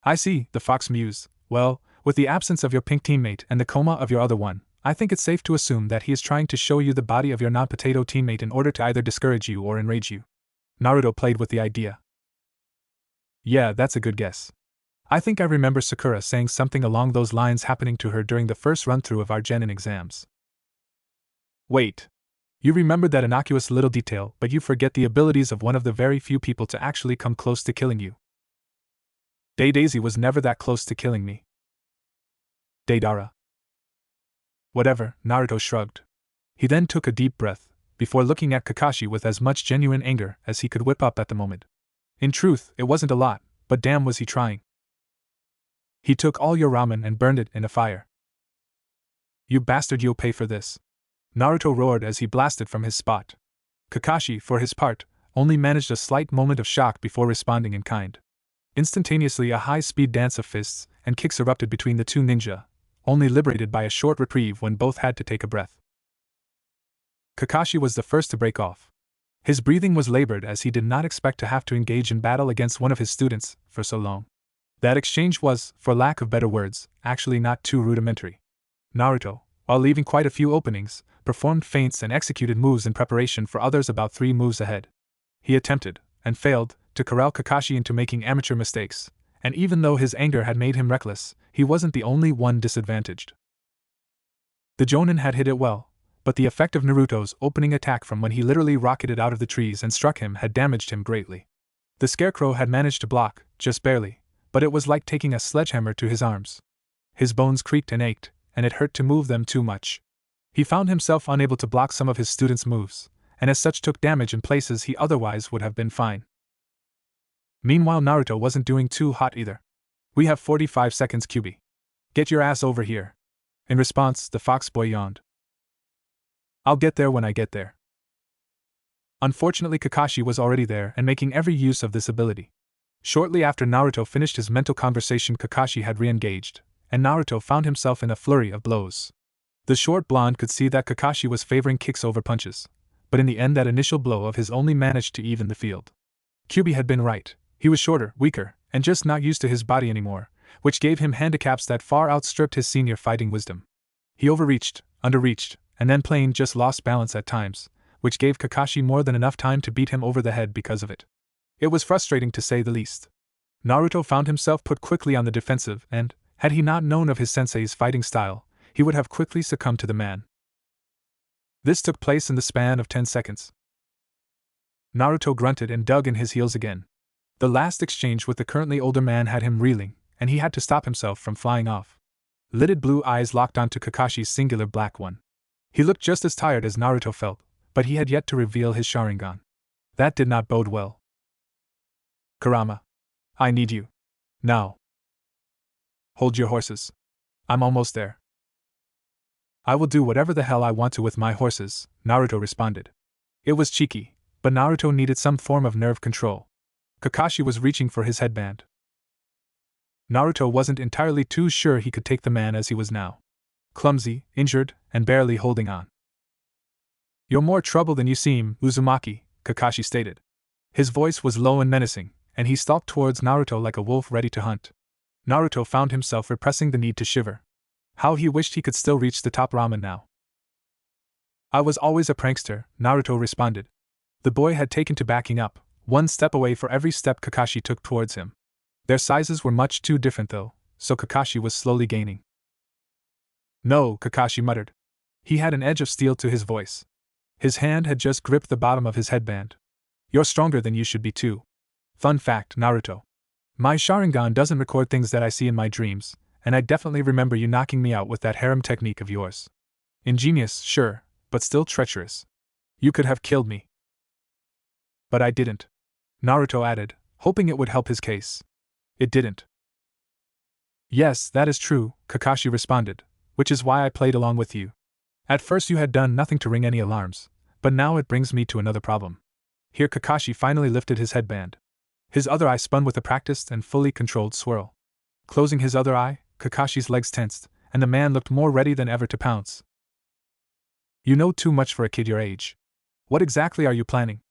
I see, the fox mused. Well, with the absence of your pink teammate and the coma of your other one, I think it's safe to assume that he is trying to show you the body of your non-potato teammate in order to either discourage you or enrage you. Naruto played with the idea. Yeah, that's a good guess. I think I remember Sakura saying something along those lines happening to her during the first run-through of our genin exams. Wait. You remember that innocuous little detail, but you forget the abilities of one of the very few people to actually come close to killing you. Daisy was never that close to killing me. Deidara. Whatever, Naruto shrugged. He then took a deep breath, before looking at Kakashi with as much genuine anger as he could whip up at the moment. In truth, it wasn't a lot, but damn was he trying. He took all your ramen and burned it in a fire. You bastard, you'll pay for this. Naruto roared as he blasted from his spot. Kakashi, for his part, only managed a slight moment of shock before responding in kind. Instantaneously, a high-speed dance of fists and kicks erupted between the two ninja, only liberated by a short reprieve when both had to take a breath. Kakashi was the first to break off. His breathing was labored as he did not expect to have to engage in battle against one of his students for so long. That exchange was, for lack of better words, actually not too rudimentary. Naruto, while leaving quite a few openings, performed feints and executed moves in preparation for others about 3 moves ahead. He attempted, and failed, to corral Kakashi into making amateur mistakes, and even though his anger had made him reckless, he wasn't the only one disadvantaged. The Jonin had hit it well, but the effect of Naruto's opening attack from when he literally rocketed out of the trees and struck him had damaged him greatly. The scarecrow had managed to block, just barely, but it was like taking a sledgehammer to his arms. His bones creaked and ached, and it hurt to move them too much. He found himself unable to block some of his students' moves, and as such took damage in places he otherwise would have been fine. Meanwhile, Naruto wasn't doing too hot either. We have 45 seconds, Kyuubi. Get your ass over here. In response, the fox boy yawned. I'll get there when I get there. Unfortunately, Kakashi was already there and making every use of this ability. Shortly after Naruto finished his mental conversation, Kakashi had re-engaged, and Naruto found himself in a flurry of blows. The short blonde could see that Kakashi was favoring kicks over punches, but in the end that initial blow of his only managed to even the field. Kyuubi had been right. He was shorter, weaker, and just not used to his body anymore, which gave him handicaps that far outstripped his senior fighting wisdom. He overreached, underreached, and then plain just lost balance at times, which gave Kakashi more than enough time to beat him over the head because of it. It was frustrating to say the least. Naruto found himself put quickly on the defensive and, had he not known of his sensei's fighting style, he would have quickly succumbed to the man. This took place in the span of 10 seconds. Naruto grunted and dug in his heels again. The last exchange with the currently older man had him reeling, and he had to stop himself from flying off. Lidded blue eyes locked onto Kakashi's singular black one. He looked just as tired as Naruto felt, but he had yet to reveal his Sharingan. That did not bode well. Kurama. I need you. Now. Hold your horses. I'm almost there. I will do whatever the hell I want to with my horses, Naruto responded. It was cheeky, but Naruto needed some form of nerve control. Kakashi was reaching for his headband. Naruto wasn't entirely too sure he could take the man as he was now. Clumsy, injured, and barely holding on. You're more trouble than you seem, Uzumaki, Kakashi stated. His voice was low and menacing, and he stalked towards Naruto like a wolf ready to hunt. Naruto found himself repressing the need to shiver. How he wished he could still reach the top ramen now. I was always a prankster, Naruto responded. The boy had taken to backing up, one step away for every step Kakashi took towards him. Their sizes were much too different though, so Kakashi was slowly gaining. No, Kakashi muttered. He had an edge of steel to his voice. His hand had just gripped the bottom of his headband. You're stronger than you should be too. Fun fact, Naruto. My Sharingan doesn't record things that I see in my dreams, and I definitely remember you knocking me out with that harem technique of yours. Ingenious, sure, but still treacherous. You could have killed me. But I didn't. Naruto added, hoping it would help his case. It didn't. Yes, that is true, Kakashi responded, which is why I played along with you. At first you had done nothing to ring any alarms, but now it brings me to another problem. Here Kakashi finally lifted his headband. His other eye spun with a practiced and fully controlled swirl. Closing his other eye, Kakashi's legs tensed, and the man looked more ready than ever to pounce. You know too much for a kid your age. What exactly are you planning?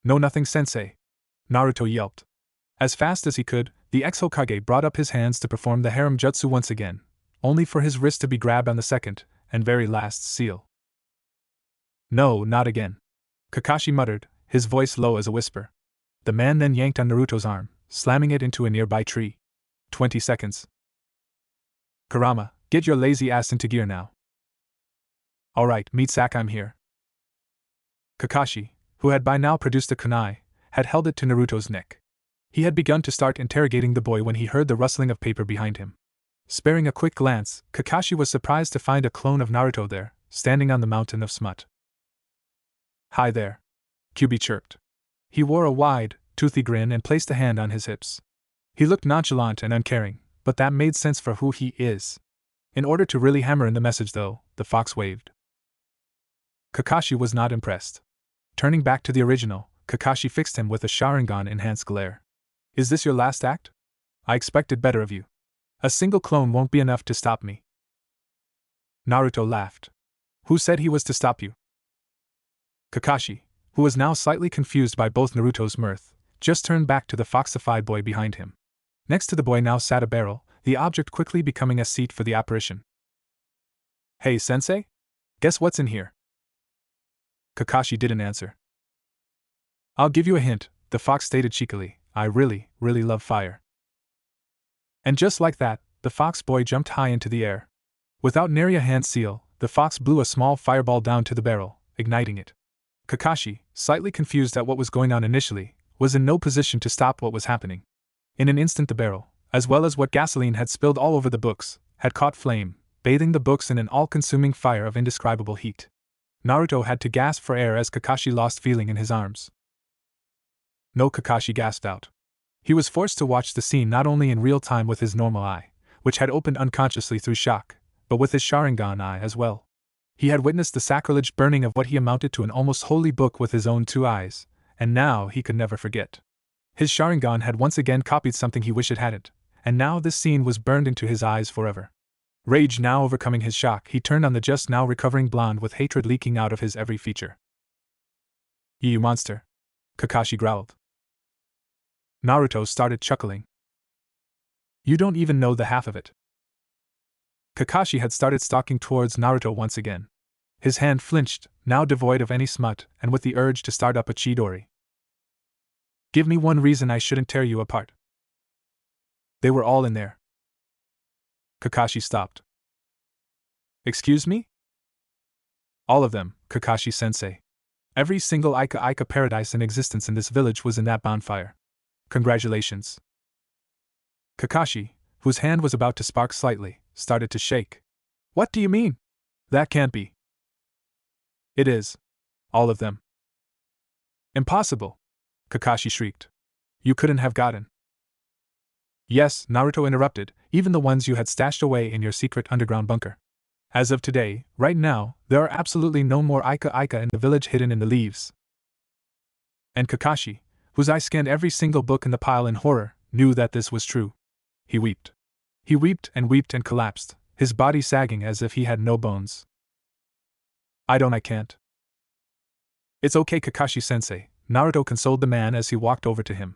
No, nothing, sensei. Naruto yelped. As fast as he could, the ex-Hokage brought up his hands to perform the harem jutsu once again, only for his wrist to be grabbed on the second, and very last seal. No, not again. Kakashi muttered, his voice low as a whisper. The man then yanked on Naruto's arm, slamming it into a nearby tree. 20 seconds. Kurama, get your lazy ass into gear now. Alright, meat sack, I'm here. Kakashi, who had by now produced a kunai, had held it to Naruto's neck. He had begun to start interrogating the boy when he heard the rustling of paper behind him. Sparing a quick glance, Kakashi was surprised to find a clone of Naruto there, standing on the mountain of smut. Hi there. Kyubi chirped. He wore a wide, toothy grin and placed a hand on his hips. He looked nonchalant and uncaring, but that made sense for who he is. In order to really hammer in the message though, the fox waved. Kakashi was not impressed. Turning back to the original, Kakashi fixed him with a Sharingan-enhanced glare. Is this your last act? I expected better of you. A single clone won't be enough to stop me. Naruto laughed. Who said he was to stop you? Kakashi, who was now slightly confused by both Naruto's mirth, just turned back to the foxified boy behind him. Next to the boy now sat a barrel, the object quickly becoming a seat for the apparition. Hey, sensei? Guess what's in here? Kakashi didn't answer. I'll give you a hint, the fox stated cheekily. I really, really love fire. And just like that, the fox boy jumped high into the air. Without nary a hand seal, the fox blew a small fireball down to the barrel, igniting it. Kakashi, slightly confused at what was going on initially, was in no position to stop what was happening. In an instant the barrel, as well as what gasoline had spilled all over the books, had caught flame, bathing the books in an all-consuming fire of indescribable heat. Naruto had to gasp for air as Kakashi lost feeling in his arms. No, Kakashi gasped out. He was forced to watch the scene not only in real time with his normal eye, which had opened unconsciously through shock, but with his Sharingan eye as well. He had witnessed the sacrilege burning of what he amounted to an almost holy book with his own two eyes, and now he could never forget. His Sharingan had once again copied something he wished it hadn't, and now this scene was burned into his eyes forever. Rage now overcoming his shock, he turned on the just now recovering blonde with hatred leaking out of his every feature. You monster! Kakashi growled. Naruto started chuckling. You don't even know the half of it. Kakashi had started stalking towards Naruto once again. His hand flinched, now devoid of any smut, and with the urge to start up a Chidori. Give me one reason I shouldn't tear you apart. They were all in there. Kakashi stopped. Excuse me? All of them, Kakashi-sensei. Every single Aika paradise in existence in this village was in that bonfire. Congratulations. Kakashi, whose hand was about to spark slightly, started to shake. What do you mean? That can't be. It is. All of them. Impossible! Kakashi shrieked. You couldn't have gotten. Yes, Naruto interrupted, even the ones you had stashed away in your secret underground bunker. As of today, right now, there are absolutely no more Aika in the village hidden in the leaves. And Kakashi, whose eye scanned every single book in the pile in horror, knew that this was true. He wept. He wept and collapsed, his body sagging as if he had no bones. I can't. It's okay, Kakashi-sensei, Naruto consoled the man as he walked over to him.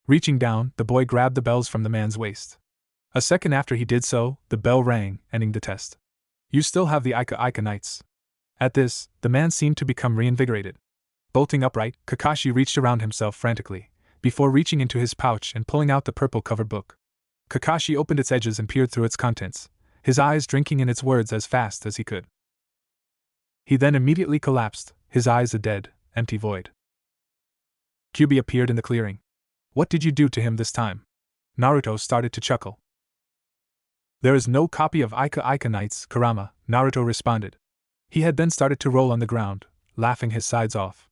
Reaching down, the boy grabbed the bells from the man's waist. A second after he did so, the bell rang, ending the test. You still have the Aika Knights. At this, the man seemed to become reinvigorated. Bolting upright, Kakashi reached around himself frantically, before reaching into his pouch and pulling out the purple-covered book. Kakashi opened its edges and peered through its contents, his eyes drinking in its words as fast as he could. He then immediately collapsed, his eyes a dead, empty void. Kyuubi appeared in the clearing. What did you do to him this time? Naruto started to chuckle. There is no copy of Ika Knights, Kurama, Naruto responded. He had then started to roll on the ground, laughing his sides off.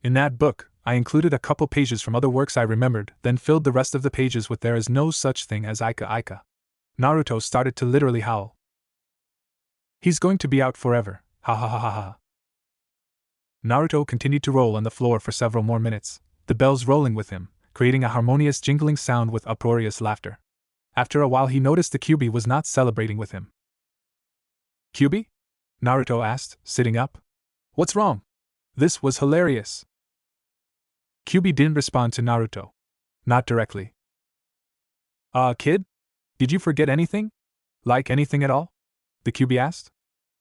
In that book, I included a couple pages from other works I remembered, then filled the rest of the pages with there is no such thing as Ika. Naruto started to literally howl. He's going to be out forever, ha ha ha ha ha. Naruto continued to roll on the floor for several more minutes, the bells rolling with him, creating a harmonious jingling sound with uproarious laughter. After a while he noticed the Kyuubi was not celebrating with him. Kyuubi? Naruto asked, sitting up. What's wrong? This was hilarious. Kyuubi didn't respond to Naruto. Not directly. Kid? Did you forget anything? Like anything at all? The Kyuubi asked.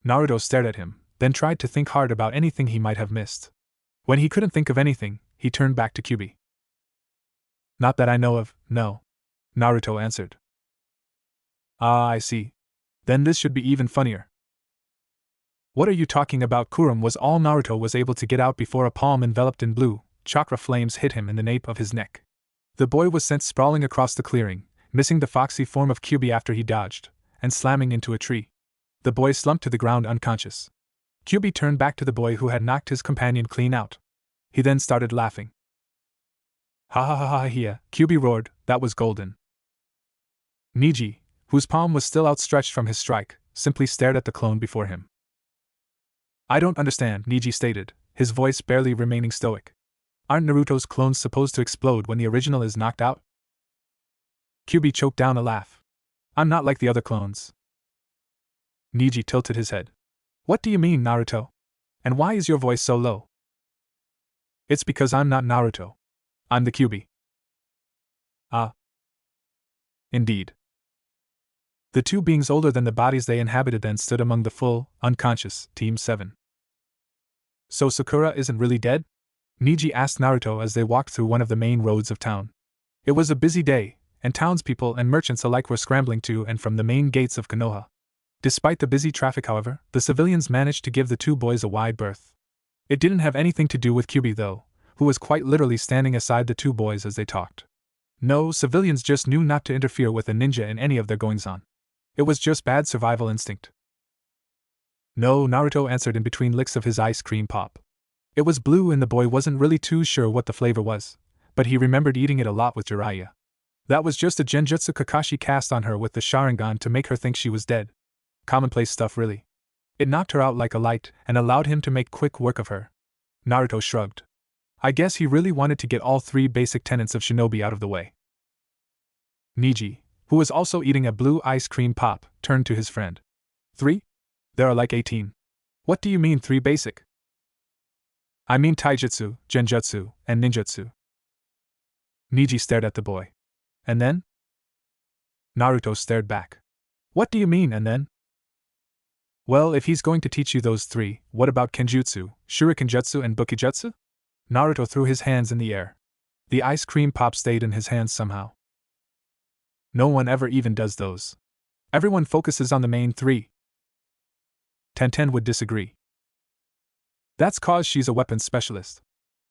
Naruto stared at him, then tried to think hard about anything he might have missed. When he couldn't think of anything, he turned back to Kyuubi. Not that I know of, no. Naruto answered. Ah, I see. Then this should be even funnier. What are you talking about? Kurum was all Naruto was able to get out before a palm enveloped in blue chakra flames hit him in the nape of his neck. The boy was sent sprawling across the clearing, missing the foxy form of Kyuubi after he dodged, and slamming into a tree. The boy slumped to the ground unconscious. Kyuubi turned back to the boy who had knocked his companion clean out. He then started laughing. Ha ha ha ha ha, Kyuubi roared, that was golden. Neji, whose palm was still outstretched from his strike, simply stared at the clone before him. I don't understand, Neji stated, his voice barely remaining stoic. Aren't Naruto's clones supposed to explode when the original is knocked out? Kyuubi choked down a laugh. I'm not like the other clones. Neji tilted his head. What do you mean, Naruto? And why is your voice so low? It's because I'm not Naruto. I'm the Kyuubi. Ah. Indeed. The two beings older than the bodies they inhabited then stood among the full, unconscious, Team 7. So Sakura isn't really dead? Neji asked Naruto as they walked through one of the main roads of town. It was a busy day, and townspeople and merchants alike were scrambling to and from the main gates of Konoha. Despite the busy traffic, however, the civilians managed to give the two boys a wide berth. It didn't have anything to do with Kyuubi though, who was quite literally standing aside the two boys as they talked. No, civilians just knew not to interfere with a ninja in any of their goings-on. It was just bad survival instinct. No, Naruto answered in between licks of his ice cream pop. It was blue and the boy wasn't really too sure what the flavor was, but he remembered eating it a lot with Jiraiya. That was just a genjutsu Kakashi cast on her with the Sharingan to make her think she was dead. Commonplace stuff really. It knocked her out like a light and allowed him to make quick work of her. Naruto shrugged. I guess he really wanted to get all three basic tenets of shinobi out of the way. Neji, who was also eating a blue ice cream pop, turned to his friend. 3? There are like 18. What do you mean 3 basic? I mean taijutsu, genjutsu, and ninjutsu. Neji stared at the boy. And then? Naruto stared back. What do you mean, and then? Well, if he's going to teach you those 3, what about kenjutsu, shurikenjutsu, and bukijutsu? Naruto threw his hands in the air. The ice cream pop stayed in his hands somehow. No one ever even does those. Everyone focuses on the main 3. Tenten would disagree. That's cause she's a weapons specialist.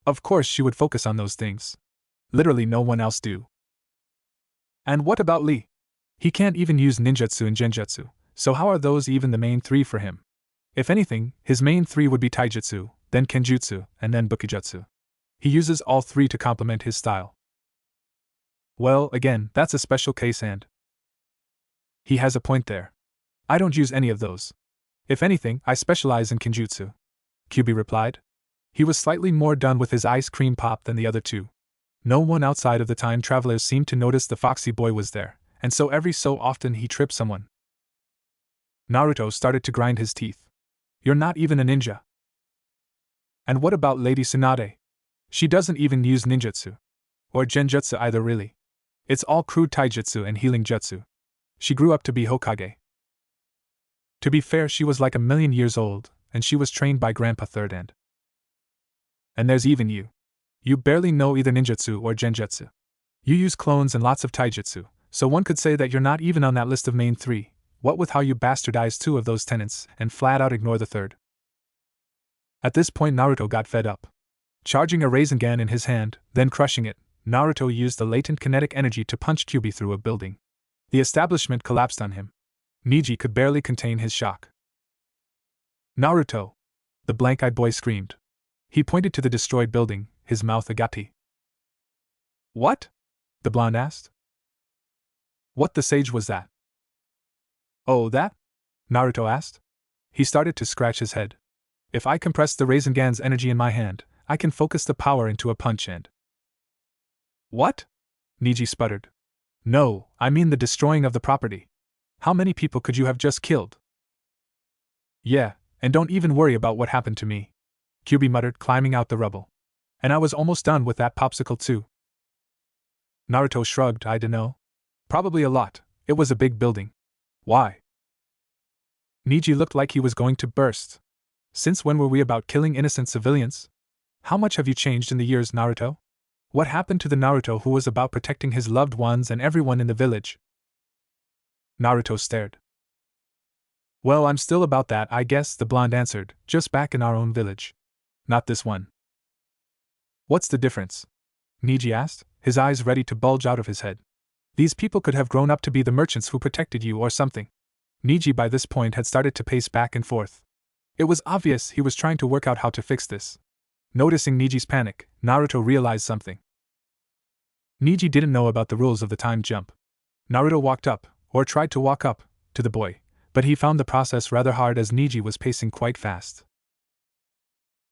Of course she would focus on those things. Literally no one else do. And what about Lee? He can't even use ninjutsu and genjutsu, so how are those even the main 3 for him? If anything, his main 3 would be taijutsu, then kenjutsu, and then bukijutsu. He uses all 3 to complement his style. Well, again, that's a special case and... He has a point there. I don't use any of those. If anything, I specialize in kenjutsu. Kyuubi replied. He was slightly more done with his ice cream pop than the other 2. No one outside of the time travelers seemed to notice the foxy boy was there, and so every so often he tripped someone. Naruto started to grind his teeth. You're not even a ninja. And what about Lady Tsunade? She doesn't even use ninjutsu. Or genjutsu either really. It's all crude taijutsu and healing jutsu. She grew up to be Hokage. To be fair, she was like 1,000,000 years old, and she was trained by Grandpa Third and And there's even you. You barely know either ninjutsu or genjutsu. You use clones and lots of taijutsu, so one could say that you're not even on that list of main 3, what with how you bastardize 2 of those tenets and flat out ignore the third. At this point Naruto got fed up. Charging a Rasengan in his hand, then crushing it, Naruto used the latent kinetic energy to punch Kyuubi through a building. The establishment collapsed on him. Neji could barely contain his shock. Naruto! The blank-eyed boy screamed. He pointed to the destroyed building, his mouth agape. What? The blonde asked. What the sage was that? Oh, that? Naruto asked. He started to scratch his head. If I compress the Rasengan's energy in my hand, I can focus the power into a punch and… What? Neji sputtered. No, I mean the destroying of the property. How many people could you have just killed? Yeah, and don't even worry about what happened to me, Kyuubi muttered, climbing out the rubble. And I was almost done with that popsicle too. Naruto shrugged. I dunno. Probably a lot. It was a big building. Why? Neji looked like he was going to burst. Since when were we about killing innocent civilians? How much have you changed in the years, Naruto? What happened to the Naruto who was about protecting his loved ones and everyone in the village? Naruto stared. Well, I'm still about that, I guess, the blonde answered, just back in our own village. Not this one. What's the difference? Neji asked, his eyes ready to bulge out of his head. These people could have grown up to be the merchants who protected you or something. Neji by this point had started to pace back and forth. It was obvious he was trying to work out how to fix this. Noticing Neji's panic, Naruto realized something. Neji didn't know about the rules of the time jump. Naruto walked up, or tried to walk up, to the boy, but he found the process rather hard as Neji was pacing quite fast.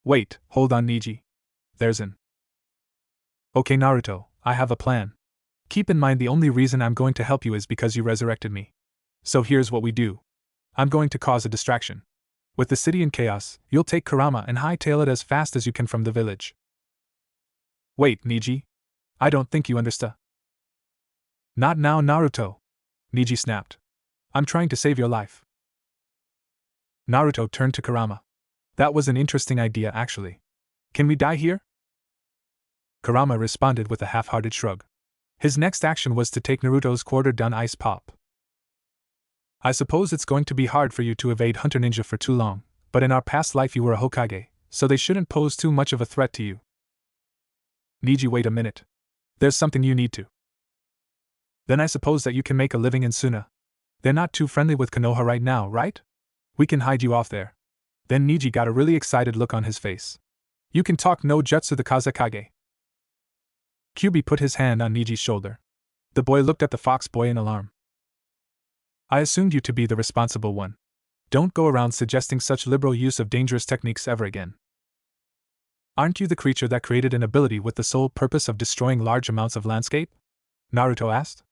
Wait, hold on, Neji. There's an… Okay, Naruto, I have a plan. Keep in mind the only reason I'm going to help you is because you resurrected me. So here's what we do. I'm going to cause a distraction. With the city in chaos, you'll take Kurama and hightail it as fast as you can from the village. Wait, Neji. I don't think you understand. Not now, Naruto. Neji snapped. I'm trying to save your life. Naruto turned to Kurama. That was an interesting idea, actually. Can we die here? Kurama responded with a half-hearted shrug. His next action was to take Naruto's quarter-done ice pop. I suppose it's going to be hard for you to evade Hunter Ninja for too long, but in our past life you were a Hokage, so they shouldn't pose too much of a threat to you. Neji, wait a minute. There's something you need to. Then I suppose that you can make a living in Suna. They're not too friendly with Konoha right now, right? We can hide you off there. Then Neji got a really excited look on his face. You can talk no jutsu the Kazekage. Kyuubi put his hand on Neji's shoulder. The boy looked at the fox boy in alarm. I assumed you to be the responsible one. Don't go around suggesting such liberal use of dangerous techniques ever again. Aren't you the creature that created an ability with the sole purpose of destroying large amounts of landscape? Naruto asked.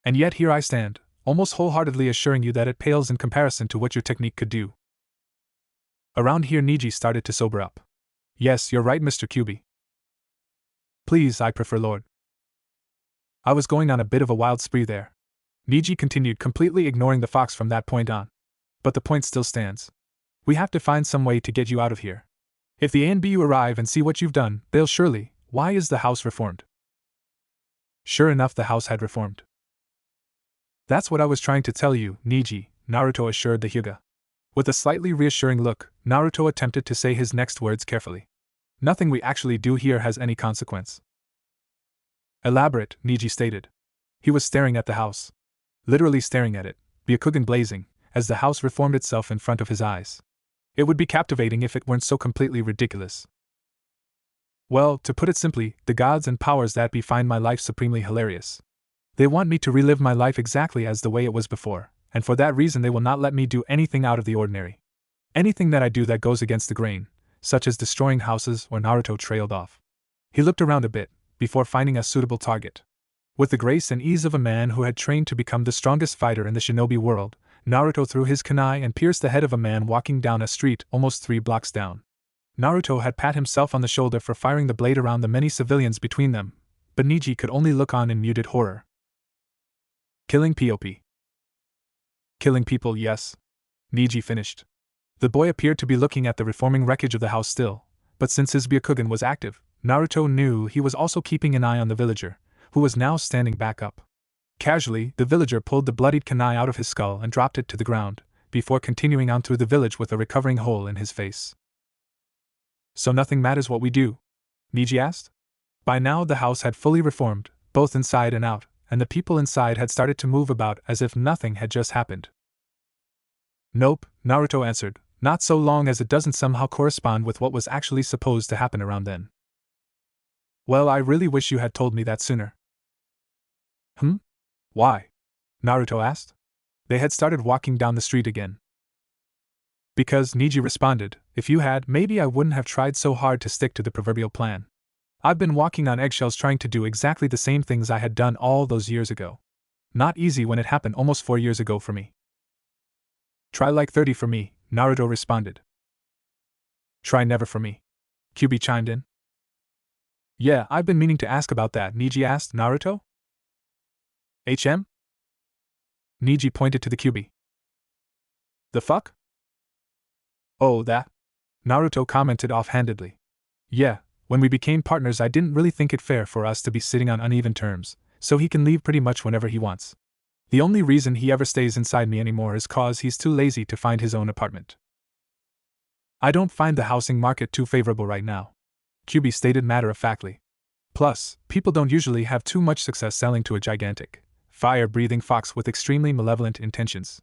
And yet here I stand, almost wholeheartedly assuring you that it pales in comparison to what your technique could do. Around here Neji started to sober up. Yes, you're right, Mr. Kyuubi. Please, I prefer Lord. I was going on a bit of a wild spree there. Neji continued, completely ignoring the fox from that point on. But the point still stands. We have to find some way to get you out of here. If the ANBU arrive and see what you've done, they'll surely… Why is the house reformed? Sure enough, the house had reformed. That's what I was trying to tell you, Neji, Naruto assured the Hyuga. With a slightly reassuring look, Naruto attempted to say his next words carefully. Nothing we actually do here has any consequence. Elaborate, Neji stated. He was staring at the house. Literally staring at it, Byakugan blazing, as the house reformed itself in front of his eyes. It would be captivating if it weren't so completely ridiculous. Well, to put it simply, the gods and powers that be find my life supremely hilarious. They want me to relive my life exactly as the way it was before, and for that reason they will not let me do anything out of the ordinary. Anything that I do that goes against the grain, such as destroying houses or… Naruto trailed off. He looked around a bit, before finding a suitable target. With the grace and ease of a man who had trained to become the strongest fighter in the shinobi world, Naruto threw his kunai and pierced the head of a man walking down a street almost 3 blocks down. Naruto had pat himself on the shoulder for firing the blade around the many civilians between them, but Neji could only look on in muted horror. Killing POP. Killing people, yes. Neji finished. The boy appeared to be looking at the reforming wreckage of the house still, But since his Byakugan was active, Naruto knew he was also keeping an eye on the villager, who was now standing back up. Casually, the villager pulled the bloodied kunai out of his skull and dropped it to the ground, before continuing on through the village with a recovering hole in his face. So nothing matters what we do? Neji asked. By now the house had fully reformed, both inside and out, and the people inside had started to move about as if nothing had just happened. Nope, Naruto answered, not so long as it doesn't somehow correspond with what was actually supposed to happen around then. Well, I really wish you had told me that sooner. Why? Naruto asked. They had started walking down the street again. Because, Neji responded, if you had, maybe I wouldn't have tried so hard to stick to the proverbial plan. I've been walking on eggshells trying to do exactly the same things I had done all those years ago. Not easy when it happened almost 4 years ago for me. Try like 30 for me, Naruto responded. Try never for me. Kyuubi chimed in. Yeah, I've been meaning to ask about that, Neji asked Naruto. HM? Neji pointed to the Kyuubi. The fuck? Oh, that? Naruto commented offhandedly. Yeah, when we became partners I didn't really think it fair for us to be sitting on uneven terms, so he can leave pretty much whenever he wants. The only reason he ever stays inside me anymore is cause he's too lazy to find his own apartment. I don't find the housing market too favorable right now, Kyuubi stated matter-of-factly. Plus, people don't usually have too much success selling to a gigantic, fire-breathing fox with extremely malevolent intentions.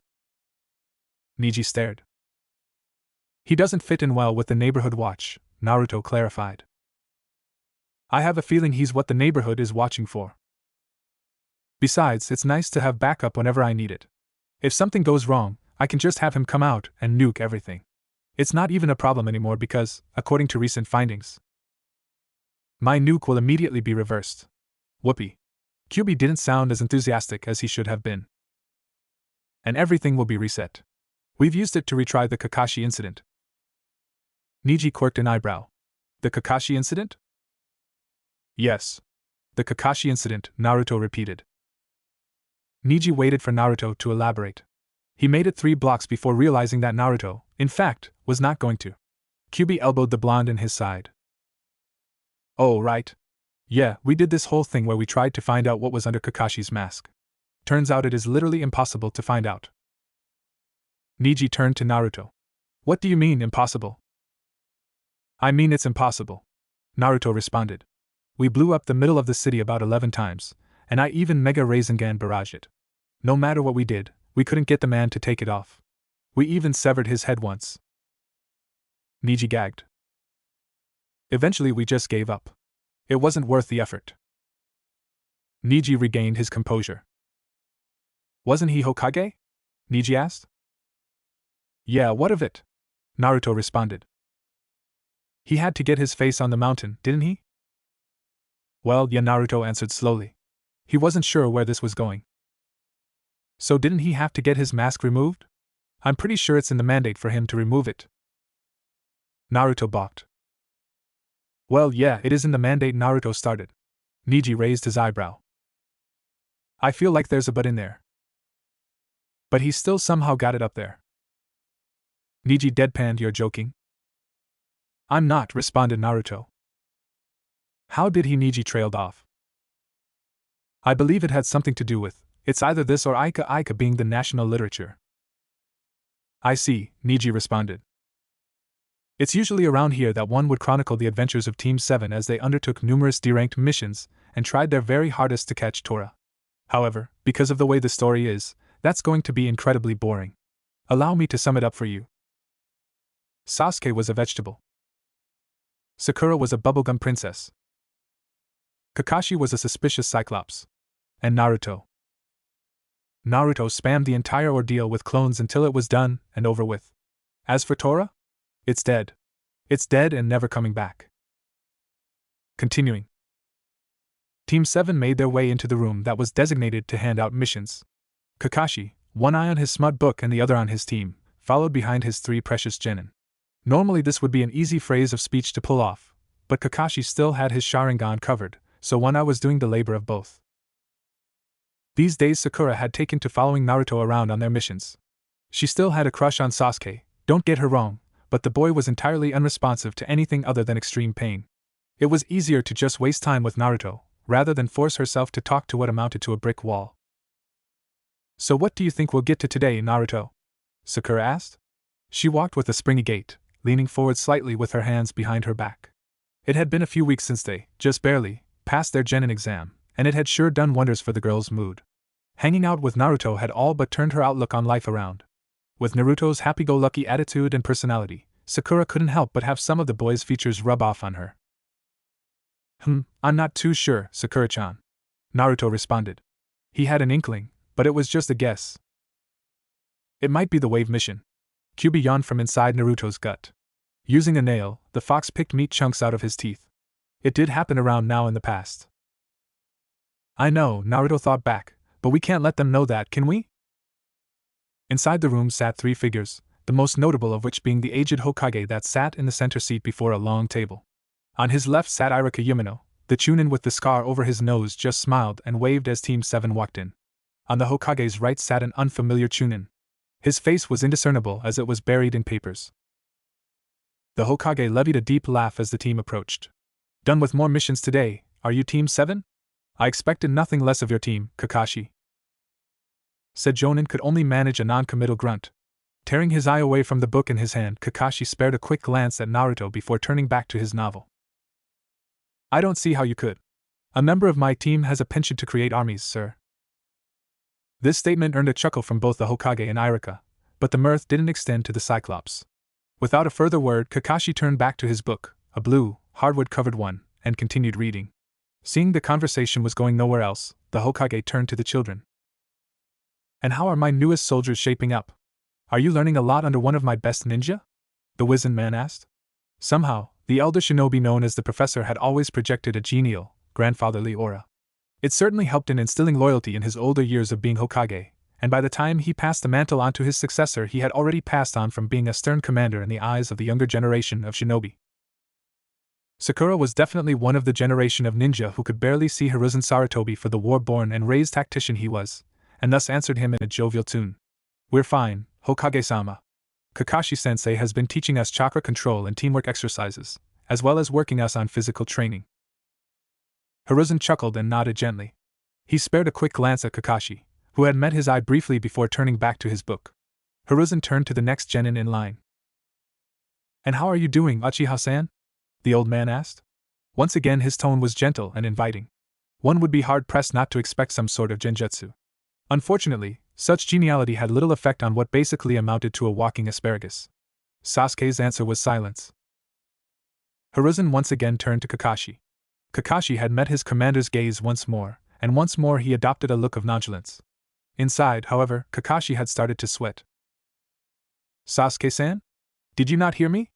Neji stared. He doesn't fit in well with the neighborhood watch, Naruto clarified. I have a feeling he's what the neighborhood is watching for. Besides, it's nice to have backup whenever I need it. If something goes wrong, I can just have him come out and nuke everything. It's not even a problem anymore because, according to recent findings, my nuke will immediately be reversed. Whoopee. Kyuubi didn't sound as enthusiastic as he should have been. And everything will be reset. We've used it to retry the Kakashi incident. Neji quirked an eyebrow. The Kakashi incident? Yes. The Kakashi incident, Naruto repeated. Neji waited for Naruto to elaborate. He made it 3 blocks before realizing that Naruto, in fact, was not going to. Kyuubi elbowed the blonde in his side. Oh, right. Yeah, we did this whole thing where we tried to find out what was under Kakashi's mask. Turns out it is literally impossible to find out. Neji turned to Naruto. What do you mean, impossible? I mean it's impossible, Naruto responded. We blew up the middle of the city about 11 times, and I even Mega Rasengan barraged it. No matter what we did, we couldn't get the man to take it off. We even severed his head once. Neji gagged. Eventually we just gave up. It wasn't worth the effort. Neji regained his composure. Wasn't he Hokage? Neji asked. Yeah, what of it? Naruto responded. He had to get his face on the mountain, didn't he? Well, yeah, Naruto answered slowly. He wasn't sure where this was going. So didn't he have to get his mask removed? I'm pretty sure it's in the mandate for him to remove it. Naruto balked. Well, yeah, it is in the mandate, Naruto started. Neji raised his eyebrow. I feel like there's a but in there. But he still somehow got it up there. Neji deadpanned. You're joking? I'm not, responded Naruto. How did he? Neji trailed off. I believe it had something to do with, it's either this or Aika being the national literature. I see, Neji responded. It's usually around here that one would chronicle the adventures of Team 7 as they undertook numerous deranked missions and tried their very hardest to catch Tora. However, because of the way the story is, that's going to be incredibly boring. Allow me to sum it up for you. Sasuke was a vegetable. Sakura was a bubblegum princess. Kakashi was a suspicious cyclops. And Naruto spammed the entire ordeal with clones until it was done and over with. As for Tora? It's dead. It's dead and never coming back. Continuing. Team 7 made their way into the room that was designated to hand out missions. Kakashi, one eye on his smut book and the other on his team, followed behind his 3 precious genin. Normally this would be an easy phrase of speech to pull off, but Kakashi still had his Sharingan covered, so one eye was doing the labor of both. These days Sakura had taken to following Naruto around on their missions. She still had a crush on Sasuke, don't get her wrong, but the boy was entirely unresponsive to anything other than extreme pain. It was easier to just waste time with Naruto, rather than force herself to talk to what amounted to a brick wall. "So what do you think we'll get to today, Naruto?" Sakura asked. She walked with a springy gait, leaning forward slightly with her hands behind her back. It had been a few weeks since they, just barely, passed their genin exam, and it had sure done wonders for the girl's mood. Hanging out with Naruto had all but turned her outlook on life around. With Naruto's happy-go-lucky attitude and personality, Sakura couldn't help but have some of the boy's features rub off on her. I'm not too sure, Sakura-chan," Naruto responded. He had an inkling, but it was just a guess. "It might be the wave mission." Kyubi yawned from inside Naruto's gut. Using a nail, the fox picked meat chunks out of his teeth. It did happen around now in the past. "I know," Naruto thought back, "but we can't let them know that, can we?" Inside the room sat 3 figures, the most notable of which being the aged Hokage that sat in the center seat before a long table. On his left sat Iruka Yumino. The Chunin with the scar over his nose just smiled and waved as Team 7 walked in. On the Hokage's right sat an unfamiliar Chunin. His face was indiscernible as it was buried in papers. The Hokage levied a deep laugh as the team approached. "Done with more missions today, are you Team 7? I expected nothing less of your team, Kakashi," said Jonin could only manage a non-committal grunt. Tearing his eye away from the book in his hand, Kakashi spared a quick glance at Naruto before turning back to his novel. "I don't see how you could. A member of my team has a penchant to create armies, sir." This statement earned a chuckle from both the Hokage and Iruka, but the mirth didn't extend to the Cyclops. Without a further word, Kakashi turned back to his book, a blue, hardwood-covered one, and continued reading. Seeing the conversation was going nowhere else, the Hokage turned to the children. "And how are my newest soldiers shaping up? Are you learning a lot under one of my best ninja?" the wizened man asked. Somehow, the elder shinobi known as the professor had always projected a genial, grandfatherly aura. It certainly helped in instilling loyalty in his older years of being Hokage, and by the time he passed the mantle on to his successor, he had already passed on from being a stern commander in the eyes of the younger generation of shinobi. Sakura was definitely one of the generation of ninja who could barely see Hiruzen Sarutobi for the war-born and raised tactician he was, and thus answered him in a jovial tune. "We're fine, Hokage-sama. Kakashi-sensei has been teaching us chakra control and teamwork exercises, as well as working us on physical training." Hiruzen chuckled and nodded gently. He spared a quick glance at Kakashi, who had met his eye briefly before turning back to his book. Hiruzen turned to the next genin in line. "And how are you doing, Uchiha-san?" the old man asked. Once again his tone was gentle and inviting. One would be hard-pressed not to expect some sort of genjutsu. Unfortunately, such geniality had little effect on what basically amounted to a walking asparagus. Sasuke's answer was silence. Hiruzen once again turned to Kakashi. Kakashi had met his commander's gaze once more, and once more he adopted a look of nonchalance. Inside, however, Kakashi had started to sweat. "Sasuke-san? Did you not hear me?"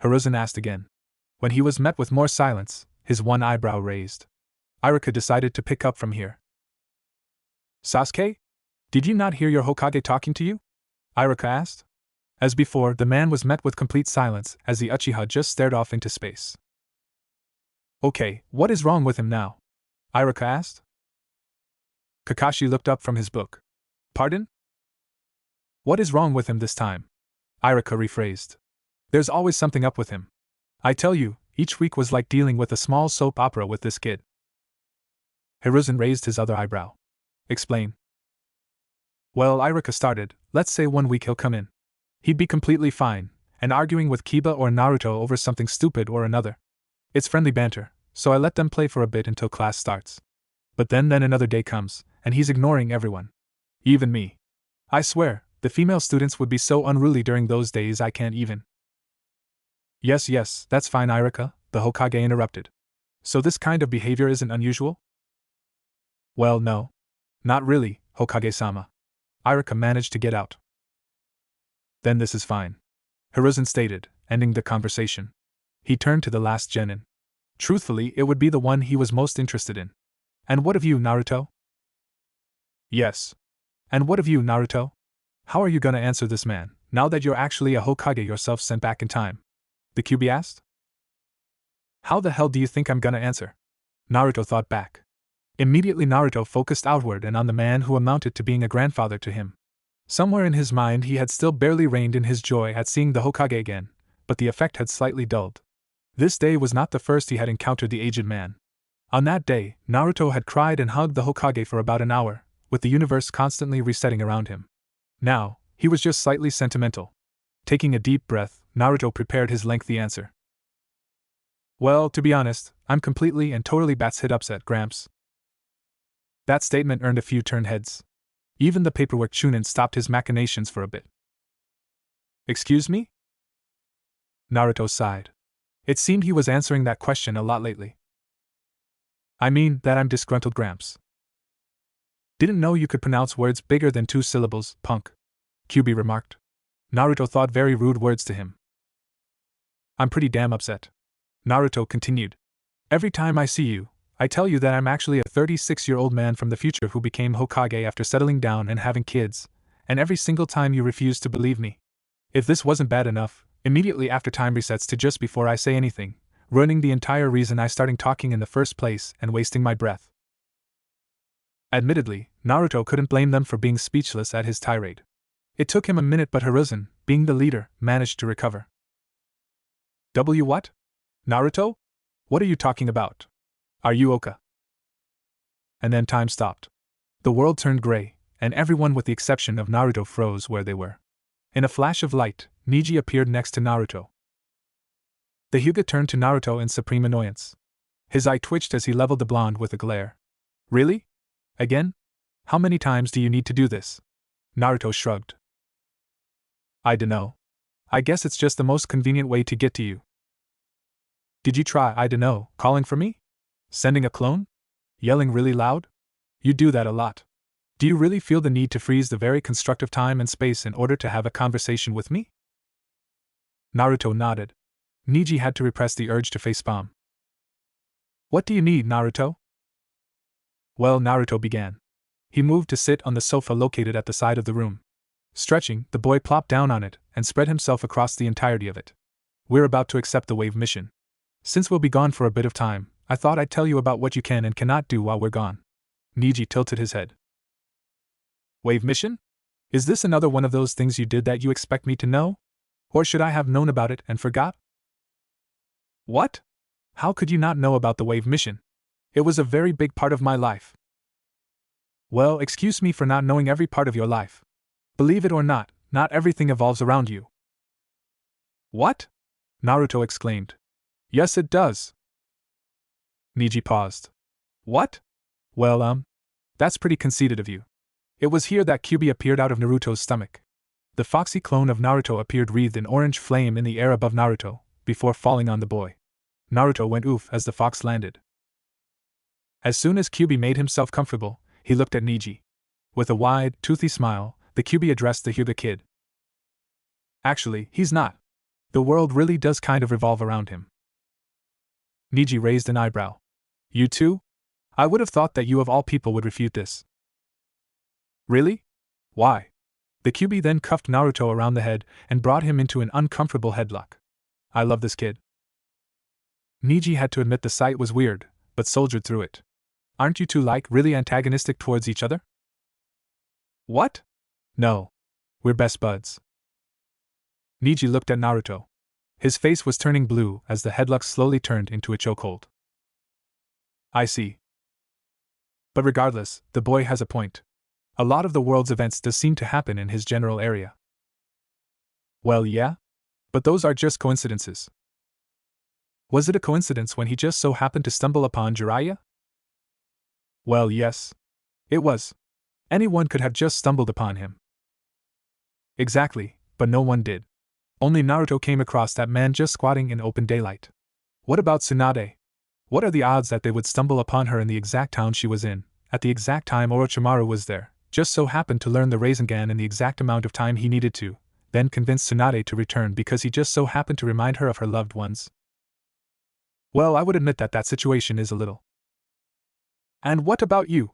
Hiruzen asked again. When he was met with more silence, his one eyebrow raised. Iruka decided to pick up from here. "Sasuke? Did you not hear your Hokage talking to you?" Iruka asked. As before, the man was met with complete silence as the Uchiha just stared off into space. "Okay, what is wrong with him now?" Iruka asked. Kakashi looked up from his book. "Pardon? What is wrong with him this time?" Iruka rephrased. "There's always something up with him. I tell you, each week was like dealing with a small soap opera with this kid." Hiruzen raised his other eyebrow. "Explain." "Well," Iruka started, "let's say 1 week he'll come in. He'd be completely fine, and arguing with Kiba or Naruto over something stupid or another. It's friendly banter, so I let them play for a bit until class starts. But then another day comes, and he's ignoring everyone. Even me. I swear, the female students would be so unruly during those days I can't even." Yes, that's fine, Iruka," the Hokage interrupted. "So this kind of behavior isn't unusual?" "Well, no. Not really, Hokage-sama." Iruka managed to get out. "Then this is fine," Hiruzen stated, ending the conversation. He turned to the last genin. Truthfully, it would be the one he was most interested in. "And what of you, Naruto?" "Yes. And what of you, Naruto? How are you gonna answer this man, now that you're actually a Hokage yourself sent back in time?" the Kyubi asked. "How the hell do you think I'm gonna answer?" Naruto thought back. Immediately Naruto focused outward and on the man who amounted to being a grandfather to him. Somewhere in his mind he had still barely reined in his joy at seeing the Hokage again, but the effect had slightly dulled. This day was not the first he had encountered the aged man. On that day, Naruto had cried and hugged the Hokage for about an hour, with the universe constantly resetting around him. Now, he was just slightly sentimental. Taking a deep breath, Naruto prepared his lengthy answer. Well, to be honest, I'm completely and totally batshit upset, Gramps. That statement earned a few turned heads. Even the paperwork chunin stopped his machinations for a bit. Excuse me? Naruto sighed. It seemed he was answering that question a lot lately. I mean that I'm disgruntled, Gramps. Didn't know you could pronounce words bigger than 2 syllables, punk, Kyuubi remarked. Naruto thought very rude words to him. I'm pretty damn upset. Naruto continued. Every time I see you, I tell you that I'm actually a 36-year-old man from the future who became Hokage after settling down and having kids, and every single time you refuse to believe me. If this wasn't bad enough, immediately after time resets to just before I say anything, ruining the entire reason I started talking in the first place and wasting my breath. Admittedly, Naruto couldn't blame them for being speechless at his tirade. It took him a minute, but Hiruzen, being the leader, managed to recover. What? Naruto? What are you talking about? Are you Oka? And then time stopped. The world turned gray, and everyone with the exception of Naruto froze where they were. In a flash of light, Neji appeared next to Naruto. The Hyuga turned to Naruto in supreme annoyance. His eye twitched as he leveled the blonde with a glare. Really? Again? How many times do you need to do this? Naruto shrugged. I dunno. I guess it's just the most convenient way to get to you. Did you try, I dunno, calling for me? Sending a clone? Yelling really loud? You do that a lot. Do you really feel the need to freeze the very constructive time and space in order to have a conversation with me? Naruto nodded. Neji had to repress the urge to facepalm. What do you need, Naruto? Well, Naruto began. He moved to sit on the sofa located at the side of the room. Stretching, the boy plopped down on it and spread himself across the entirety of it. We're about to accept the wave mission. Since we'll be gone for a bit of time, I thought I'd tell you about what you can and cannot do while we're gone. Neji tilted his head. Wave mission? Is this another one of those things you did that you expect me to know? Or should I have known about it and forgot? What? How could you not know about the wave mission? It was a very big part of my life. Well, excuse me for not knowing every part of your life. Believe it or not, not everything evolves around you. What? Naruto exclaimed. Yes, it does. Neji paused. What? Well, that's pretty conceited of you. It was here that Kyuubi appeared out of Naruto's stomach. The foxy clone of Naruto appeared wreathed in orange flame in the air above Naruto, before falling on the boy. Naruto went oof as the fox landed. As soon as Kyuubi made himself comfortable, he looked at Neji. With a wide, toothy smile, the Kyuubi addressed the Hyuga kid. Actually, he's not. The world really does kind of revolve around him. Neji raised an eyebrow. You too? I would have thought that you of all people would refute this. Really? Why? The Kyuubi then cuffed Naruto around the head and brought him into an uncomfortable headlock. I love this kid. Neji had to admit the sight was weird, but soldiered through it. Aren't you two really antagonistic towards each other? What? No. We're best buds. Neji looked at Naruto. His face was turning blue as the headlock slowly turned into a chokehold. I see. But regardless, the boy has a point. A lot of the world's events does seem to happen in his general area. Well, yeah? But those are just coincidences. Was it a coincidence when he just so happened to stumble upon Jiraiya? Well, yes. It was. Anyone could have just stumbled upon him. Exactly, but no one did. Only Naruto came across that man just squatting in open daylight. What about Tsunade? What are the odds that they would stumble upon her in the exact town she was in, at the exact time Orochimaru was there, just so happened to learn the Rasengan in the exact amount of time he needed to, then convince Tsunade to return because he just so happened to remind her of her loved ones? Well, I would admit that that situation is a little. And what about you?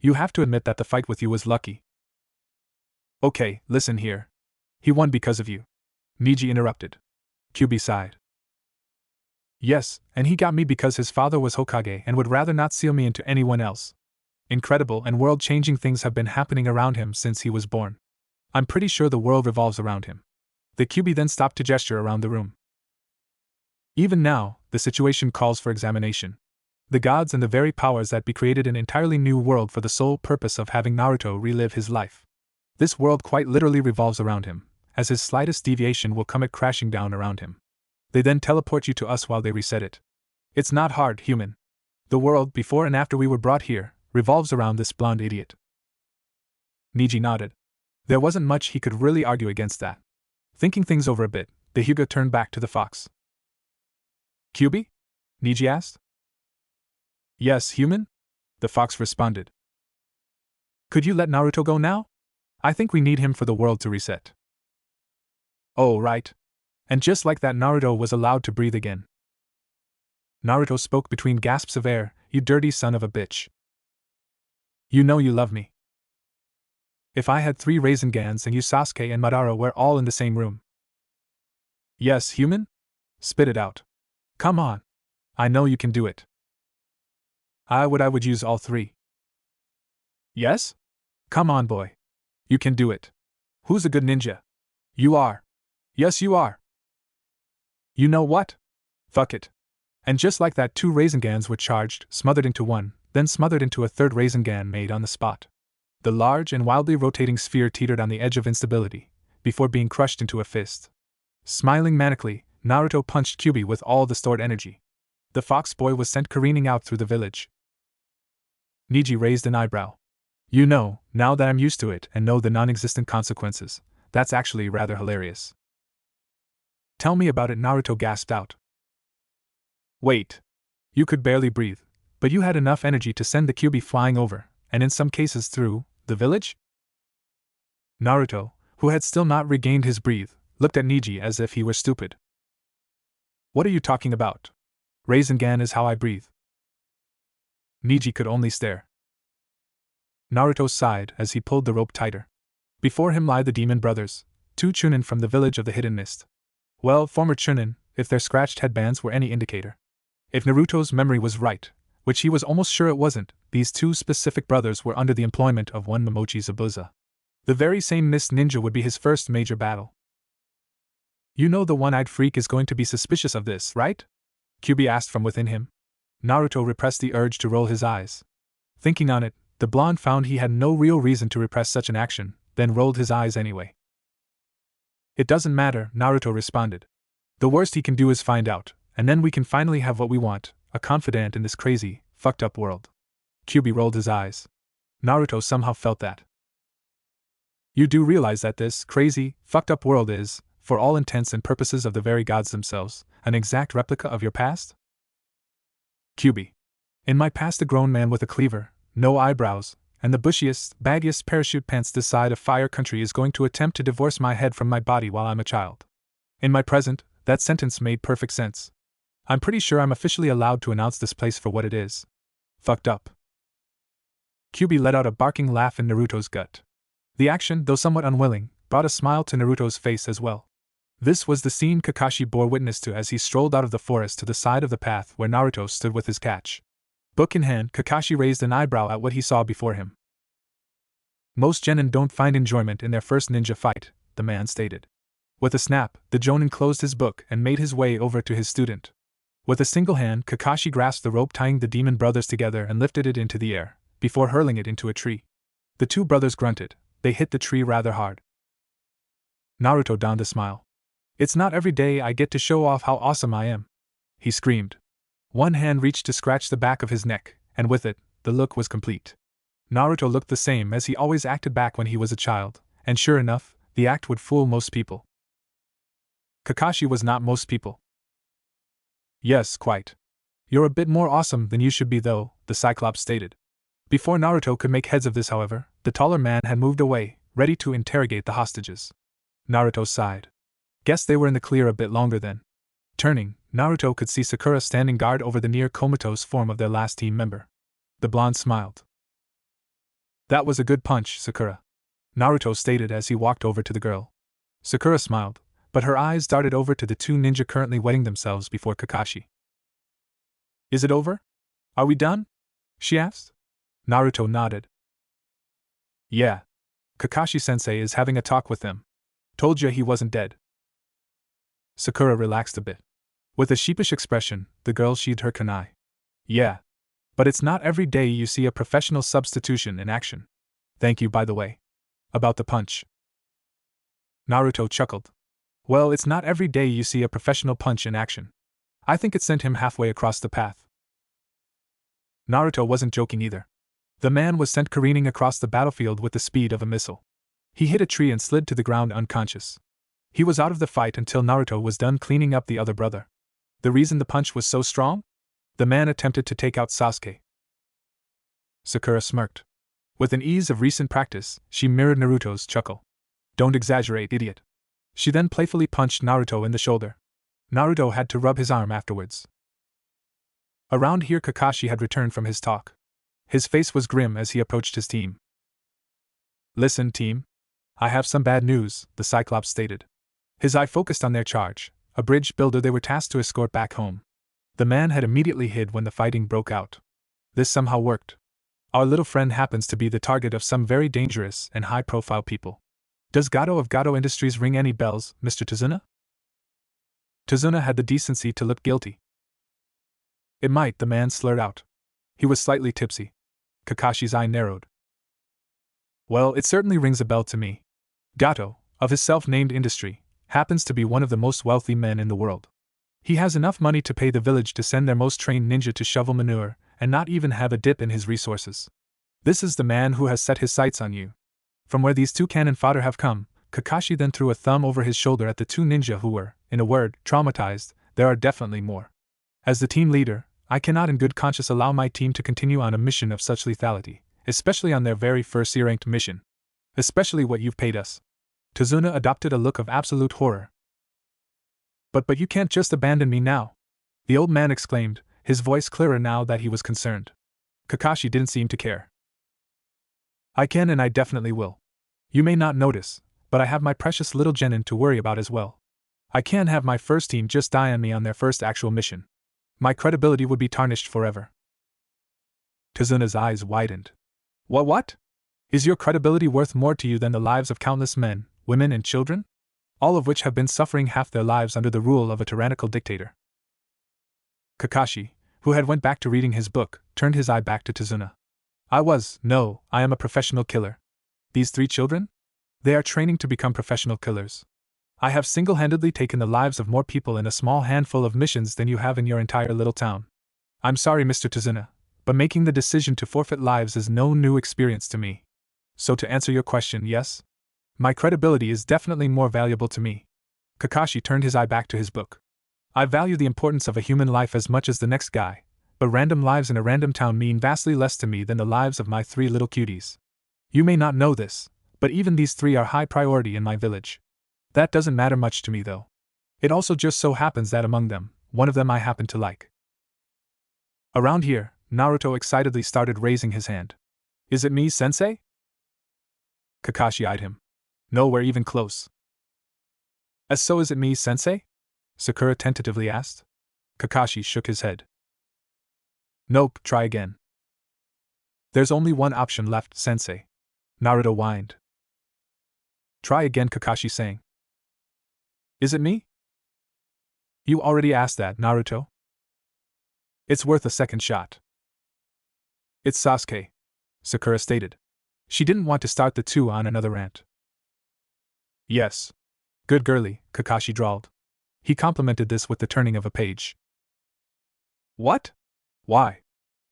You have to admit that the fight with you was lucky. Okay, listen here. He won because of you. Neji interrupted. Kyuubi sighed. Yes, and he got me because his father was Hokage and would rather not seal me into anyone else. Incredible and world-changing things have been happening around him since he was born. I'm pretty sure the world revolves around him. The Kyuubi then stopped to gesture around the room. Even now, the situation calls for examination. The gods and the very powers that be created an entirely new world for the sole purpose of having Naruto relive his life. This world quite literally revolves around him, as his slightest deviation will come it crashing down around him. They then teleport you to us while they reset it. It's not hard, human. The world, before and after we were brought here, revolves around this blonde idiot. Neji nodded. There wasn't much he could really argue against that. Thinking things over a bit, the Hyuga turned back to the fox. Kyuubi? Neji asked. Yes, human? The fox responded. Could you let Naruto go now? I think we need him for the world to reset. Oh, right. And just like that, Naruto was allowed to breathe again. Naruto spoke between gasps of air. You dirty son of a bitch. You know you love me. If I had 3 Raisengans and you Sasuke and Madara were all in the same room. Yes, human? Spit it out. Come on. I know you can do it. I would use all 3. Yes? Come on, boy. You can do it. Who's a good ninja? You are. Yes, you are. You know what? Fuck it. And just like that, 2 Raisengans were charged, smothered into one, then smothered into a third Raisengan made on the spot. The large and wildly rotating sphere teetered on the edge of instability, before being crushed into a fist. Smiling manically, Naruto punched Kyuubi with all the stored energy. The fox boy was sent careening out through the village. Neji raised an eyebrow. You know, now that I'm used to it and know the non-existent consequences, that's actually rather hilarious. Tell me about it, Naruto gasped out. Wait. You could barely breathe, but you had enough energy to send the Kyuubi flying over, and in some cases through, the village? Naruto, who had still not regained his breath, looked at Neji as if he were stupid. What are you talking about? Rasengan is how I breathe. Neji could only stare. Naruto sighed as he pulled the rope tighter. Before him lie the demon brothers, 2 Chunin from the village of the Hidden Mist. Well, former Chunin, if their scratched headbands were any indicator. If Naruto's memory was right, which he was almost sure it wasn't, these 2 specific brothers were under the employment of one Momochi Zabuza. The very same mist ninja would be his first major battle. You know the one-eyed freak is going to be suspicious of this, right? Kyuubi asked from within him. Naruto repressed the urge to roll his eyes. Thinking on it, the blonde found he had no real reason to repress such an action, then rolled his eyes anyway. It doesn't matter, Naruto responded. The worst he can do is find out, and then we can finally have what we want, a confidant in this crazy, fucked up world. Kyuubi rolled his eyes. Naruto somehow felt that. You do realize that this crazy, fucked up world is, for all intents and purposes of the very gods themselves, an exact replica of your past? Kyuubi. In my past, a grown man with a cleaver, no eyebrows, and the bushiest, baggiest parachute pants this side of Fire Country is going to attempt to divorce my head from my body while I'm a child. In my present, that sentence made perfect sense. I'm pretty sure I'm officially allowed to announce this place for what it is. Fucked up. Kyuubi let out a barking laugh in Naruto's gut. The action, though somewhat unwilling, brought a smile to Naruto's face as well. This was the scene Kakashi bore witness to as he strolled out of the forest to the side of the path where Naruto stood with his catch. Book in hand, Kakashi raised an eyebrow at what he saw before him. Most genin don't find enjoyment in their first ninja fight, the man stated. With a snap, the jonin closed his book and made his way over to his student. With a single hand, Kakashi grasped the rope tying the demon brothers together and lifted it into the air, before hurling it into a tree. The 2 brothers grunted. They hit the tree rather hard. Naruto donned a smile. It's not every day I get to show off how awesome I am, he screamed. One hand reached to scratch the back of his neck, and with it, the look was complete. Naruto looked the same as he always acted back when he was a child, and sure enough, the act would fool most people. Kakashi was not most people. Yes, quite. You're a bit more awesome than you should be though, the Cyclops stated. Before Naruto could make heads of this, however, the taller man had moved away, ready to interrogate the hostages. Naruto sighed. Guess they were in the clear a bit longer then. Turning, Naruto could see Sakura standing guard over the near comatose form of their last team member. The blonde smiled. That was a good punch, Sakura, Naruto stated as he walked over to the girl. Sakura smiled, but her eyes darted over to the 2 ninja currently wetting themselves before Kakashi. Is it over? Are we done? She asked. Naruto nodded. Yeah. Kakashi-sensei is having a talk with them. Told you he wasn't dead. Sakura relaxed a bit. With a sheepish expression, the girl sheathed her kunai. Yeah. But it's not every day you see a professional substitution in action. Thank you, by the way. About the punch. Naruto chuckled. Well, it's not every day you see a professional punch in action. I think it sent him halfway across the path. Naruto wasn't joking either. The man was sent careening across the battlefield with the speed of a missile. He hit a tree and slid to the ground unconscious. He was out of the fight until Naruto was done cleaning up the other brother. The reason the punch was so strong? The man attempted to take out Sasuke. Sakura smirked. With an ease of recent practice, she mirrored Naruto's chuckle. Don't exaggerate, idiot. She then playfully punched Naruto in the shoulder. Naruto had to rub his arm afterwards. Around here, Kakashi had returned from his talk. His face was grim as he approached his team. Listen, team. I have some bad news, the Cyclops stated. His eye focused on their charge, a bridge builder they were tasked to escort back home. The man had immediately hid when the fighting broke out. This somehow worked. Our little friend happens to be the target of some very dangerous and high-profile people. Does Gato of Gato Industries ring any bells, Mr. Tazuna? Tazuna had the decency to look guilty. It might, the man slurred out. He was slightly tipsy. Kakashi's eye narrowed. Well, it certainly rings a bell to me. Gato, of his self-named industry, happens to be one of the most wealthy men in the world. He has enough money to pay the village to send their most trained ninja to shovel manure, and not even have a dip in his resources. This is the man who has set his sights on you. From where these two cannon fodder have come, Kakashi then threw a thumb over his shoulder at the two ninja who were, in a word, traumatized. There are definitely more. As the team leader, I cannot in good conscience allow my team to continue on a mission of such lethality, especially on their very first C-ranked mission. Especially what you've paid us. Tazuna adopted a look of absolute horror. But you can't just abandon me now, the old man exclaimed, his voice clearer now that he was concerned. Kakashi didn't seem to care. I can and I definitely will. You may not notice, but I have my precious little genin to worry about as well. I can't have my first team just die on me on their first actual mission. My credibility would be tarnished forever. Tazuna's eyes widened. What? Is your credibility worth more to you than the lives of countless men, women and children? All of which have been suffering half their lives under the rule of a tyrannical dictator. Kakashi, who had went back to reading his book, turned his eye back to Tazuna. I am a professional killer. These 3 children? They are training to become professional killers. I have single-handedly taken the lives of more people in a small handful of missions than you have in your entire little town. I'm sorry, Mr. Tazuna, but making the decision to forfeit lives is no new experience to me. So to answer your question, yes? My credibility is definitely more valuable to me. Kakashi turned his eye back to his book. I value the importance of a human life as much as the next guy, but random lives in a random town mean vastly less to me than the lives of my 3 little cuties. You may not know this, but even these 3 are high priority in my village. That doesn't matter much to me though. It also just so happens that among them, one of them I happen to like. Around here, Naruto excitedly started raising his hand. Is it me, sensei? Kakashi eyed him. Nowhere even close. So is it me, sensei? Sakura tentatively asked. Kakashi shook his head. Nope, try again. There's only one option left, sensei. Naruto whined. Try again, Kakashi sang. Is it me? You already asked that, Naruto. It's worth a second shot. It's Sasuke, Sakura stated. She didn't want to start the two on another rant. Yes. Good girlie, Kakashi drawled. He complimented this with the turning of a page. What? Why?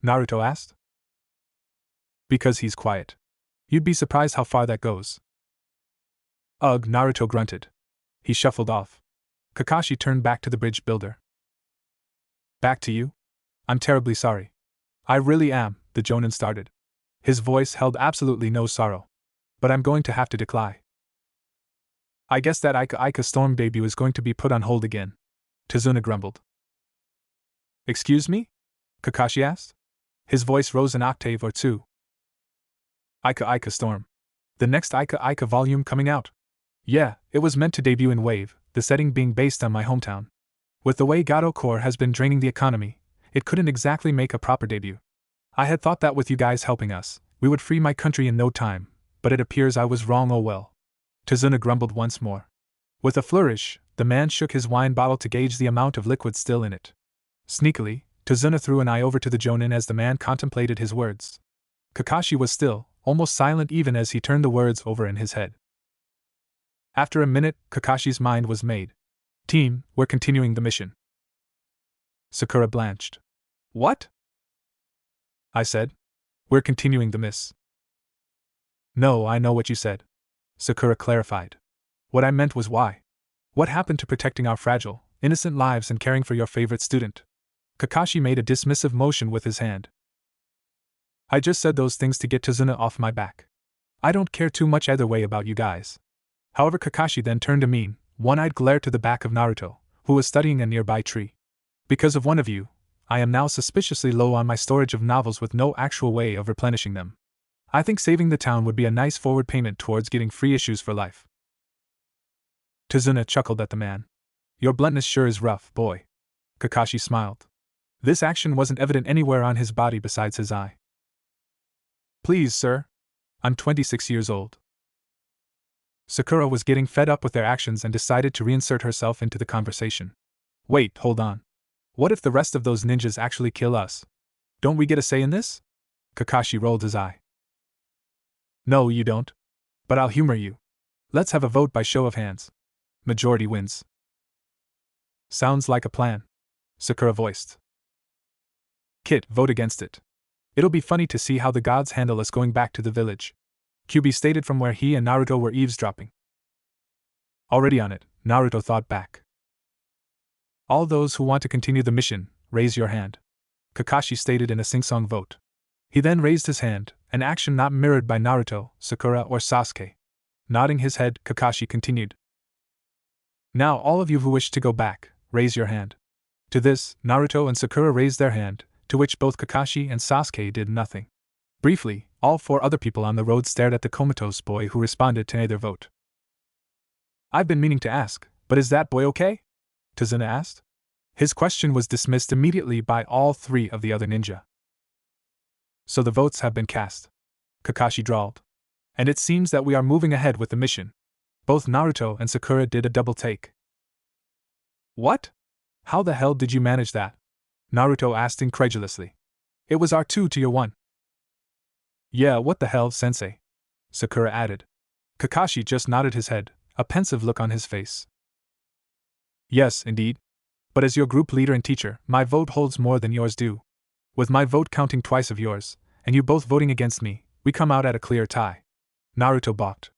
Naruto asked. Because he's quiet. You'd be surprised how far that goes. Ugh, Naruto grunted. He shuffled off. Kakashi turned back to the bridge builder. Back to you? I'm terribly sorry. I really am, the Jonin started. His voice held absolutely no sorrow. But I'm going to have to decline. I guess that Ika Storm debut is going to be put on hold again, Tazuna grumbled. Excuse me? Kakashi asked. His voice rose an octave or two. Ika Storm. The next Ika volume coming out. Yeah, it was meant to debut in Wave, the setting being based on my hometown. With the way Gato Core has been draining the economy, it couldn't exactly make a proper debut. I had thought that with you guys helping us, we would free my country in no time, but it appears I was wrong. Oh well. Tazuna grumbled once more. With a flourish, The man shook his wine bottle to gauge the amount of liquid still in it. Sneakily, Tazuna threw an eye over to the jonin as the man contemplated his words. Kakashi was still, almost silent even as he turned the words over in his head. After a minute, Kakashi's mind was made. Team, we're continuing the mission. Sakura blanched. What? I said. We're continuing the miss. No, I know what you said. Sakura clarified. What I meant was why. What happened to protecting our fragile, innocent lives and caring for your favorite student? Kakashi made a dismissive motion with his hand. I just said those things to get Tazuna off my back. I don't care too much either way about you guys. However, Kakashi then turned a mean, one-eyed glare to the back of Naruto, who was studying a nearby tree. Because of one of you, I am now suspiciously low on my storage of novels with no actual way of replenishing them. I think saving the town would be a nice forward payment towards getting free issues for life. Tazuna chuckled at the man. Your bluntness sure is rough, boy. Kakashi smiled. This action wasn't evident anywhere on his body besides his eye. Please, sir. I'm 26 years old. Sakura was getting fed up with their actions and decided to reinsert herself into the conversation. Wait, hold on. What if the rest of those ninjas actually kill us? Don't we get a say in this? Kakashi rolled his eye. No, you don't. But I'll humor you. Let's have a vote by show of hands. Majority wins. Sounds like a plan, Sakura voiced. Kit, vote against it. It'll be funny to see how the gods handle us going back to the village. Kyubi stated from where he and Naruto were eavesdropping. Already on it, Naruto thought back. All those who want to continue the mission, raise your hand. Kakashi stated in a sing-song vote. He then raised his hand, an action not mirrored by Naruto, Sakura, or Sasuke. Nodding his head, Kakashi continued. Now all of you who wish to go back, raise your hand. To this, Naruto and Sakura raised their hand, to which both Kakashi and Sasuke did nothing. Briefly, all four other people on the road stared at the comatose boy who responded to neither vote. I've been meaning to ask, but is that boy okay? Tazuna asked. His question was dismissed immediately by all three of the other ninja. So the votes have been cast, Kakashi drawled. And it seems that we are moving ahead with the mission. Both Naruto and Sakura did a double take. What? How the hell did you manage that? Naruto asked incredulously. It was our 2 to your 1. Yeah, what the hell, sensei? Sakura added. Kakashi just nodded his head, a pensive look on his face. Yes, indeed. But as your group leader and teacher, my vote holds more than yours do. With my vote counting twice of yours, and you both voting against me, we come out at a clear tie. Naruto balked.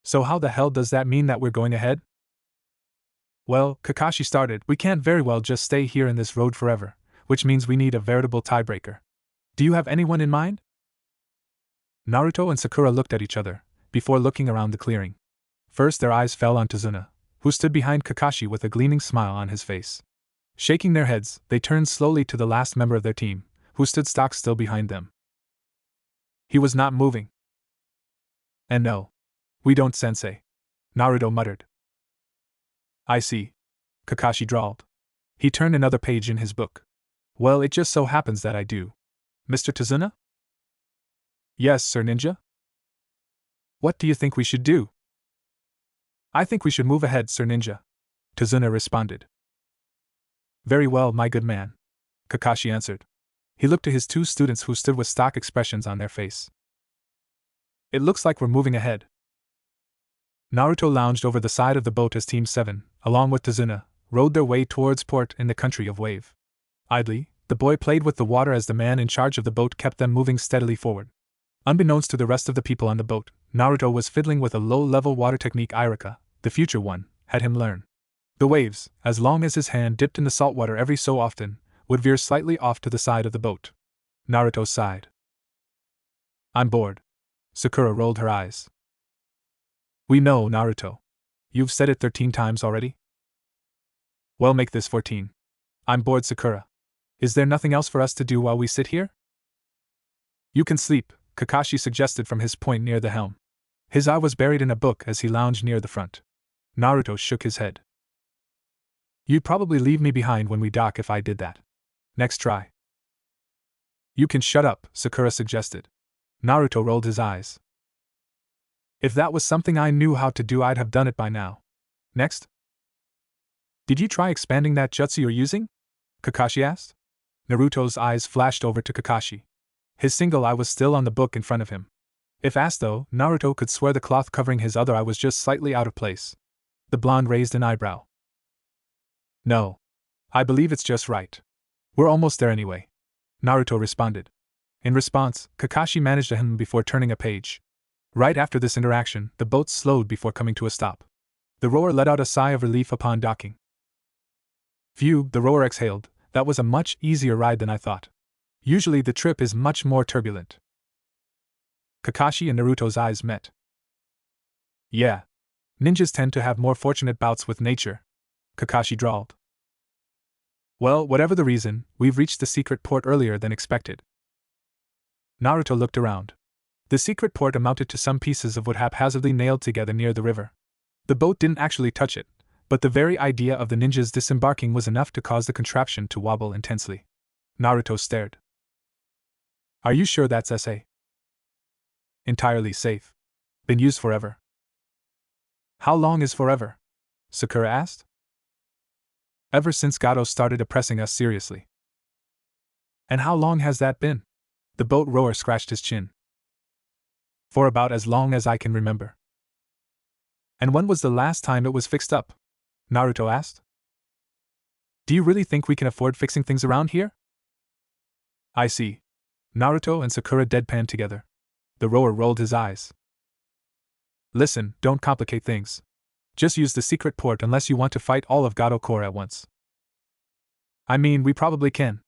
So how the hell does that mean that we're going ahead? Well, Kakashi started, we can't very well just stay here in this road forever, which means we need a veritable tiebreaker. Do you have anyone in mind? Naruto and Sakura looked at each other, before looking around the clearing. First their eyes fell on Tazuna, who stood behind Kakashi with a gleaming smile on his face. Shaking their heads, they turned slowly to the last member of their team, who stood stock still behind them. He was not moving. And no. We don't, sensei. Naruto muttered. I see. Kakashi drawled. He turned another page in his book. Well, it just so happens that I do. Mr. Tazuna? Yes, Sir Ninja? What do you think we should do? I think we should move ahead, Sir Ninja. Tazuna responded. Very well, my good man. Kakashi answered. He looked to his 2 students who stood with stock expressions on their face. It looks like we're moving ahead. Naruto lounged over the side of the boat as Team 7, along with Tazuna, rowed their way towards port in the country of Wave. Idly, the boy played with the water as the man in charge of the boat kept them moving steadily forward. Unbeknownst to the rest of the people on the boat, Naruto was fiddling with a low-level water technique Irika, the future one, had him learn. The waves, as long as his hand dipped in the salt water every so often, would veer slightly off to the side of the boat. Naruto sighed. I'm bored. Sakura rolled her eyes. We know, Naruto. You've said it 13 times already? Well, make this 14. I'm bored, Sakura. Is there nothing else for us to do while we sit here? You can sleep, Kakashi suggested from his point near the helm. His eye was buried in a book as he lounged near the front. Naruto shook his head. You'd probably leave me behind when we dock if I did that. Next try. You can shut up, Sakura suggested. Naruto rolled his eyes. If that was something I knew how to do, I'd have done it by now. Next? Did you try expanding that jutsu you're using? Kakashi asked. Naruto's eyes flashed over to Kakashi. His single eye was still on the book in front of him. If asked though, Naruto could swear the cloth covering his other eye was just slightly out of place. The blonde raised an eyebrow. No. I believe it's just right. We're almost there anyway. Naruto responded. In response, Kakashi managed to hem before turning a page. Right after this interaction, the boat slowed before coming to a stop. The rower let out a sigh of relief upon docking. Phew, the rower exhaled. That was a much easier ride than I thought. Usually the trip is much more turbulent. Kakashi and Naruto's eyes met. Yeah. Ninjas tend to have more fortunate bouts with nature, Kakashi drawled. Well, whatever the reason, we've reached the secret port earlier than expected. Naruto looked around. The secret port amounted to some pieces of wood haphazardly nailed together near the river. The boat didn't actually touch it, but the very idea of the ninjas disembarking was enough to cause the contraption to wobble intensely. Naruto stared. Are you sure that's SA? Entirely safe. Been used forever. How long is forever? Sakura asked. Ever since Gato started oppressing us seriously. And how long has that been? The boat rower scratched his chin. For about as long as I can remember. And when was the last time it was fixed up? Naruto asked. Do you really think we can afford fixing things around here? I see. Naruto and Sakura deadpanned together. The rower rolled his eyes. Listen, don't complicate things. Just use the secret port unless you want to fight all of Gato Corps at once. I mean, we probably can.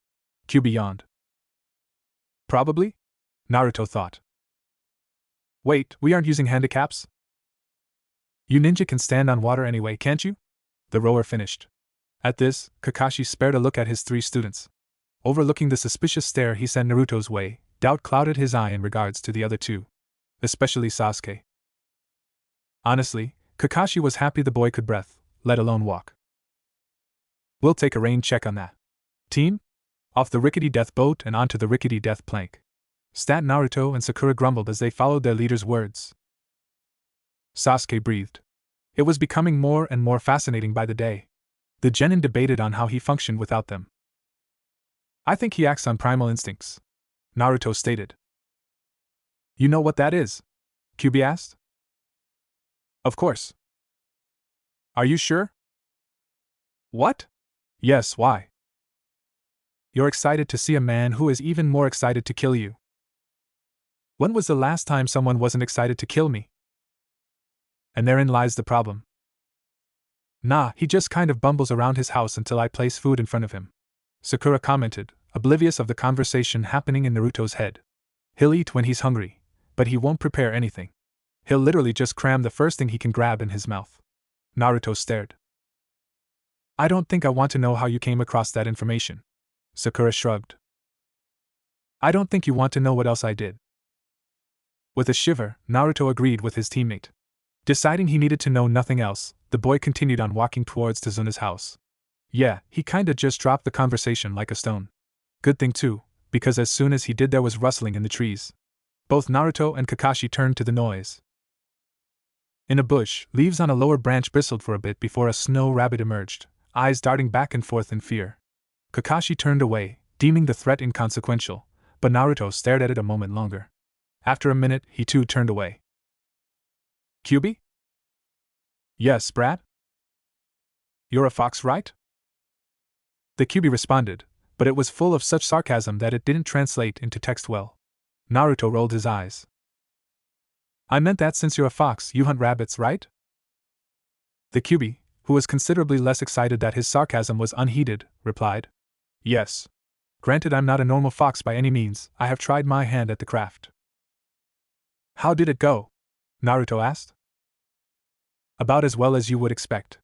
Kyuubi yawned. Probably? Naruto thought. Wait, we aren't using handicaps? You ninja can stand on water anyway, can't you? The rower finished. At this, Kakashi spared a look at his three students. Overlooking the suspicious stare he sent Naruto's way, doubt clouded his eye in regards to the other two. Especially Sasuke. Honestly, Kakashi was happy the boy could breath, let alone walk. We'll take a rain check on that. Team? Off the rickety death boat and onto the rickety death plank. Stat Naruto and Sakura grumbled as they followed their leader's words. Sasuke breathed. It was becoming more and more fascinating by the day. The genin debated on how he functioned without them. I think he acts on primal instincts, Naruto stated. You know what that is? Kyuubi asked. Of course. Are you sure? What? Yes, why? You're excited to see a man who is even more excited to kill you. When was the last time someone wasn't excited to kill me? And therein lies the problem. Nah, he just kind of bumbles around his house until I place food in front of him, Sakura commented, oblivious of the conversation happening in Naruto's head. He'll eat when he's hungry, but he won't prepare anything. He'll literally just cram the first thing he can grab in his mouth. Naruto stared. I don't think I want to know how you came across that information. Sakura shrugged. I don't think you want to know what else I did. With a shiver, Naruto agreed with his teammate. Deciding he needed to know nothing else, the boy continued on walking towards Tazuna's house. Yeah, he kinda just dropped the conversation like a stone. Good thing too, because as soon as he did there was rustling in the trees. Both Naruto and Kakashi turned to the noise. In a bush, leaves on a lower branch bristled for a bit before a snow rabbit emerged, eyes darting back and forth in fear. Kakashi turned away, deeming the threat inconsequential, but Naruto stared at it a moment longer. After a minute, he too turned away. Kyuubi? Yes, Brad? You're a fox, right? The Kyuubi responded, but it was full of such sarcasm that it didn't translate into text well. Naruto rolled his eyes. I meant that since you're a fox, you hunt rabbits, right? The Kyuubi, who was considerably less excited that his sarcasm was unheeded, replied. Yes. Granted, I'm not a normal fox by any means, I have tried my hand at the craft. How did it go? Naruto asked. About as well as you would expect.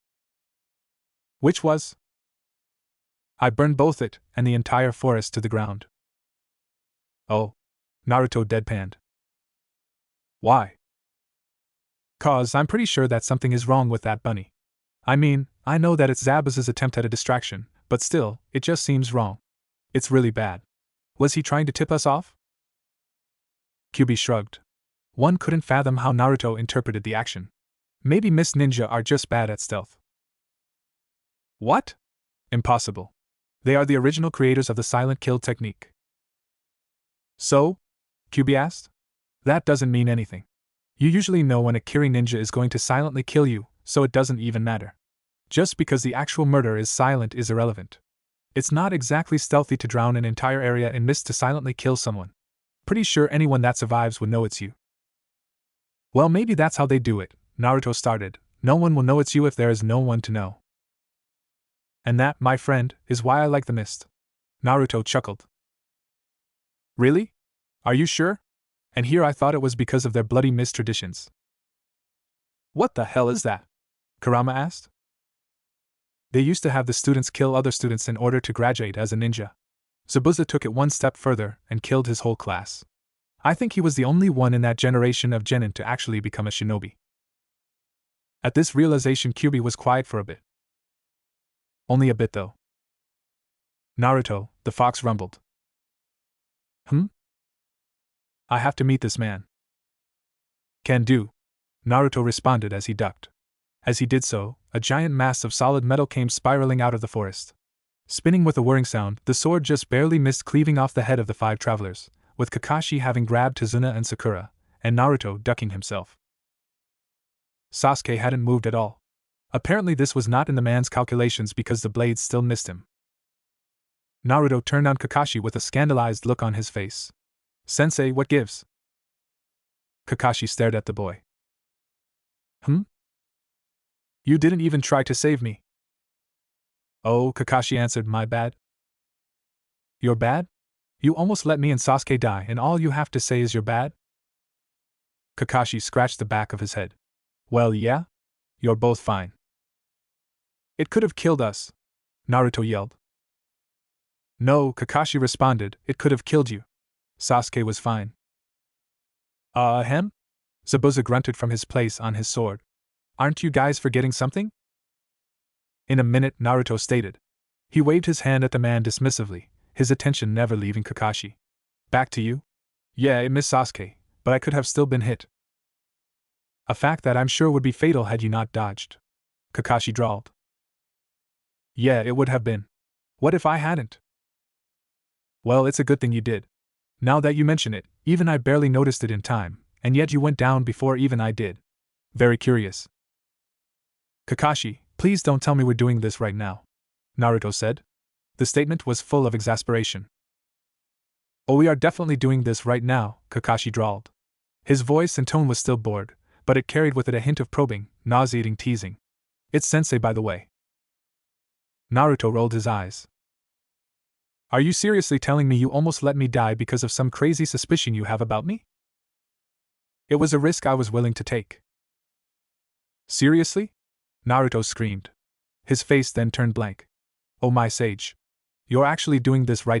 Which was? I burned both it and the entire forest to the ground. Oh. Naruto deadpanned. Why? 'Cause I'm pretty sure that something is wrong with that bunny. I mean, I know that it's Zabuza's attempt at a distraction, but still, it just seems wrong. It's really bad. Was he trying to tip us off? Kyuubi shrugged. One couldn't fathom how Naruto interpreted the action. Maybe Miss Ninja are just bad at stealth. What? Impossible. They are the original creators of the silent kill technique. So? QB asked. That doesn't mean anything. You usually know when a Kiri ninja is going to silently kill you, so it doesn't even matter. Just because the actual murder is silent is irrelevant. It's not exactly stealthy to drown an entire area and mist to silently kill someone. Pretty sure anyone that survives would know it's you. Well, maybe that's how they do it, Naruto started. No one will know it's you if there is no one to know. And that, my friend, is why I like the mist. Naruto chuckled. Really? Are you sure? And here I thought it was because of their bloody mist traditions. What the hell is that? Kurama asked. They used to have the students kill other students in order to graduate as a ninja. Zabuza took it one step further and killed his whole class. I think he was the only one in that generation of genin to actually become a shinobi. At this realization, Kyuubi was quiet for a bit. Only a bit, though. Naruto, the fox rumbled. I have to meet this man. Can do, Naruto responded as he ducked. As he did so, a giant mass of solid metal came spiraling out of the forest. Spinning with a whirring sound, the sword just barely missed cleaving off the head of the 5 travelers, with Kakashi having grabbed Tazuna and Sakura, and Naruto ducking himself. Sasuke hadn't moved at all. Apparently this was not in the man's calculations because the blades still missed him. Naruto turned on Kakashi with a scandalized look on his face. Sensei, what gives? Kakashi stared at the boy. You didn't even try to save me. Oh, Kakashi answered, my bad. You're bad? You almost let me and Sasuke die and all you have to say is you're bad? Kakashi scratched the back of his head. Well, yeah? You're both fine. It could have killed us, Naruto yelled. No, Kakashi responded, it could have killed you. Sasuke was fine. Ahem? Zabuza grunted from his place on his sword. Aren't you guys forgetting something? In a minute, Naruto stated. He waved his hand at the man dismissively, his attention never leaving Kakashi. Back to you? Yeah, it missed Sasuke, but I could have still been hit. A fact that I'm sure would be fatal had you not dodged. Kakashi drawled. Yeah, it would have been. What if I hadn't? Well, it's a good thing you did. Now that you mention it, even I barely noticed it in time, and yet you went down before even I did. Very curious. Kakashi, please don't tell me we're doing this right now, Naruto said. The statement was full of exasperation. Oh, we are definitely doing this right now, Kakashi drawled. His voice and tone was still bored, but it carried with it a hint of probing, nauseating teasing. It's sensei, by the way. Naruto rolled his eyes. Are you seriously telling me you almost let me die because of some crazy suspicion you have about me? It was a risk I was willing to take. Seriously? Naruto screamed. His face then turned blank. Oh my sage. You're actually doing this right here?